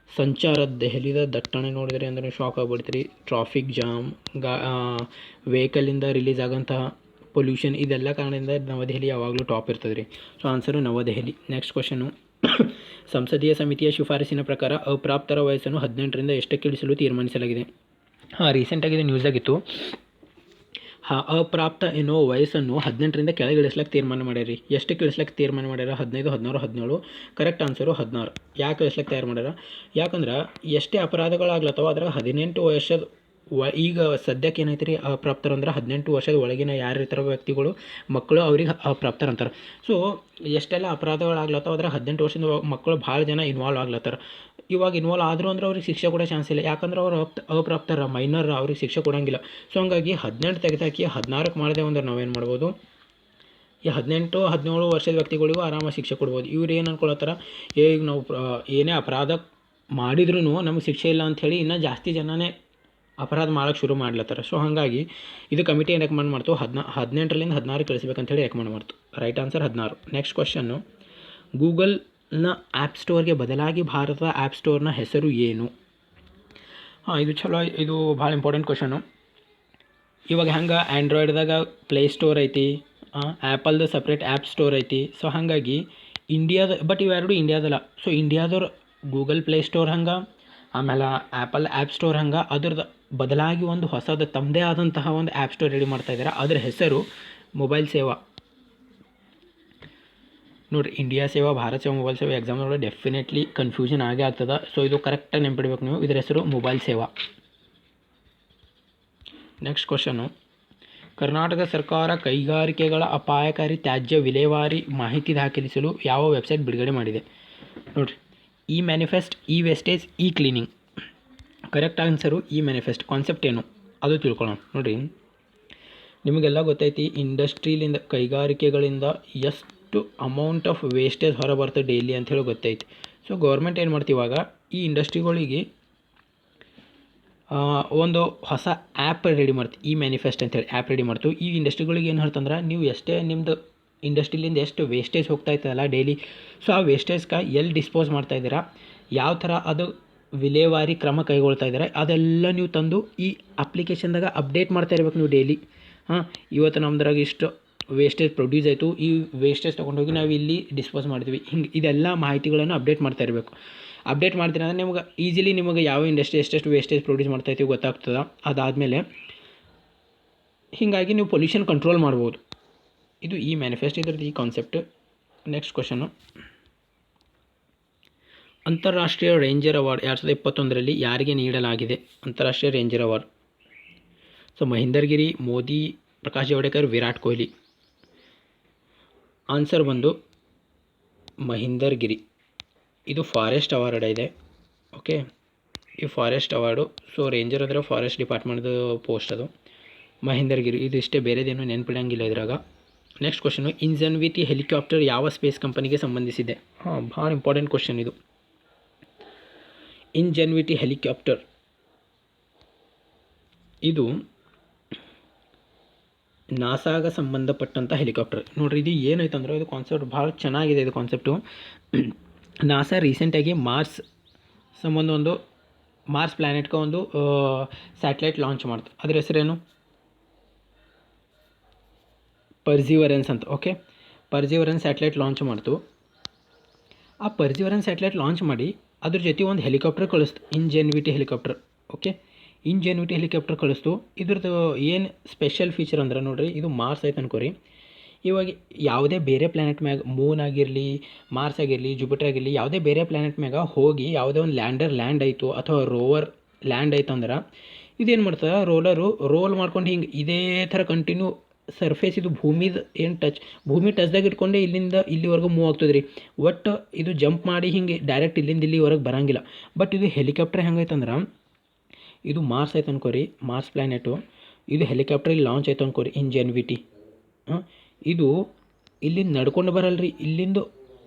[SPEAKER 1] ಸಂಚಾರ, ದೆಹಲಿದ ದಟ್ಟಣೆ ನೋಡಿದ್ರಿ ಅಂದರೆ ಶಾಕ್ ಆಗಿಬಿಡ್ತೀರಿ. ಟ್ರಾಫಿಕ್ ಜಾಮ್, ವೆಹಿಕಲಿಂದ ರಿಲೀಸ್ ಆಗೋಂತಹ ಪೊಲ್ಯೂಷನ್, ಇದೆಲ್ಲ ಕಾರಣದಿಂದ ನವದೆಹಲಿ ಯಾವಾಗಲೂ ಟಾಪ್ ಇರ್ತದೆ ರೀ. ಸೊ ಆನ್ಸರು ನವದೆಹಲಿ. Next question. ಸಂಸದೀಯ ಸಮಿತಿಯ ಶಿಫಾರಸಿನ ಪ್ರಕಾರ ಅಪ್ರಾಪ್ತರ ವಯಸ್ಸನ್ನು 18ರಿಂದ ಎಷ್ಟಕ್ಕೆ ಇಳಿಸಲು ತೀರ್ಮಾನಿಸಲಾಗಿದೆ? ರೀಸೆಂಟಾಗಿ ಇದು ನ್ಯೂಸಾಗಿತ್ತು. ಅಪ್ರಾಪ್ತ ಎನ್ನುವ ವಯಸ್ಸನ್ನು 18ರಿಂದ ಕೆಳಗೆ ಇಳಿಸ್ಲಿಕ್ಕೆ ತೀರ್ಮಾನ ಮಾಡ್ಯಾರ. ಎಷ್ಟಕ್ಕೆ ಇಳಿಸ್ಲಿಕ್ಕೆ ತೀರ್ಮಾನ ಮಾಡ್ಯಾರ? 15, 16, 17. Correct answer 16. ಯಾಕೆ ಇಳಿಸ್ಲಿಕ್ಕೆ ತಯಾರು ಮಾಡ್ಯಾರ? ಯಾಕಂದ್ರೆ ಎಷ್ಟೇ ಅಪರಾಧಗಳಾಗ್ಲತ್ತವ ಅದ್ರಾಗ 18 ವರ್ಷದ ಈಗ ಸದ್ಯಕ್ಕೆ ಏನೈತೆ ರೀ, ಅಪ್ರಾಪ್ತರಂದ್ರೆ 18 ವರ್ಷದ ಒಳಗಿನ ಯಾರು ಇರ್ತಾರೋ ವ್ಯಕ್ತಿಗಳು, ಮಕ್ಕಳು, ಅವ್ರಿಗೆ ಅಪ್ರಾಪ್ತರ ಅಂತಾರೆ. ಸೊ ಎಷ್ಟೆಲ್ಲ ಅಪರಾಧಗಳಾಗ್ಲತ್ತವ ಅದ್ರಾಗ 18 ವರ್ಷದ ಮಕ್ಕಳು ಭಾಳ ಜನ ಇನ್ವಾಲ್ವ್ ಆಗ್ಲತ್ತಾರ. ಇವಾಗ ಇನ್ವಾಲ್ವ್ ಆದರೂ ಅಂದ್ರೆ ಅವ್ರಿಗೆ ಶಿಕ್ಷೆ ಕೊಡೋ ಚಾನ್ಸ್ ಇಲ್ಲ. ಯಾಕಂದ್ರೆ ಅವ್ರು ಅಪ್ರಾಪ್ತರ, ಮೈನರ್, ಅವ್ರಿಗೆ ಶಿಕ್ಷೆ ಕೊಡೋಂಗಿಲ್ಲ. ಸೊ ಹಂಗಾಗಿ 18 ತೆಗೆದಾಕಿ 16ಕ್ಕೆ ಮಾಡಿದೆವು ಅಂದ್ರೆ ನಾವೇನು ಮಾಡ್ಬೋದು, ಈ 18, 17 ವರ್ಷದ ವ್ಯಕ್ತಿಗಳಿಗೂ ಆರಾಮಾಗಿ ಶಿಕ್ಷೆ ಕೊಡ್ಬೋದು. ಇವ್ರು ಏನು ಅನ್ಕೊಳತ್ತಾರ, ಈಗ ನಾವು ಏನೇ ಅಪರಾಧ ಮಾಡಿದ್ರೂ ನಮಗೆ ಶಿಕ್ಷೆ ಇಲ್ಲ ಅಂಥೇಳಿ ಇನ್ನೂ ಜಾಸ್ತಿ ಜನನೇ ಅಪರಾಧ ಮಾಡೋಕ್ಕೆ ಶುರು ಮಾಡ್ಲತ್ತಾರ. ಸೊ ಹಾಗಾಗಿ ಇದು ಕಮಿಟಿ ಏನು ರೆಕಮೆಂಡ್ ಮಾಡ್ತು, 18ರಿಂದ 16 ಕಳಿಸ್ಬೇಕಂತೇಳಿ ರೆಕಮೆಂಡ್ ಮಾಡ್ತು. Right answer 16. Next question. ಗೂಗಲ್ನ ಆ್ಯಪ್ ಸ್ಟೋರ್ಗೆ ಬದಲಾಗಿ ಭಾರತದ ಆ್ಯಪ್ ಸ್ಟೋರ್ನ ಹೆಸರು ಏನು? ಇದು ಚಲೋ, ಇದು ಭಾಳ ಇಂಪಾರ್ಟೆಂಟ್ ಕ್ವಶನು. ಇವಾಗ ಹೆಂಗೆ ಆ್ಯಂಡ್ರಾಯ್ಡ್ದಾಗ ಪ್ಲೇ ಸ್ಟೋರ್ ಐತಿ, ಆ್ಯಪಲ್ದು ಸಪ್ರೇಟ್ ಆ್ಯಪ್ ಸ್ಟೋರ್ ಐತಿ. ಸೊ ಹಾಗಾಗಿ ಇಂಡಿಯಾದ ಬಟ್ ಇವೆರಡು ಇಂಡಿಯಾದಲ್ಲ. ಸೊ ಇಂಡಿಯಾದವ್ರು ಗೂಗಲ್ ಪ್ಲೇ ಸ್ಟೋರ್ ಹಂಗೆ, ಆಮೇಲೆ ಆ್ಯಪಲ್ ಆ್ಯಪ್ ಸ್ಟೋರ್ ಹಂಗೆ ಅದ್ರದ್ದು ಬದಲಾಗಿ ಒಂದು ಹೊಸದು ತಮ್ಮದೇ ಆದಂತಹ ಒಂದು ಆ್ಯಪ್ ಸ್ಟೋರ್ ರೆಡಿ ಮಾಡ್ತಾಯಿದ್ದಾರೆ. ಅದರ ಹೆಸರು ಮೊಬೈಲ್ ಸೇವಾ. ನೋಡಿರಿ, ಇಂಡಿಯಾ ಸೇವಾ, ಭಾರತ್ ಸೇವಾ, ಮೊಬೈಲ್ ಸೇವಾ ಎಕ್ಸಾಮ್ನೊಳಗೆ ಡೆಫಿನೆಟ್ಲಿ ಕನ್ಫ್ಯೂಷನ್ ಆಗೇ ಆಗ್ತದೆ. ಸೊ ಇದು ಕರೆಕ್ಟಾಗಿ ನೆನ್ಪಿಡ್ಬೇಕು ನೀವು. ಇದರ ಹೆಸರು ಮೊಬೈಲ್ ಸೇವಾ. ನೆಕ್ಸ್ಟ್ ಕ್ವಶನು, ಕರ್ನಾಟಕ ಸರ್ಕಾರ ಕೈಗಾರಿಕೆಗಳ ಅಪಾಯಕಾರಿ ತ್ಯಾಜ್ಯ ವಿಲೇವಾರಿ ಮಾಹಿತಿ ದಾಖಲಿಸಲು ಯಾವ ವೆಬ್ಸೈಟ್ ಬಿಡುಗಡೆ ಮಾಡಿದೆ? ನೋಡಿರಿ, E manifest, E wastage, E cleaning. Correct answer E manifest. Concept ಏನು ಅದು ತಿಳ್ಕೊಳ್ಳೋಣ. ನೋಡಿರಿ, ನಿಮಗೆಲ್ಲ ಗೊತ್ತೈತಿ ಇಂಡಸ್ಟ್ರಿಲಿಂದ, ಕೈಗಾರಿಕೆಗಳಿಂದ ಎಷ್ಟು ಅಮೌಂಟ್ ಆಫ್ ವೇಸ್ಟೇಜ್ ಹೊರ ಬರ್ತದೆ ಡೈಲಿ ಅಂಥೇಳಿ ಗೊತ್ತೈತಿ. ಸೊ ಗೌರ್ಮೆಂಟ್ ಏನು ಮಾಡ್ತೀವಿ ಇವಾಗ ಈ ಇಂಡಸ್ಟ್ರಿಗಳಿಗೆ ಒಂದು ಹೊಸ ಆ್ಯಪ್ ರೆಡಿ ಮಾಡ್ತೀವಿ, ಇ ಮ್ಯಾನಿಫೆಸ್ಟ್ ಅಂತೇಳಿ ಆ್ಯಪ್ ರೆಡಿ ಮಾಡ್ತೀವಿ. ಈ ಇಂಡಸ್ಟ್ರಿಗಳಿಗೆ ಏನು ಹೇಳ್ತಂದ್ರೆ, ನೀವು ಎಷ್ಟೇ ನಿಮ್ಮದು ಇಂಡಸ್ಟ್ರಿಲಿಂದ ಎಷ್ಟು ವೇಸ್ಟೇಜ್ ಹೋಗ್ತಾ ಇರ್ತದಲ್ಲ ಡೈಲಿ, ಸೊ ಆ ವೇಸ್ಟೇಜ್ಗೆ ಎಲ್ಲಿ ಡಿಸ್ಪೋಸ್ ಮಾಡ್ತಾಯಿದ್ದೀರಾ, ಯಾವ ಥರ ಅದು ವಿಲೇವಾರಿ ಕ್ರಮ ಕೈಗೊಳ್ತಾ ಇದ್ದಾರೆ, ಅದೆಲ್ಲ ನೀವು ತಂದು ಈ ಅಪ್ಲಿಕೇಶನ್ದಾಗ ಅಪ್ಡೇಟ್ ಮಾಡ್ತಾ ಇರ್ಬೇಕು ನೀವು ಡೈಲಿ. ಇವತ್ತು ನಮ್ದ್ರಾಗ ಇಷ್ಟು ವೇಸ್ಟೇಜ್ ಪ್ರೊಡ್ಯೂಸ್ ಆಯಿತು, ಈ ವೇಸ್ಟೇಜ್ ತೊಗೊಂಡೋಗಿ ನಾವು ಇಲ್ಲಿ ಡಿಸ್ಪೋಸ್ ಮಾಡ್ತೀವಿ, ಹಿಂಗೆ ಇದೆಲ್ಲ ಮಾಹಿತಿಗಳನ್ನು ಅಪ್ಡೇಟ್ ಮಾಡ್ತಾ ಇರಬೇಕು. ಅಪ್ಡೇಟ್ ಮಾಡ್ತೀನಿ ಅಂದರೆ ನಿಮ್ಗೆ ಈಸಿಲಿ ನಿಮಗೆ ಯಾವ ಇಂಡಸ್ಟ್ರಿ ಎಷ್ಟೆಷ್ಟು ವೇಸ್ಟೇಜ್ ಪ್ರೊಡ್ಯೂಸ್ ಮಾಡ್ತಾಯಿದ್ದೀವಿ ಗೊತ್ತಾಗ್ತದೆ. ಅದಾದಮೇಲೆ ಹೀಗಾಗಿ ನೀವು ಪೊಲ್ಯೂಷನ್ ಕಂಟ್ರೋಲ್ ಮಾಡ್ಬೋದು. ಇದು ಈ ಮ್ಯಾನಿಫೆಸ್ಟ್, ಇದ್ರದ್ದು ಈ ಕಾನ್ಸೆಪ್ಟ್. ನೆಕ್ಸ್ಟ್ ಕ್ವಶನು, ಅಂತಾರಾಷ್ಟ್ರೀಯ ರೇಂಜರ್ ಅವಾರ್ಡ್ 2021ರಲ್ಲಿ ಯಾರಿಗೆ ನೀಡಲಾಗಿದೆ? ಅಂತಾರಾಷ್ಟ್ರೀಯ ರೇಂಜರ್ ಅವಾರ್ಡ್. ಸೊ ಮಹೇಂದರ್ ಗಿರಿ, ಮೋದಿ, ಪ್ರಕಾಶ್ ಜಾವಡೇಕರ್, ವಿರಾಟ್ ಕೊಹ್ಲಿ. ಆನ್ಸರ್ ಬಂದು ಮಹೇಂದರ್ ಗಿರಿ. ಇದು ಫಾರೆಸ್ಟ್ ಅವಾರ್ಡ್ ಇದೆ. ಓಕೆ, ಈ ಫಾರೆಸ್ಟ್ ಅವಾರ್ಡು. ಸೊ ರೇಂಜರ್ ಅಂದರೆ ಫಾರೆಸ್ಟ್ ಡಿಪಾರ್ಟ್ಮೆಂಟ್ದು ಪೋಸ್ಟ್ ಅದು. ಮಹೇಂದರ್ ಗಿರಿ ಇದು ಇಷ್ಟೇ, ಬೇರೆದೇನು ನೆನ್ಪಿಡಂಗಿಲ್ಲ ಇದ್ರಾಗ. ನೆಕ್ಸ್ಟ್ ಕ್ವಶನು, ಇನ್ಜನ್ವಿಟಿ ಹೆಲಿಕಾಪ್ಟರ್ ಯಾವ ಸ್ಪೇಸ್ ಕಂಪನಿಗೆ ಸಂಬಂಧಿಸಿದೆ? ಭಾಳ ಇಂಪಾರ್ಟೆಂಟ್ ಕ್ವಶನ್ ಇದು. ಇನ್ಜನ್ವಿಟಿ ಹೆಲಿಕಾಪ್ಟರ್ ಇದು ನಾಸಾಗೆ ಸಂಬಂಧಪಟ್ಟಂಥ ಹೆಲಿಕಾಪ್ಟರ್. ನೋಡಿರಿ, ಇದು ಏನಾಯ್ತು ಅಂದ್ರೆ ಇದು ಕಾನ್ಸೆಪ್ಟ್ ಭಾಳ ಚೆನ್ನಾಗಿದೆ. ಇದು ಕಾನ್ಸೆಪ್ಟು ನಾಸಾ ರೀಸೆಂಟಾಗಿ ಮಾರ್ಸ್ ಸಂಬಂಧ ಒಂದು ಮಾರ್ಸ್ ಪ್ಲ್ಯಾನೆಟ್ಗೆ ಒಂದು ಸ್ಯಾಟಲೈಟ್ ಲಾಂಚ್ ಮಾಡ್ತು. ಅದ್ರ ಹೆಸರೇನು? ಪರ್ಸಿವರೆನ್ಸ್ ಅಂತ. ಓಕೆ, ಪರ್ಸಿವರೆನ್ಸ್ ಸ್ಯಾಟಲೈಟ್ ಲಾಂಚ್ ಮಾಡ್ತು. ಆ ಪರ್ಸಿವರೆನ್ಸ್ ಸ್ಯಾಟಲೈಟ್ ಲಾಂಚ್ ಮಾಡಿ ಅದ್ರ ಜೊತೆ ಒಂದು ಹೆಲಿಕಾಪ್ಟರ್ ಕಳಿಸ್ತು, ingenuity helicopter. Okay, ingenuity helicopter ಕಳಿಸ್ತು. ಇದ್ರದ್ದು ಏನು ಸ್ಪೆಷಲ್ ಫೀಚರ್ ಅಂದ್ರೆ ನೋಡಿರಿ, ಇದು ಮಾರ್ಸ್ ಆಯ್ತು ಅನ್ಕೋರಿ. ಇವಾಗ ಯಾವುದೇ ಬೇರೆ ಪ್ಲ್ಯಾನೆಟ್ ಮ್ಯಾಗ, ಮೂನ್ ಆಗಿರಲಿ, ಮಾರ್ಸ್ ಆಗಿರಲಿ, ಜುಪಿಟರ್ ಆಗಿರಲಿ, ಯಾವುದೇ ಬೇರೆ ಪ್ಲ್ಯಾನೆಟ್ ಮ್ಯಾಗ ಹೋಗಿ ಯಾವುದೇ ಒಂದು ಲ್ಯಾಂಡರ್ ಲ್ಯಾಂಡ್ ಆಯಿತು ಅಥವಾ ರೋವರ್ ಲ್ಯಾಂಡ್ ಆಯ್ತು ಅಂದ್ರೆ ಇದೇನು ಮಾಡ್ತದೆ, ರೋಲ್ ಮಾಡ್ಕೊಂಡು ಹಿಂಗೆ ಇದೇ ಥರ ಕಂಟಿನ್ಯೂ ಸರ್ಫೇಸ್, ಇದು ಭೂಮಿದು ಏನು ಭೂಮಿ ಟಚ್ದಾಗ ಇಟ್ಕೊಂಡೆ ಇಲ್ಲಿಂದ ಇಲ್ಲಿವರೆಗೂ ಮೂವ್ ಆಗ್ತದೆ ರೀ. ಒಟ್ಟು ಇದು ಜಂಪ್ ಮಾಡಿ ಹಿಂಗೆ ಡೈರೆಕ್ಟ್ ಇಲ್ಲಿಂದ ಇಲ್ಲಿವರೆಗೆ ಬರೋಂಗಿಲ್ಲ. ಬಟ್ ಇದು ಹೆಲಿಕಾಪ್ಟರ್ ಹೆಂಗೈತಂದ್ರೆ, ಇದು ಮಾರ್ಸ್ ಆಯ್ತು ಅನ್ಕೋರಿ, ಮಾರ್ಸ್ ಪ್ಲ್ಯಾನೆಟು. ಇದು ಹೆಲಿಕಾಪ್ಟರ್ ಇಲ್ಲಿ ಲಾಂಚ್ ಆಯ್ತು ಅನ್ಕೋರಿ, ಇನ್ಜೆನ್ವಿಟಿ. ಇದು ಇಲ್ಲಿಂದ ನಡ್ಕೊಂಡು ಬರಲ್ರಿ, ಇಲ್ಲಿಂದ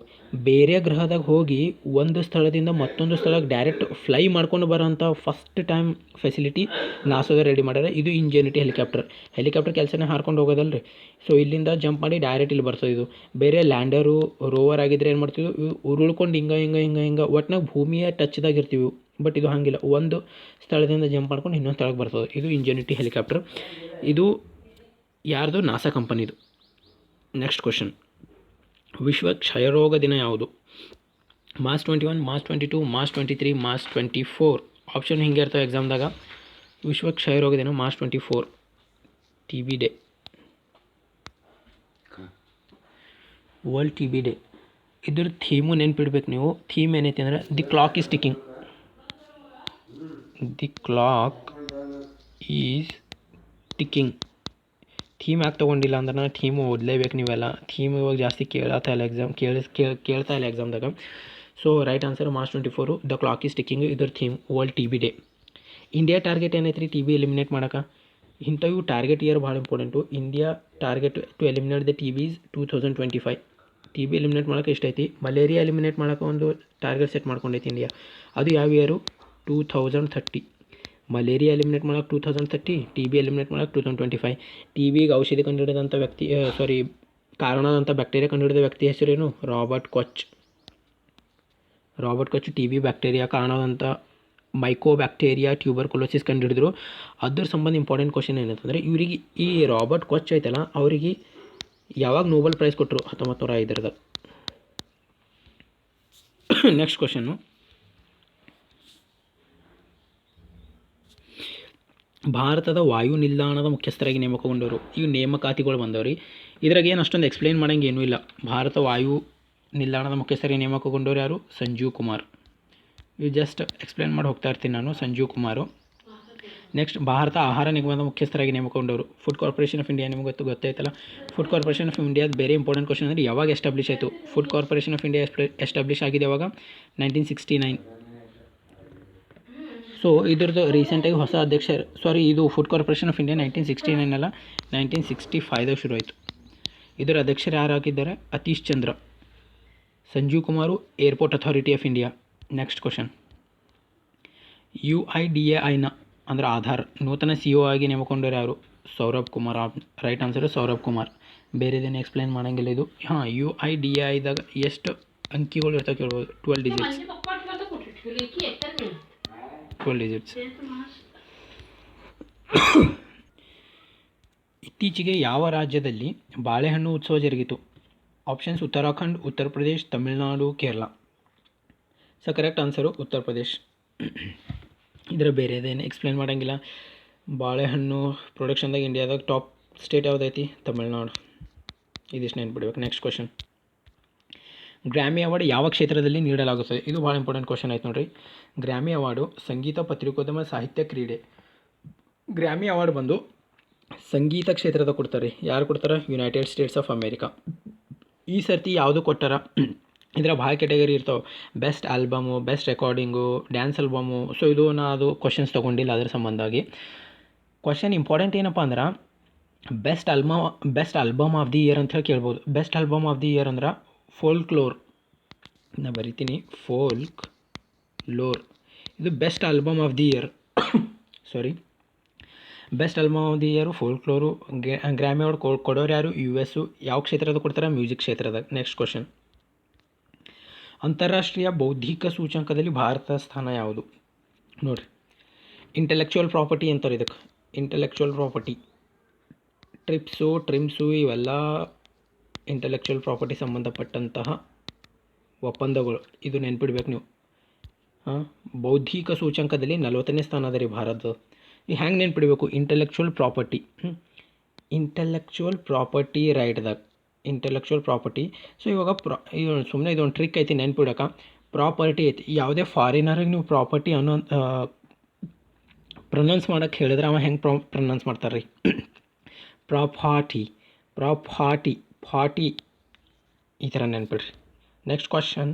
[SPEAKER 1] ಬೇರೆ ಗ್ರಹದಾಗ ಹೋಗಿ ಒಂದು ಸ್ಥಳದಿಂದ ಮತ್ತೊಂದು ಸ್ಥಳಕ್ಕೆ ಡೈರೆಕ್ಟ್ ಫ್ಲೈ ಮಾಡ್ಕೊಂಡು ಬರೋಂಥ ಫಸ್ಟ್ ಟೈಮ್ ಫೆಸಿಲಿಟಿ ನಾಸೋದ ರೆಡಿ ಮಾಡ್ಯಾರ. ಇದು ಇನ್ಜೆನ್ವಿಟಿ ಹೆಲಿಕಾಪ್ಟರ್ ಕೆಲಸನೇ ಹಾರ್ಕೊಂಡು ಹೋಗೋದಲ್ರಿ. ಸೊ ಇಲ್ಲಿಂದ ಜಂಪ್ ಮಾಡಿ ಡೈರೆಕ್ಟ್ ಇಲ್ಲಿ ಬರ್ತದೆ. ಇದು ಬೇರೆ ಲ್ಯಾಂಡರು, ರೋವರ್ ಆಗಿದ್ರೆ ಏನು ಮಾಡ್ತೀವಿ, ಉರುಳ್ಕೊಂಡು ಹಿಂಗೆ ಒಟ್ನಾಗ ಭೂಮಿಯ ಟಚ್ದಾಗ ಇರ್ತೀವಿ. ಬಟ್ ಇದು ಹಾಗಿಲ್ಲ, ಒಂದು ಸ್ಥಳದಿಂದ ಜಂಪ್ ಮಾಡ್ಕೊಂಡು ಇನ್ನೊಂದು ಸ್ಥಳಕ್ಕೆ ಬರ್ತದೆ. ಇದು ಇನ್ಜೆನ್ವಿಟಿ ಹೆಲಿಕಾಪ್ಟರ್. ಇದು ಯಾರ್ದು? ನಾಸಾ ಕಂಪನಿದು. ನೆಕ್ಸ್ಟ್ ಕ್ವಶನ್, ವಿಶ್ವ ಕ್ಷಯರೋಗ ದಿನ ಯಾವುದು? March 21, March 22, March 23, March 24. Option ಹಿಂಗೆ ಇರ್ತವೆ ಎಕ್ಸಾಮ್ದಾಗ. ವಿಶ್ವ ಕ್ಷಯರೋಗ ದಿನ March 24, TB day, world TB day. ಇದ್ರ ಥೀಮು ನೆನ್ಪಿಡ್ಬೇಕು ನೀವು. ಥೀಮ್ ಏನೈತಿ ಅಂದ್ರೆ the clock is ticking. The clock is ticking. Theme ಯಾಕೆ ತೊಗೊಂಡಿಲ್ಲ ಅಂದ್ರೆ ನಾನು ಥೀಮು ಓದಲೇಬೇಕು ನೀವೆಲ್ಲ. ಥೀಮ್ ಇವಾಗ ಜಾಸ್ತಿ ಕೇಳ್ತಾ ಇಲ್ಲ ಎಕ್ಸಾಮ್ದಾಗ. So right answer March 24, the clock is ticking. ಇದ್ರ theme world TB day. India target ಏನೈತೆ ರೀ TB ಎಲಿಮಿನೇಟ್ ಮಾಡೋಕೆ? ಇಂಥವು ಟಾರ್ಗೆಟ್ ಇಯರ್ ಭಾಳ important. India target to eliminate the TB is 2025. TB eliminate ಮಾಡೋಕೆ ಎಷ್ಟೈತಿ? ಮಲೇರಿಯಾ ಎಲಿಮಿನೇಟ್ ಮಾಡೋಕೆ ಒಂದು ಟಾರ್ಗೆಟ್ ಸೆಟ್ ಮಾಡ್ಕೊಂಡೈತಿ ಇಂಡಿಯಾ. ಅದು ಯಾವ ಇಯರು? 2030. ಮಲೇರಿಯಾ ಎಲಿಮಿನೇಟ್ ಮಾಡೋಕೆ 2030, TB ಎಲಿಮಿನೇಟ್ ಮಾಡೋಕೆ 2025. TBಗೆ ಔಷಧಿ ಕಂಡುಹಿಡಿದಂಥ ವ್ಯಕ್ತಿ, ಕಾರಣದಂಥ ಬ್ಯಾಕ್ಟೀರಿಯಾ ಕಂಡುಹಿಡಿದ ವ್ಯಕ್ತಿ ಹೆಸರೇನು? Robert Koch. TB ಬ್ಯಾಕ್ಟೀರಿಯಾ ಕಾರಣದಂಥ ಮೈಕೋಬ್ಯಾಕ್ಟೀರಿಯಾ ಟ್ಯೂಬರ್ಕುಲೋಸಿಸ್ ಕಂಡುಹಿಡಿದ್ರು. ಅದ್ರ ಸಂಬಂಧ ಇಂಪಾರ್ಟೆಂಟ್ ಕ್ವಶನ್ ಏನಂತಂದರೆ, ಇವರಿಗೆ ಈ ರಾಬರ್ಟ್ ಕೊಚ್ ಐತಲ್ಲ, ಅವರಿಗೆ ಯಾವಾಗ ನೋಬೆಲ್ ಪ್ರೈಸ್ ಕೊಟ್ಟರು? 1905.
[SPEAKER 2] ನೆಕ್ಸ್ಟ್ ಕ್ವಶನ್ನು, ಭಾರತದ ವಾಯು ನಿಲ್ದಾಣದ ಮುಖ್ಯಸ್ಥರಾಗಿ ನೇಮಕಗೊಂಡವರು. ಈಗ ನೇಮಕಾತಿಗಳು ಬಂದವ್ರಿ. ಇದ್ರಾಗ ಏನು ಅಷ್ಟೊಂದು ಎಕ್ಸ್ಪ್ಲೈನ್ ಮಾಡೋಂಗೆ ಏನೂ ಇಲ್ಲ. ಭಾರತ ವಾಯು ನಿಲ್ದಾಣದ ಮುಖ್ಯಸ್ಥರಾಗಿ ನೇಮಕಗೊಂಡವರು ಯಾರು? ಸಂಜೀವ್ ಕುಮಾರ್. ಇವು ಜಸ್ಟ್ ಎಕ್ಸ್ಪ್ಲೈನ್ ಮಾಡಿ ಹೋಗ್ತಾ ಇರ್ತೀನಿ ನಾನು. ಸಂಜೀವ್ ಕುಮಾರು. ನೆಕ್ಸ್ಟ್, ಭಾರತ ಆಹಾರ ನಿಗಮದ ಮುಖ್ಯಸ್ಥರಾಗಿ ನೇಮಕಗೊಂಡವರು. ಫುಡ್ ಕಾರ್ಪೊರೇಷನ್ ಆಫ್ ಇಂಡಿಯಾ ನಿಮಗೆ ಗೊತ್ತೈತಲ್ಲ. ಫುಡ್ ಕಾರ್ಪೊರೇಷನ್ ಆಫ್ ಇಂಡಿಯಾದ ಬೇರೆ ಇಂಪಾರ್ಟೆಂಟ್ ಕ್ವಶನ್ ಅಂದರೆ ಯಾವಾಗ ಎಸ್ಟಾಬ್ಲಿಷ್ ಆಯಿತು? Food corporation of India establish ಆಗಿದೆ ಯಾವಾಗ? 1969. ಸೊ ಇದ್ರದ್ದು ರೀಸೆಂಟಾಗಿ ಹೊಸ ಅಧ್ಯಕ್ಷ, ಇದು ಫುಡ್ ಕಾರ್ಪೊರೇಷನ್ ಆಫ್ ಇಂಡಿಯಾ 1969 ಅಲ್ಲ, 1965ದಾಗ ಶುರು ಆಯಿತು. ಇದರ ಅಧ್ಯಕ್ಷರು ಯಾರಾಗಿದ್ದಾರೆ? Atish Chandra. Sanjeev Kumar airport authority of India. Next question, UIDAIನ ಅಂದರೆ ಆಧಾರ್ ನೂತನ CEO ಆಗಿ ನೇಮಕೊಂಡರು ಯಾರು? ಸೌರಭ್ ಕುಮಾರ್. Right answer Saurabh Kumar. ಬೇರೆದೇನು ಎಕ್ಸ್ಪ್ಲೈನ್ ಮಾಡೋಂಗಿಲ್ಲ ಇದು. UIDAIದಾಗ ಎಷ್ಟು ಅಂಕಿಗಳು ಇರ್ತಾವೆ ಕೇಳ್ಬೋದು? 12 ಡಿಜಿಟ್ಸ್. ಇತ್ತೀಚೆಗೆ ಯಾವ ರಾಜ್ಯದಲ್ಲಿ ಬಾಳೆಹಣ್ಣು ಉತ್ಸವ ಜರುಗಿತು? Options: Uttarakhand, Uttar Pradesh, Tamil Nadu, Kerala. So correct answer Uttar Pradesh. ಇದರ ಬೇರೆದೇನು ಎಕ್ಸ್ಪ್ಲೈನ್ ಮಾಡೋಂಗಿಲ್ಲ. ಬಾಳೆಹಣ್ಣು ಪ್ರೊಡಕ್ಷನ್ದಾಗ ಇಂಡಿಯಾದಾಗ ಟಾಪ್ ಸ್ಟೇಟ್ ಯಾವುದೈತಿ? ತಮಿಳುನಾಡು. ಇದಿಷ್ಟು ನೆನ್ಪಿಡ್ಬೇಕು. ನೆಕ್ಸ್ಟ್ ಕ್ವಶನ್, ಗ್ರಾಮಿ ಅವಾರ್ಡ್ ಯಾವ ಕ್ಷೇತ್ರದಲ್ಲಿ ನೀಡಲಾಗುತ್ತದೆ? ಇದು ಭಾಳ ಇಂಪಾರ್ಟೆಂಟ್ ಕ್ವಶನ್ ಆಯ್ತು ನೋಡಿರಿ. ಗ್ರಾಮಿ ಅವಾರ್ಡು ಸಂಗೀತ, ಪತ್ರಿಕೋದ್ಯಮ, ಸಾಹಿತ್ಯ, ಕ್ರೀಡೆ. ಗ್ರಾಮಿ ಅವಾರ್ಡ್ ಬಂದು ಸಂಗೀತ ಕ್ಷೇತ್ರದ ಕೊಡ್ತಾರೆ. ಯಾರು ಕೊಡ್ತಾರೆ? United States of America. ಈ ಸರ್ತಿ ಯಾವುದು ಕೊಟ್ಟಾರ? ಇದರ ಭಾಳ ಕ್ಯಾಟಗರಿ ಇರ್ತಾವೆ. Best album, best recording, dance album. So ಇದು ಅದು ಕ್ವಶನ್ಸ್ ತೊಗೊಂಡಿಲ್ಲ ಅದರ ಸಂಬಂಧವಾಗಿ. ಕ್ವಶನ್ ಇಂಪಾರ್ಟೆಂಟ್ ಏನಪ್ಪ ಅಂದ್ರೆ best album of the year ಅಂತ ಹೇಳಿ ಕೇಳ್ಬೋದು. Best album of the year ಅಂದ್ರೆ ಫೋಲ್ಕ್ಲೋರ್. ನಾ ಬರಿತೀನಿ, ಫೋಲ್ಕ್ಲೋರ್. ಇದು best album of the year. Best album of the year folklore. Grammy award ಕೊಡೋರು ಯಾರು? US. ಯಾವ ಕ್ಷೇತ್ರದ ಕೊಡ್ತಾರೆ? ಮ್ಯೂಸಿಕ್ ಕ್ಷೇತ್ರದಾಗ. ನೆಕ್ಸ್ಟ್ ಕ್ವಶನ್, ಅಂತಾರಾಷ್ಟ್ರೀಯ ಬೌದ್ಧಿಕ ಸೂಚ್ಯಂಕದಲ್ಲಿ ಭಾರತದ ಸ್ಥಾನ ಯಾವುದು? ನೋಡಿರಿ, ಇಂಟೆಲೆಕ್ಚುವಲ್ ಪ್ರಾಪರ್ಟಿ ಅಂತಾರೆ ಇದಕ್ಕೆ. ಇಂಟೆಲೆಕ್ಚುವಲ್ ಪ್ರಾಪರ್ಟಿ, ಟ್ರಿಮ್ಸು ಇವೆಲ್ಲ ಇಂಟೆಲೆಕ್ಚುವಲ್ ಪ್ರಾಪರ್ಟಿ ಸಂಬಂಧಪಟ್ಟಂತಹ ಒಪ್ಪಂದಗಳು. ಇದು ನೆನ್ಪಿಡ್ಬೇಕು ನೀವು. ಬೌದ್ಧಿಕ ಸೂಚ್ಯಂಕದಲ್ಲಿ 40ನೇ ಸ್ಥಾನ ಅದ ರೀ ಭಾರತದ. ಈಗ ಹೆಂಗೆ ನೆನ್ಪಿಡಬೇಕು? ಇಂಟೆಲೆಕ್ಚುವಲ್ ಪ್ರಾಪರ್ಟಿ ರೈಟ್ದಾಗ ಇಂಟೆಲೆಕ್ಚುವಲ್ ಪ್ರಾಪರ್ಟಿ. ಸೊ ಇವಾಗ ಸುಮ್ಮನೆ ಇದೊಂದು ಟ್ರಿಕ್ ಐತಿ ನೆನ್ಪಿಡೋಕೆ. ಪ್ರಾಪರ್ಟಿ ಐತಿ, ಯಾವುದೇ ಫಾರಿನರಿಗೆ ನೀವು ಪ್ರಾಪರ್ಟಿ ಅನ್ನೋ ಪ್ರೊನೌನ್ಸ್ ಮಾಡೋಕ್ಕೆ ಹೇಳಿದ್ರೆ ಅವ ಹೆಂಗೆ ಪ್ರೊನೌನ್ಸ್ ಮಾಡ್ತಾರೆ ರೀ? ಪ್ರಾಪರ್ಟಿ ಈ ಥರ ನೆನ್ಪಿಡ್ರಿ. ನೆಕ್ಸ್ಟ್ ಕ್ವಶನ್,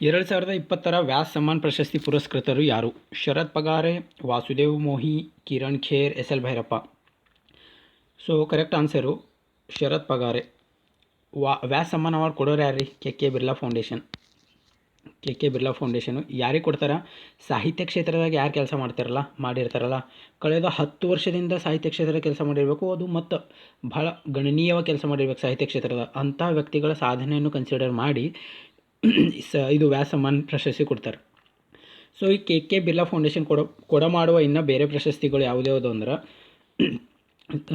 [SPEAKER 2] 2020 ವ್ಯಾಸ್ ಸಮ್ಮಾನ್ ಪ್ರಶಸ್ತಿ ಪುರಸ್ಕೃತರು ಯಾರು? Sharad Pagare, Vasudev Mohi, Kiran Kher, SL Bhyrappa. So correct answer Sharad Pagare. Vyas Samman award ಕೊಡೋರು ಯಾರು ರೀ? KK Birla foundation. ಯಾರಿಗೆ ಕೊಡ್ತಾರೆ? ಸಾಹಿತ್ಯ ಕ್ಷೇತ್ರದಾಗ ಯಾರು ಕೆಲಸ ಮಾಡಿರ್ತಾರಲ್ಲ, ಕಳೆದ 10 ವರ್ಷದಿಂದ ಸಾಹಿತ್ಯ ಕ್ಷೇತ್ರದ ಕೆಲಸ ಮಾಡಿರಬೇಕು, ಅದು ಮತ್ತು ಭಾಳ ಗಣನೀಯವಾಗಿ ಕೆಲಸ ಮಾಡಿರ್ಬೇಕು ಸಾಹಿತ್ಯ ಕ್ಷೇತ್ರದ ಅಂಥ ವ್ಯಕ್ತಿಗಳ ಸಾಧನೆಯನ್ನು ಕನ್ಸಿಡರ್ ಮಾಡಿ ಇದು ವ್ಯಾಸ್ ಸಮ್ಮಾನ್ ಪ್ರಶಸ್ತಿ ಕೊಡ್ತಾರೆ. ಸೊ ಈ KK ಬಿರ್ಲಾ ಫೌಂಡೇಶನ್ ಮಾಡುವ ಇನ್ನು ಬೇರೆ ಪ್ರಶಸ್ತಿಗಳು ಯಾವುದ್ಯಾವುದು ಅಂದ್ರೆ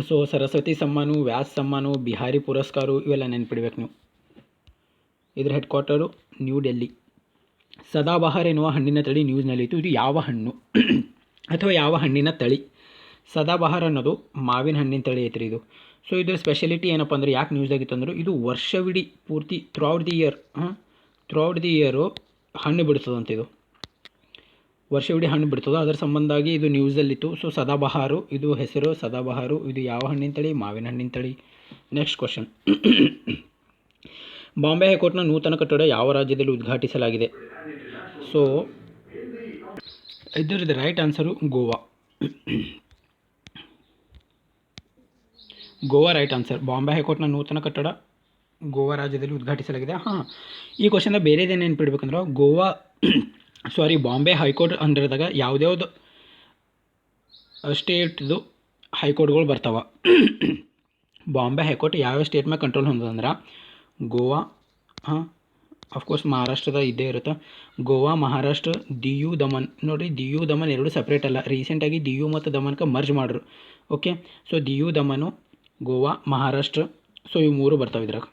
[SPEAKER 2] ಸೊ ಸರಸ್ವತಿ ಸಮ್ಮಾನು, ವ್ಯಾಸ್ ಸಮ್ಮಾನು, ಬಿಹಾರಿ ಪುರಸ್ಕಾರು ಇವೆಲ್ಲ ನೆನ್ಪಿಡ್ಬೇಕು ನೀವು. ಇದರ ಹೆಡ್ ಕ್ವಾರ್ಟರು ನ್ಯೂ ಡೆಲ್ಲಿ. ಸದಾಬಹಾರ್ ಎನ್ನುವ ಹಣ್ಣಿನ ತಳಿ ನ್ಯೂಸ್ನಲ್ಲಿತ್ತು. ಇದು ಯಾವ ಹಣ್ಣು ಅಥವಾ ಯಾವ ಹಣ್ಣಿನ ತಳಿ? ಸದಾಬಹಾರ್ ಅನ್ನೋದು ಮಾವಿನ ಹಣ್ಣಿನ ತಳಿ ಐತ್ರಿ ಇದು. ಸೊ ಇದರ ಸ್ಪೆಷಾಲಿಟಿ ಏನಪ್ಪ ಅಂದ್ರೆ ಯಾಕೆ ನ್ಯೂಸ್ದಾಗಿತ್ತು ಅಂದ್ರೆ ಇದು ವರ್ಷವಿಡೀ ಪೂರ್ತಿ ಥ್ರೂಔಟ್ ದಿ ಇಯರು ಹಣ್ಣು ಬಿಡ್ತದಂತ. ಇದು ವರ್ಷವಿಡೀ ಹಣ್ಣು ಬಿಡ್ತದೆ, ಅದರ ಸಂಬಂಧವಾಗಿ ಇದು ನ್ಯೂಸಲ್ಲಿತ್ತು. ಸೊ ಸದಾಬಹಾರು, ಇದು ಹೆಸರು ಸದಾಬಹಾರು. ಇದು ಯಾವ ಹಣ್ಣಿನ ತಳಿ? ಮಾವಿನ ಹಣ್ಣಿನ ತಳಿ. ನೆಕ್ಸ್ಟ್ ಕ್ವಶನ್, ಬಾಂಬೆ ಹೈಕೋರ್ಟ್ನ ನೂತನ ಕಟ್ಟಡ ಯಾವ ರಾಜ್ಯದಲ್ಲಿ ಉದ್ಘಾಟಿಸಲಾಗಿದೆ? ಸೊ ಇದರದ್ದು right answer Goa. Right answer. Bombay ಹೈಕೋರ್ಟ್ನ ನೂತನ ಕಟ್ಟಡ ಗೋವಾ ರಾಜ್ಯದಲ್ಲಿ ಉದ್ಘಾಟಿಸಲಾಗಿದೆ. ಈ ಕ್ವಶನ್ ಬೇರೆದೇನು ನೆನ್ಪಿಡ್ಬೇಕಂದ್ರೆ ಬಾಂಬೆ ಹೈಕೋರ್ಟ್ ಅಂಡರ್ದಾಗ ಯಾವ್ದ್ಯಾವ್ದು ಸ್ಟೇಟ್ದು ಹೈಕೋರ್ಟ್ಗಳು ಬರ್ತಾವ. ಬಾಂಬೆ ಹೈಕೋರ್ಟ್ ಯಾವ್ಯಾವ ಸ್ಟೇಟ್ ಮೇಲೆ ಕಂಟ್ರೋಲ್ ಹೊಂದದಂದ್ರೆ ಗೋವಾ, ಅಫ್ಕೋರ್ಸ್ ಮಹಾರಾಷ್ಟ್ರದ ಇದ್ದೇ ಇರುತ್ತೆ. ಗೋವಾ, ಮಹಾರಾಷ್ಟ್ರ, ದಿಯು, ದಮನ್. ನೋಡಿರಿ, ದಿಯು ದಮನ್ ಎರಡು ಸಪ್ರೇಟ್ ಅಲ್ಲ, ರೀಸೆಂಟಾಗಿ ದಿಯು ಮತ್ತು ದಮನ್ಗೆ ಮರ್ಜ್ ಮಾಡ್ರು. Okay, so Diu Daman, Goa, Maharashtra. So ಇವು ಮೂರು ಬರ್ತಾವೆ ಇದ್ರಾಗ.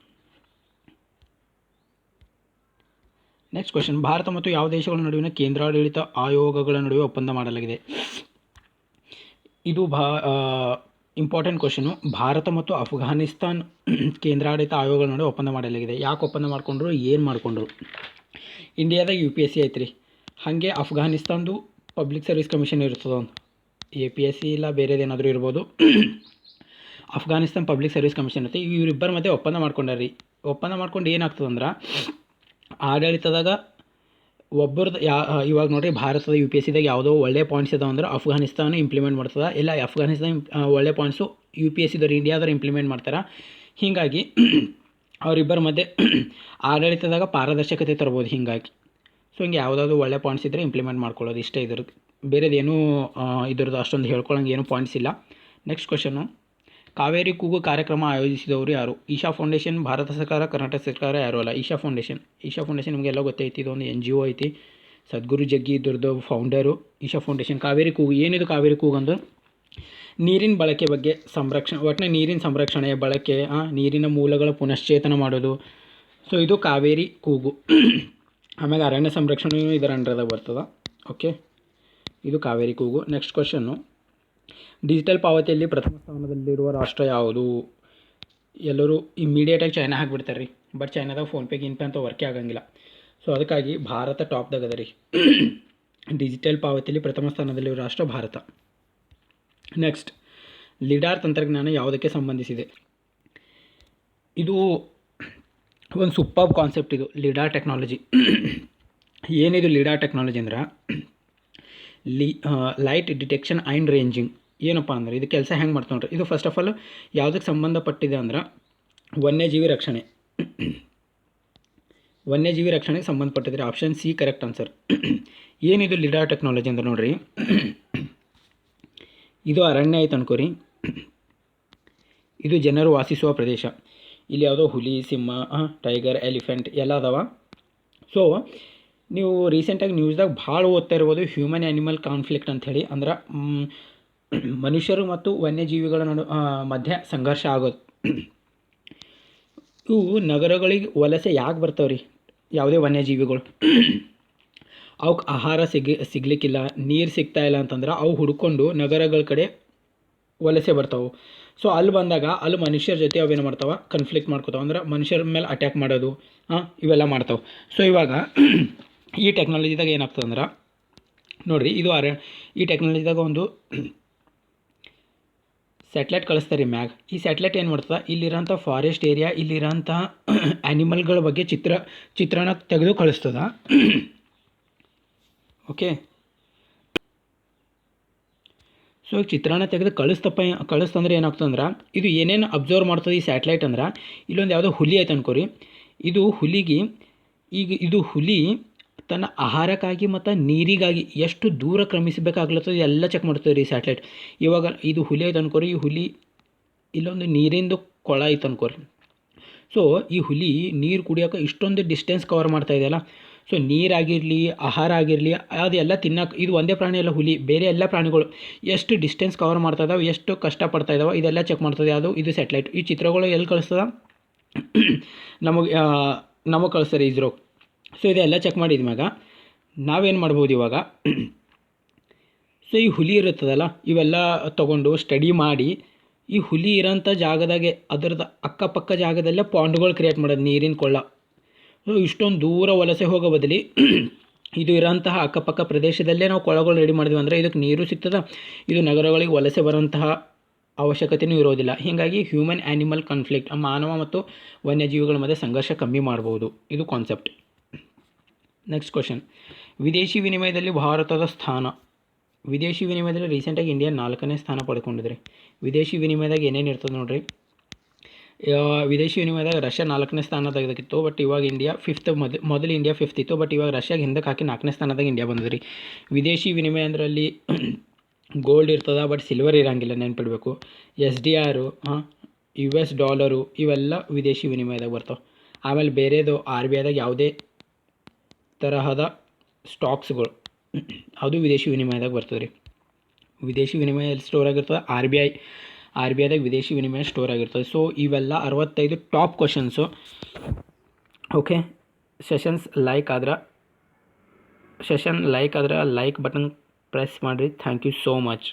[SPEAKER 2] ನೆಕ್ಸ್ಟ್ ಕ್ವೆಶನ್, ಭಾರತ ಮತ್ತು ಯಾವ ದೇಶಗಳ ನಡುವಿನ ಕೇಂದ್ರಾಡಳಿತ ಆಯೋಗಗಳ ನಡುವೆ ಒಪ್ಪಂದ ಮಾಡಲಾಗಿದೆ? ಇದು ಇಂಪಾರ್ಟೆಂಟ್ ಕ್ವೆಶನು. ಭಾರತ ಮತ್ತು ಅಫ್ಘಾನಿಸ್ತಾನ್ ಕೇಂದ್ರಾಡಳಿತ ಆಯೋಗಗಳ ನಡುವೆ ಒಪ್ಪಂದ ಮಾಡಲಾಗಿದೆ. ಯಾಕೆ ಒಪ್ಪಂದ ಮಾಡಿಕೊಂಡ್ರು, ಏನು ಮಾಡಿಕೊಂಡ್ರು? ಇಂಡಿಯಾದಾಗ UPSC ಐತ್ರಿ, ಹಾಗೆ ಅಫ್ಘಾನಿಸ್ತಾನ್ದು ಪಬ್ಲಿಕ್ ಸರ್ವಿಸ್ ಕಮಿಷನ್ ಇರ್ತದೆ, ಒಂದು APSC ಇಲ್ಲ ಬೇರೆದೇನಾದರೂ ಇರ್ಬೋದು. ಅಫ್ಘಾನಿಸ್ತಾನ್ ಪಬ್ಲಿಕ್ ಸರ್ವಿಸ್ ಕಮಿಷನ್ ಇರುತ್ತೆ. ಇವರಿಬ್ಬರ ಮಧ್ಯೆ ಒಪ್ಪಂದ ಮಾಡ್ಕೊಂಡಾರ್ರಿ. ಒಪ್ಪಂದ ಮಾಡ್ಕೊಂಡು ಏನಾಗ್ತದೆ ಅಂದ್ರೆ, ಆಡಳಿತದಾಗ ಒಬ್ಬರದ್ದು ಇವಾಗ ನೋಡಿರಿ, ಭಾರತದ UPSCದಾಗ ಯಾವುದೋ ಒಳ್ಳೆ ಪಾಯಿಂಟ್ಸ್ ಇದಾವೆ ಅಂದ್ರೆ ಅಫ್ಘಾನಿಸ್ತಾನ ಇಂಪ್ಲಿಮೆಂಟ್ ಮಾಡ್ತದೆ, ಇಲ್ಲ ಅಫ್ಘಾನಿಸ್ತಾನ ಒಳ್ಳೆ ಪಾಯಿಂಟ್ಸು UPSCದವ್ರು ಇಂಡಿಯಾದವ್ರು ಇಂಪ್ಲಿಮೆಂಟ್ ಮಾಡ್ತಾರೆ. ಹೀಗಾಗಿ ಅವರಿಬ್ಬರ ಮಧ್ಯೆ ಆಡಳಿತದಾಗ ಪಾರದರ್ಶಕತೆ ತರ್ಬೋದು. ಹೀಗಾಗಿ ಸೊ ಹಿಂಗೆ ಯಾವುದಾದ್ರು ಒಳ್ಳೆ ಪಾಯಿಂಟ್ಸ್ ಇದ್ದರೆ ಇಂಪ್ಲಿಮೆಂಟ್ ಮಾಡ್ಕೊಳ್ಳೋದು, ಇಷ್ಟೇ ಇದ್ರದ್ದು. ಬೇರೆದೇನೂ ಇದ್ರದ್ದು ಅಷ್ಟೊಂದು ಹೇಳ್ಕೊಳ್ಳೋಂಗೆ ಏನೂ ಪಾಯಿಂಟ್ಸ್ ಇಲ್ಲ. ನೆಕ್ಸ್ಟ್ ಕ್ವೆಶನು, ಕಾವೇರಿ ಕೂಗು ಕಾರ್ಯಕ್ರಮ ಆಯೋಜಿಸಿದವರು ಯಾರು? ಈಶಾ ಫೌಂಡೇಶನ್, ಭಾರತ ಸರ್ಕಾರ, ಕರ್ನಾಟಕ ಸರ್ಕಾರ, ಯಾರು ಅಲ್ಲ. ಈಶಾ ಫೌಂಡೇಶನ್ ನಿಮಗೆಲ್ಲ ಗೊತ್ತೈತಿ, ಇದೊಂದು NGO ಐತಿ. ಸದ್ಗುರು ಜಗ್ಗಿ ಇದ್ರದ್ದು ಫೌಂಡರು ಈಶಾ ಫೌಂಡೇಶನ್. ಕಾವೇರಿ ಕೂಗು ಏನಿದು? ಕಾವೇರಿ ಕೂಗು ಅಂದ್ರೆ ನೀರಿನ ಬಳಕೆ ಬಗ್ಗೆ ಒಟ್ಟಿನ ನೀರಿನ ಸಂರಕ್ಷಣೆ, ಬಳಕೆ, ನೀರಿನ ಮೂಲಗಳ ಪುನಶ್ಚೇತನ ಮಾಡೋದು. ಸೊ ಇದು ಕಾವೇರಿ ಕೂಗು. ಆಮೇಲೆ ಅರಣ್ಯ ಸಂರಕ್ಷಣೆಯೂ ಇದರ ಅಂಡರ್ದಾಗ ಬರ್ತದೆ. ಓಕೆ, ಇದು ಕಾವೇರಿ ಕೂಗು. ನೆಕ್ಸ್ಟ್ ಕ್ವೆಶನ್ನು, ಡಿಜಿಟಲ್ ಪಾವತಿಯಲ್ಲಿ ಪ್ರಥಮ ಸ್ಥಾನದಲ್ಲಿರುವ ರಾಷ್ಟ್ರ ಯಾವುದು? ಎಲ್ಲರೂ ಇಮ್ಮಿಡಿಯೇಟಾಗಿ ಚೈನಾ ಹಾಕಿಬಿಡ್ತಾರೆ ರೀ, ಬಟ್ ಚೈನಾದಾಗ ಫೋನ್ಪೇ ಗಿನ್ಪೇ ಅಂತ ವರ್ಕೇ ಆಗಂಗಿಲ್ಲ. ಸೊ ಅದಕ್ಕಾಗಿ ಭಾರತ ಟಾಪ್ದಾಗ ಅದ ರೀ. ಡಿಜಿಟಲ್ ಪಾವತಿಯಲ್ಲಿ ಪ್ರಥಮ ಸ್ಥಾನದಲ್ಲಿರುವ ರಾಷ್ಟ್ರ ಭಾರತ. ನೆಕ್ಸ್ಟ್, ಲಿಡಾರ್ ತಂತ್ರಜ್ಞಾನ ಯಾವುದಕ್ಕೆ ಸಂಬಂಧಿಸಿದೆ? ಇದು ಒಂದು ಸೂಪರ್ ಕಾನ್ಸೆಪ್ಟ್. ಇದು ಲಿಡಾರ್ ಟೆಕ್ನಾಲಜಿ. ಏನಿದು ಲಿಡಾರ್ ಟೆಕ್ನಾಲಜಿ ಅಂದ್ರೆ ಲೈಟ್ ಡಿಟೆಕ್ಷನ್ ಆ್ಯಂಡ್ ರೇಂಜಿಂಗ್. ಏನಪ್ಪ ಅಂದ್ರೆ ಇದು ಕೆಲಸ ಹೆಂಗೆ ಮಾಡ್ತಾ ನೋಡ್ರಿ. ಇದು ಫಸ್ಟ್ ಆಫ್ ಆಲ್ ಯಾವುದಕ್ಕೆ ಸಂಬಂಧಪಟ್ಟಿದೆ ಅಂದ್ರೆ ವನ್ಯಜೀವಿ ರಕ್ಷಣೆಗೆ ಸಂಬಂಧಪಟ್ಟಿದ್ರೆ. Option C correct answer. ಏನಿದು ಲಿಡಾರ್ ಟೆಕ್ನಾಲಜಿ ಅಂದ್ರೆ ನೋಡ್ರಿ, ಇದು ಅರಣ್ಯ ಐತೆ ಅನ್ಕೋರಿ, ಇದು ಜನರು ವಾಸಿಸುವ ಪ್ರದೇಶ. ಇಲ್ಲಿ ಯಾವುದೋ ಹುಲಿ, ಸಿಂಹ, ಟೈಗರ್, ಎಲಿಫೆಂಟ್ ಎಲ್ಲ ಅದಾವ. ಸೊ ನೀವು ರೀಸೆಂಟಾಗಿ ನ್ಯೂಸ್ದಾಗ ಭಾಳ ಓದ್ತಾ ಇರ್ಬೋದು ಹ್ಯೂಮನ್ ಆ್ಯನಿಮಲ್ ಕಾನ್ಫ್ಲಿಕ್ಟ್ ಅಂಥೇಳಿ. ಅಂದ್ರೆ ಮನುಷ್ಯರು ಮತ್ತು ವನ್ಯಜೀವಿಗಳ ಮಧ್ಯೆ ಸಂಘರ್ಷ ಆಗೋದು. ಇವು ನಗರಗಳಿಗೆ ವಲಸೆ ಯಾಕೆ ಬರ್ತಾವೆ ರೀ? ಯಾವುದೇ ವನ್ಯಜೀವಿಗಳು ಅವಕ್ಕೆ ಆಹಾರ ಸಿಗಲಿಕ್ಕಿಲ್ಲ, ನೀರು ಸಿಗ್ತಾ ಇಲ್ಲ ಅಂತಂದ್ರೆ ಅವು ಹುಡ್ಕೊಂಡು ನಗರಗಳ ಕಡೆ ವಲಸೆ ಬರ್ತಾವೆ. ಸೊ ಅಲ್ಲಿ ಬಂದಾಗ ಅಲ್ಲಿ ಮನುಷ್ಯರ ಜೊತೆ ಅವೇನು ಮಾಡ್ತಾವೆ, ಕನ್ಫ್ಲಿಕ್ಟ್ ಮಾಡ್ಕೋತಾವೆ. ಅಂದ್ರೆ ಮನುಷ್ಯರ ಮೇಲೆ ಅಟ್ಯಾಕ್ ಮಾಡೋದು, ಇವೆಲ್ಲ ಮಾಡ್ತಾವೆ. ಸೊ ಇವಾಗ ಈ ಟೆಕ್ನಾಲಜಿದಾಗ ಏನಾಗ್ತದೆ ಅಂದ್ರೆ ನೋಡಿರಿ, ಇದು ಈ ಟೆಕ್ನಾಲಜಿದಾಗ ಒಂದು ಸ್ಯಾಟಲೈಟ್ ಕಳಿಸ್ತಾರೆ ಮ್ಯಾಗ್. ಈ ಸ್ಯಾಟಲೈಟ್ ಏನು ಮಾಡ್ತದೆ, ಇಲ್ಲಿರೋಂಥ ಫಾರೆಸ್ಟ್ ಏರಿಯಾ, ಇಲ್ಲಿರೋಂಥ ಆ್ಯನಿಮಲ್ಗಳ ಬಗ್ಗೆ ಚಿತ್ರಣ ತೆಗೆದು ಕಳಿಸ್ತದ. ಓಕೆ, ಸೊ ಚಿತ್ರಾನ್ನ ತೆಗೆದು ಕಳಿಸ್ತಂದ್ರೆ ಏನಾಗ್ತದಂದ್ರೆ, ಇದು ಏನೇನು ಅಬ್ಸರ್ವ್ ಮಾಡ್ತದೆ ಈ ಸ್ಯಾಟಲೈಟ್ ಅಂದ್ರೆ, ಇಲ್ಲೊಂದು ಯಾವುದೋ ಹುಲಿ ಐತೆ ಅನ್ಕೋರಿ. ಇದು ಹುಲಿ ತನ್ನ ಆಹಾರಕ್ಕಾಗಿ ಮತ್ತು ನೀರಿಗಾಗಿ ಎಷ್ಟು ದೂರ ಕ್ರಮಿಸಬೇಕಾಗ್ಲತ್ತದ ಎಲ್ಲ ಚೆಕ್ ಮಾಡ್ತದೆ ರೀ ಸ್ಯಾಟಲೈಟ್. ಇವಾಗ ಇದು ಹುಲಿ ಐತೆ ಅನ್ಕೋರಿ, ಈ ಹುಲಿ ಇಲ್ಲೊಂದು ನೀರಿಂದು ಕೊಳ ಐತೆ ಅನ್ಕೋರಿ. ಸೊ ಈ ಹುಲಿ ನೀರು ಕುಡಿಯೋಕೆ ಇಷ್ಟೊಂದು ಡಿಸ್ಟೆನ್ಸ್ ಕವರ್ ಮಾಡ್ತಾ ಇದೆಯಲ್ಲ. ಸೊ ನೀರಾಗಿರಲಿ, ಆಹಾರ ಆಗಿರಲಿ, ಅದೆಲ್ಲ ತಿನ್ನೋಕೆ, ಇದು ಒಂದೇ ಪ್ರಾಣಿ ಅಲ್ಲ ಹುಲಿ, ಬೇರೆ ಎಲ್ಲ ಪ್ರಾಣಿಗಳು ಎಷ್ಟು ಡಿಸ್ಟೆನ್ಸ್ ಕವರ್ ಮಾಡ್ತಾ ಇದ್ದಾವೆ, ಎಷ್ಟು ಕಷ್ಟಪಡ್ತಾ ಇದ್ದಾವೆ, ಇದೆಲ್ಲ ಚೆಕ್ ಮಾಡ್ತದೆ. ಇದು ಸ್ಯಾಟಲೈಟ್. ಈ ಚಿತ್ರಗಳು ಎಲ್ಲಿ ಕಳಿಸ್ತದ, ನಮಗೆ ಕಳಿಸ್ತಾರೆ ಇಸ್ರೋ. ಸೊ ಇದೆಲ್ಲ ಚೆಕ್ ಮಾಡಿದ್ಮ್ಯಾಗ ನಾವೇನು ಮಾಡ್ಬೋದು ಇವಾಗ, ಸೊ ಈ ಹುಲಿ ಇರುತ್ತದಲ್ಲ, ಇವೆಲ್ಲ ತೊಗೊಂಡು ಸ್ಟಡಿ ಮಾಡಿ ಈ ಹುಲಿ ಇರೋಂಥ ಜಾಗದಾಗೆ ಅದರದ್ದು ಅಕ್ಕಪಕ್ಕ ಜಾಗದಲ್ಲೇ ಪಾಂಡ್ಗಳು ಕ್ರಿಯೇಟ್ ಮಾಡೋದು, ನೀರಿನ ಕೊಳ್ಳ. ಸೊ ಇಷ್ಟೊಂದು ದೂರ ವಲಸೆ ಹೋಗೋ ಬದಲಿ ಇದು ಇರೋಂತಹ ಅಕ್ಕಪಕ್ಕ ಪ್ರದೇಶದಲ್ಲೇ ನಾವು ಕೊಳಗಳು ರೆಡಿ ಮಾಡಿದ್ವಿ ಅಂದರೆ ಇದಕ್ಕೆ ನೀರು ಸಿಗ್ತದೆ, ಇದು ನಗರಗಳಿಗೆ ವಲಸೆ ಬರೋಂತಹ ಅವಶ್ಯಕತೆಯೂ ಇರೋದಿಲ್ಲ. ಹೀಗಾಗಿ ಹ್ಯೂಮನ್ ಆ್ಯನಿಮಲ್ ಕಾನ್ಫ್ಲಿಕ್ಟ್, ಮಾನವ ಮತ್ತು ವನ್ಯಜೀವಿಗಳ ಮಧ್ಯೆ ಸಂಘರ್ಷ ಕಮ್ಮಿ ಮಾಡ್ಬೋದು. ಇದು ಕಾನ್ಸೆಪ್ಟ್. ನೆಕ್ಸ್ಟ್ ಕ್ವೆಶನ್, ವಿದೇಶಿ ವಿನಿಮಯದಲ್ಲಿ ಭಾರತದ ಸ್ಥಾನ. ವಿದೇಶಿ ವಿನಿಮಯದಲ್ಲಿ ರೀಸೆಂಟಾಗಿ ಇಂಡಿಯಾ 4ನೇ ಸ್ಥಾನ ಪಡ್ಕೊಂಡಿದ್ರಿ. ವಿದೇಶಿ ವಿನಿಮಯದಾಗ ಏನೇನು ಇರ್ತದೆ ನೋಡಿರಿ. ವಿದೇಶಿ ವಿನಿಮಯದಾಗ ರಷ್ಯಾ 4ನೇ ಸ್ಥಾನದಾಗಿತ್ತು, ಬಟ್ ಇವಾಗ ಇಂಡಿಯಾ 5th. ಮೊದಲು ಇಂಡಿಯಾ 5th ಇತ್ತು, ಬಟ್ ಇವಾಗ ರಷ್ಯಾಗೆ ಹಿಂದಕ್ಕೆ ಹಾಕಿ 4ನೇ ಸ್ಥಾನದಾಗ ಇಂಡಿಯಾ ಬಂದಿದ್ರಿ. ವಿದೇಶಿ ವಿನಿಮಯ ಅಂದ್ರೆ ಅಲ್ಲಿ ಗೋಲ್ಡ್ ಇರ್ತದೆ, ಬಟ್ ಸಿಲ್ವರ್ ಇರೋಂಗಿಲ್ಲ, ನೆನ್ಪಿಡಬೇಕು. SDR, US ಡಾಲರು, ಇವೆಲ್ಲ ವಿದೇಶಿ ವಿನಿಮಯದಾಗ ಬರ್ತಾವೆ. ಆಮೇಲೆ ಬೇರೆದು RBIದಾಗ ಯಾವುದೇ ತರಹದ ಸ್ಟಾಕ್ಸ್ಗಳು ಅದು ವಿದೇಶಿ ವಿನಿಮಯದಾಗ ಬರ್ತದೆ ರೀ. ವಿದೇಶಿ ವಿನಿಮಯ ಎಲ್ಲಿ ಸ್ಟೋರ್ ಆಗಿರ್ತದೆ, RBIದಾಗ ವಿದೇಶಿ ವಿನಿಮಯ ಸ್ಟೋರ್ ಆಗಿರ್ತದೆ. ಸೊ ಇವೆಲ್ಲ 65 top questions. Okay, session like ಆದ್ರೆ ಲೈಕ್ ಬಟನ್ ಪ್ರೆಸ್ ಮಾಡಿರಿ. Thank you so much.